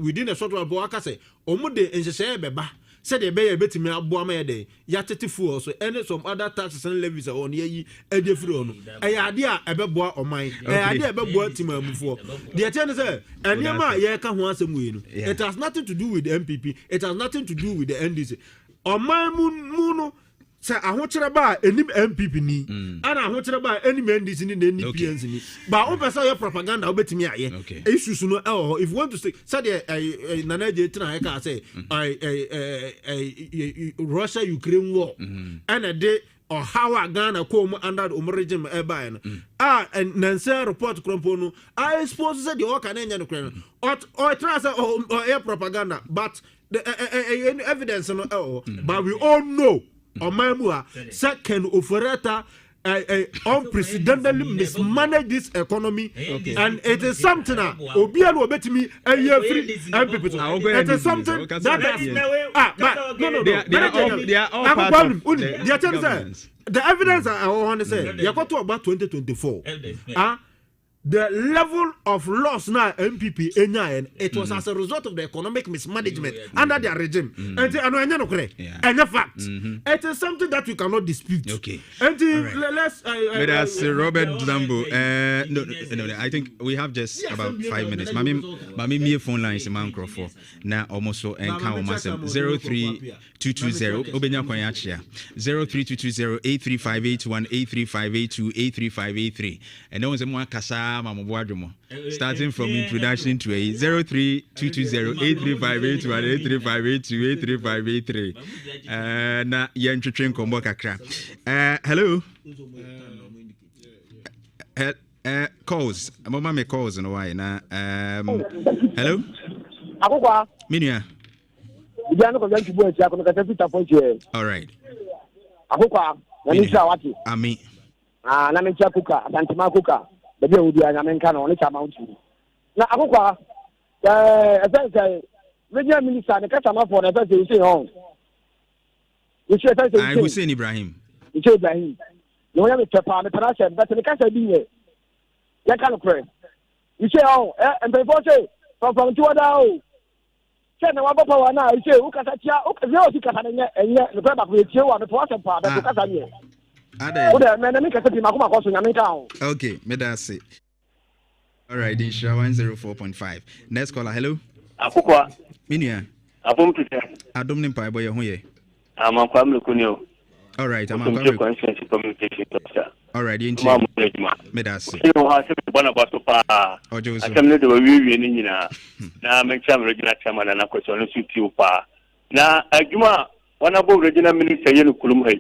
within a short while Boaka say omude ense beba said the bear betimi aboama de yatete fuel so and some other taxes and levies on ye edefro no idea ebeboa oman idea ebeboa timamufo the ten say enema ye ka ho asem we no it has nothing to do with the MPP, it has nothing to do with the NDC oman mu no say ahokyere ba enim MPP ni ana ahokyere ba enim NDC ni na NPNC ni ba o pesa your propaganda obetimi aye issues no if you want to say nana je tina he ka say Russia Ukraine war and dey or how Ghana come under the regime and Nancy report krompo no I suppose say the all can enya no or try say or propaganda but the evidence no but we all know Omamua second operator unprecedentedly mismanage this economy and it is something Obian will bet me a year free it is something that the evidence I want to say you got to about 2024 the level of loss now MPP enya it was as a result of the economic mismanagement under their regime. And a fact. It is something that you cannot dispute. Okay. And let's but as Robert Zambo, no, I think we have just about 5 minutes. Mami me phone line is man crofo. Now almost so encounter myself 03220 Obenya Kwanyachia 03220 83581 and no one's more kasa mama boadromo starting from introduction to a 03220 na yen twetwen kombo kakra hello calls mama me calls no why na hello akokwa minia Idiano ko yanti bo etia ko ka tafita ponche all right akokwa na ni sha wati ami na me tia kuka adantima kuka be bi odi anya menka na oni cha mount na akokwa say media minister ne kata ma for na say say on you say I Hussein Ibrahim you say Ibrahim no ya me pepa me para say but ne kasa bi ye ya kan pray you say on and before say from to other say na wabo power na you say ukata tia ukase o tikata na enye ne pray ba ko tie wa me to asempa be kasa ni okay, medasi. All right, Insha 104.5. Next caller, hello. Akukwa. Minia. Abum tuta. Adom nimpa boy hoye. Amankwa mlukunyo. All right, amankwa communication officer. All right, inchi. Medasi. Yo ha se bona baso pa. Ojo so. Asemne de wiwi ni nyina. Na mencha regional chairman na kwestion suti pa. Na adwuma wana bo regional minister yenu kulum hai.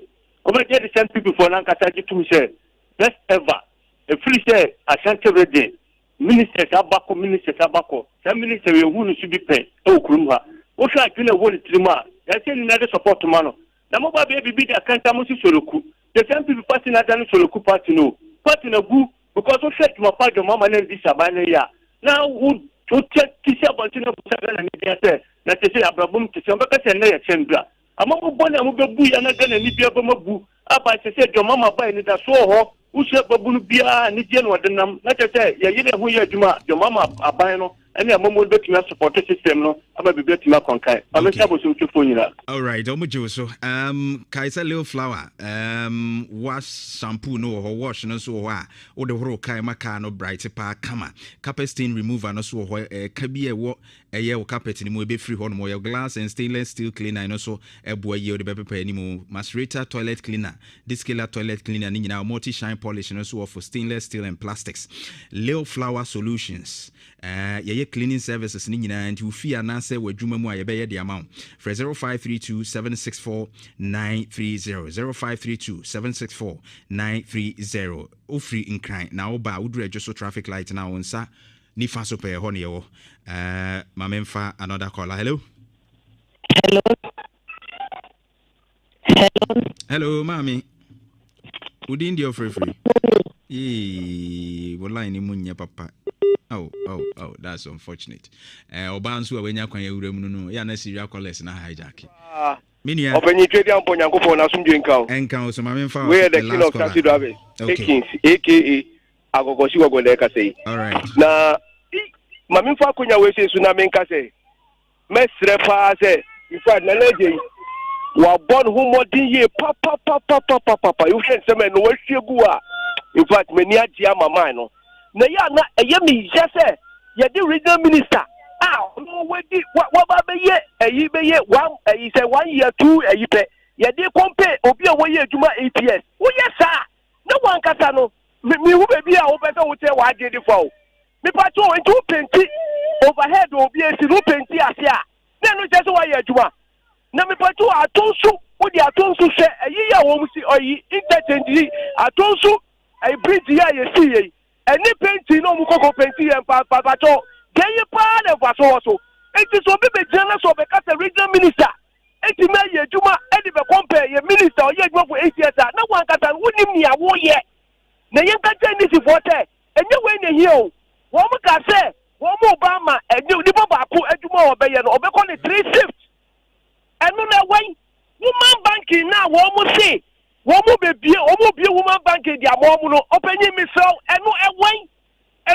Over there, the same people for Lankataji to say, best ever. A free say, Ashanti Rede, ministers, Abako, some ministers who should be paid. Oh, Kurumha. What should I do? A word to I say another support to Mano. The mobile baby be the Kantamusi Soloku. The same people passing at the Soloku party no. Party no good because we said to my father, Mamma, and this Abania. Now, would to check Kisha Bantino and say, that they say Abraham to some because and they are amamu bone amubu ya na gana ni bia bamabu aba se se mama ba ni da so ho ushe babunu bia ni je no denam na tete ya yire hu ya adwuma mama aban no ene amamu betumi support system no aba be betumi konkai amesa bo so twefo nyira. All right, omujo so kaisa little flower wash shampoo no ho wash no so ho a wo de horo kai maka no bright pa kama carpet stain remover no so ho ka bi ewo eye wo carpet ni mo be free ho no mo glass and stainless steel cleaner no so ebo ye wo de be pepa ni mo macerator toilet cleaner discaler toilet cleaner ni nyina multi shine polish no so for stainless steel and plastics. Little flower solutions ye cleaning services ni nyina nti ufi anase wadwuma mu a ye be ye de amount for 0532 764 930 0532 764 930 ofri nkran na oba udru ejo traffic light na onsa ni fa so pe ho ne wo mamemfa another caller. Hello mami udi ndio free wallahi ni munya papa. Oh, that's unfortunate. Obansu awenya kwan yewurem no ya na serial callers na hijack. Minia. Openyi trade am ponyanko for na sumdwe enkan so mamemfa. We the king of taxi drivers. Okay. AKA agogoshi gogole ka say. All right. Na mamemfa konya we say suna menka say. Mesre pa say in fact na leje wa born who modin ye papa you can say me no we shegu a in fact me ni agia mama no na ya na eye mi je say ye the regional minister no we di what ba be ye eyi be ye one eyi say 1 year 2 eyi pe ye dey compare obi a wo ye adwuma 8 years wo ye sa na wan kasa no mi hu be bi a wo be say wo te wa age di for me pa to into penti overhead obi e si no penti ase a na no je so wa ye adwuma na me pa to atonsu wo di atonsu hwe eyi ya wo mu si oyi interchange atonsu e bridge ya ye si ye eni penti no mu koko penti ye pa to dey pa na vaso so enti so be jana so be kasa regional minister enti na ye adwuma edi be compare ye minister o ye adwuma for 8 years na wan kasa wonim ni awo ye na ye kasa ni si vote enye we na hie o wo mu ka se wo mu Obama enye ni baba ko adwuma o be ye no o be call it 3 shifts enu na wen woman banking na wo mu se wo mu be bie wo mu bie woman banking dia mo mu no openyi mi so enu wen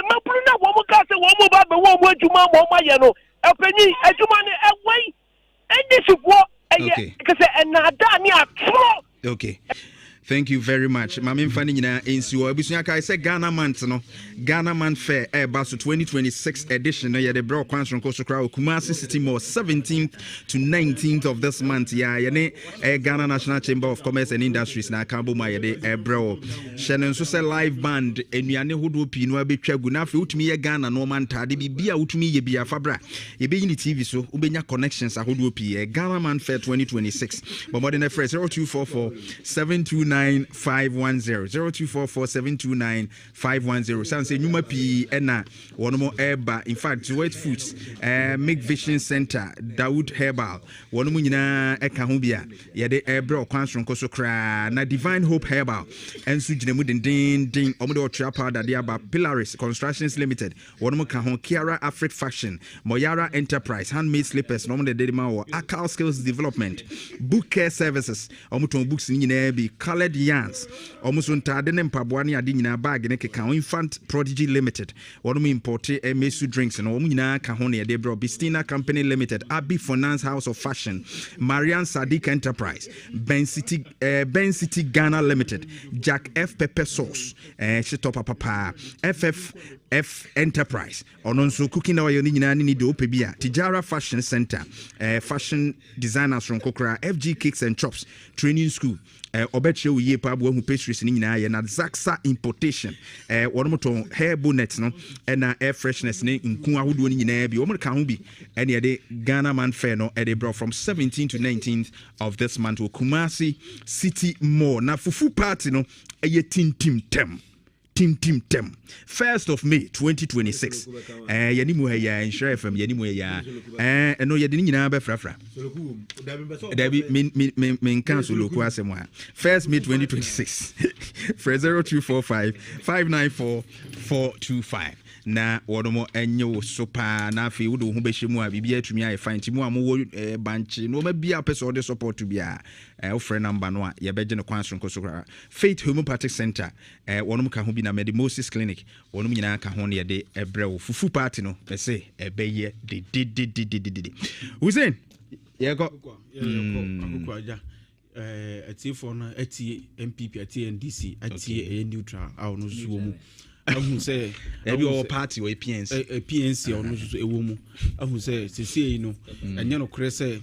mapuru na wo mo ka se wo mo ba be wo mo adwuma mo ma ye no epanyi adwuma ne ewai endisifo eye kese enada ni atro. Okay. Thank you very much. Mami mfani nyina ensiwo abusua kai say Ghana month no. Ghana month fair baso 2026 edition no ye de bro kwanson koso kra Kumasi City Mall 17th to 19th of this month ya ye ne Ghana National Chamber of Commerce and Industries na kambo ma ye de bro. Shenen so say live band enuane hodo pi no abetwa gu na fe utumi ye Ghana no man tade bibia utumi ye bia fabra. Ye be yin TV so ubenya connections ahodo pi Ghana month fair 2026. But more than a phrase 0244 729 510 0244-729-510. Sounds say Numa P Ena one more Eba. In fact, Wet Foods, Make Vision Center, Dawood Herbal, one Munina Ekahubia, Yade Ebro, Kwansron Kosokra, na Divine Hope Herbal, and Sujinamudin Ding, Omodo Trapper, Diaba, Pilaris Constructions Limited, one more Kahon, Kiara Afrik Fashion, Moyara Enterprise, Handmade Slippers, Nomade Dedima, Akal Skills Development, Book Care Services, Omoton Books in Ebi, Colored Yarns, almost on Tadden Pabuani Adina bag in a Infant Prodigy Limited, one of imported Mesu Drinks and Omina Cahonia Debro Bistina Company Limited, Abbey Finance House of Fashion, Marianne Sadiq Enterprise, Ben City Ghana Limited, Jack F. Pepper Sauce, Shitopa Papa, FFF Enterprise, Ononso Cooking Oil Nini do Pebia, Tijara Fashion Center, Fashion Designers from Kokra, FG Cakes and Chops, Training School. Obeche ye pabo hu pastries ni nyina ye na Zaxa importation wonomoto hair bonnet no na air freshness ni nku ahodo ni nyina bi omo ka ho bi ene de Ghana man fair no e de bro from 17th to 19th of this month to Kumasi City Mall na fufu party no eye tim 1st of May 2026 yani mu ya Insure FM yani mu ya no ye de nyina be frafra Dabi min cancel loku asemo ha 1st May 2026 for 0245 594 425 na wodomo enyo so pa na afi wodo hu behye mu a bibia atumi aye fine timu amowo banchi no ma bia person de support bia ofre number no a ye beje ne kwanso nkosokra Faith Homeopathic Center wonom ka ho bi na Medimosis Clinic wonom nyina ka ho ne ye de ebrewo fufu party no pese ebeye de Hussein ye go akoko aja ati for na ati MPP ati NDC ati neutral aw no so mu ahu say ebi o party o PNC ono so ewo mu ahu say sesei no enye no kure say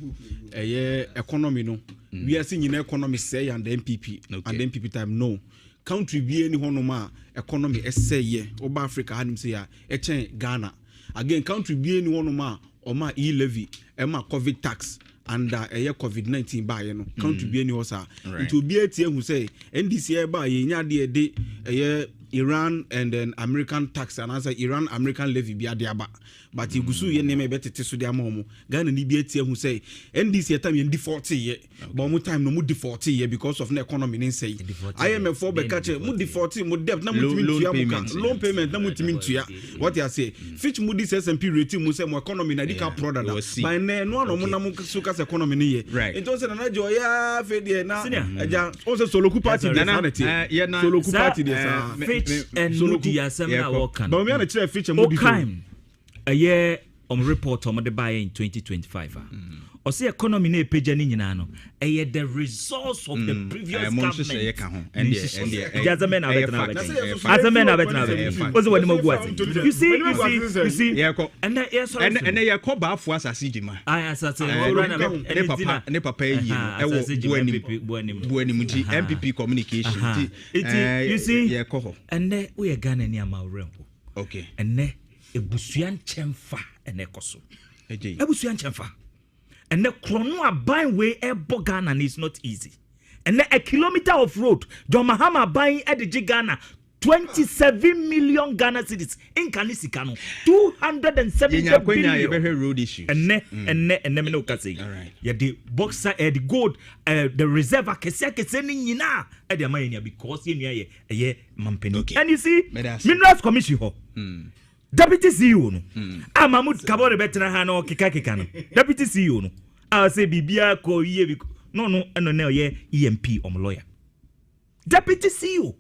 economy no we are seeing economy say and MPP and MPP time no country bi eni hono ma economy essay oba Africa hanim say ya echen Ghana again country bi eni hono ma o ma e-levy e ma COVID tax and COVID-19 ba ye no country bi eni ho sa it will be atie hu say NDC e ba ye nya de Iran and then American tax and answer Iran American levy bi ade aba but igusu ye neme betete so de amomo Ghana ni bi atie hu say NDC time ye default ye but mo time no mo default ye because of the economy nin say IMF for be catch mo default mo debt na mo timi tuya loan payment na mo timi tuya what you say Fitch Moody's S&P rating mo say mo economy na dika product by na no mo na mo so ka economy ni ye into say na jo ya fe de na eja o say Soloku party de sanity Soloku party de sa and Moody Assembly work. But we are a feature Moody. A year on report on the buy in 2025. Or say economy na page ni nyina no. The results of the previous government. You see. And yes, and they are called back for us as Sidima. I assassin. MPP communication. You see, and then we are Ghana near my realm. Okay. And then a Busuan Chemfa and Ecoso. A Busuan Chemfa. And the chrono buying way a Ghana is not easy. And then a kilometer of road, John Mahama buying at the Ghana 27 million Ghana cedis in Kanisikano, 270 billion road issue. And then no kasi. All right. Yeah, the boxer, the gold, the reserve, sending yina at the money because you know Mampeni. And you see, Minerals Commission. Deputy CEO no. Mahmoud Kabore betra ha no kikakika no. Deputy CEO no. I say bibia ko ye no no ye EMP lawyer. Deputy CEO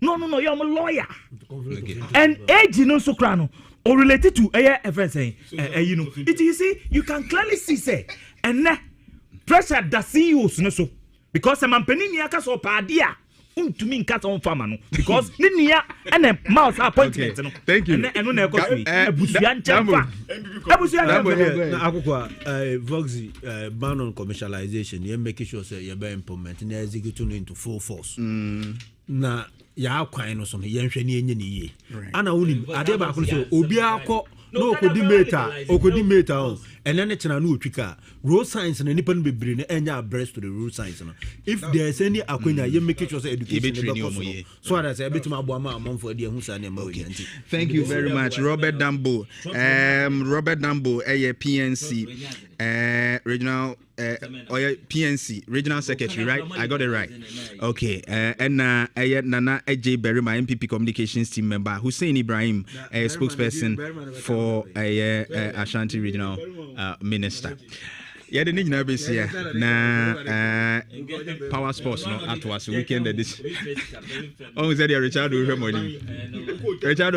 No, you're a lawyer. Okay. And age no so crano or related to a friend saying, you know, it you see, you can clearly see say, and pressure that CEOs no so because I'm peniniaka so padia. To me, cat on farmer because Ninia and a mouse appointment. Thank you. And when I got Voxy ban on commercialization, you're making sure you're being implemented and executing into full force. Na ya kwan no so no yenhwe ne enye ne yie ana woni ade ba ko so obi akọ no okodi meter on ene ne chena no otwika road science na nipa no bebre ne enya abreast to the road science no if there is any akwanya you make sure education so that say betima abo ama amfo ade hu sa na ma we yanti. Thank you very much, Robert Dambo. Robert Dambo PNC regional PNC regional secretary, right? I got it right. Okay. And Nana AJ Berima MPP communications team member, Hussein Ibrahim, spokesperson for Ashanti regional minister. Yeah, the need na be here na power sports no at was weekend this. Oh, said Richard will money. Richard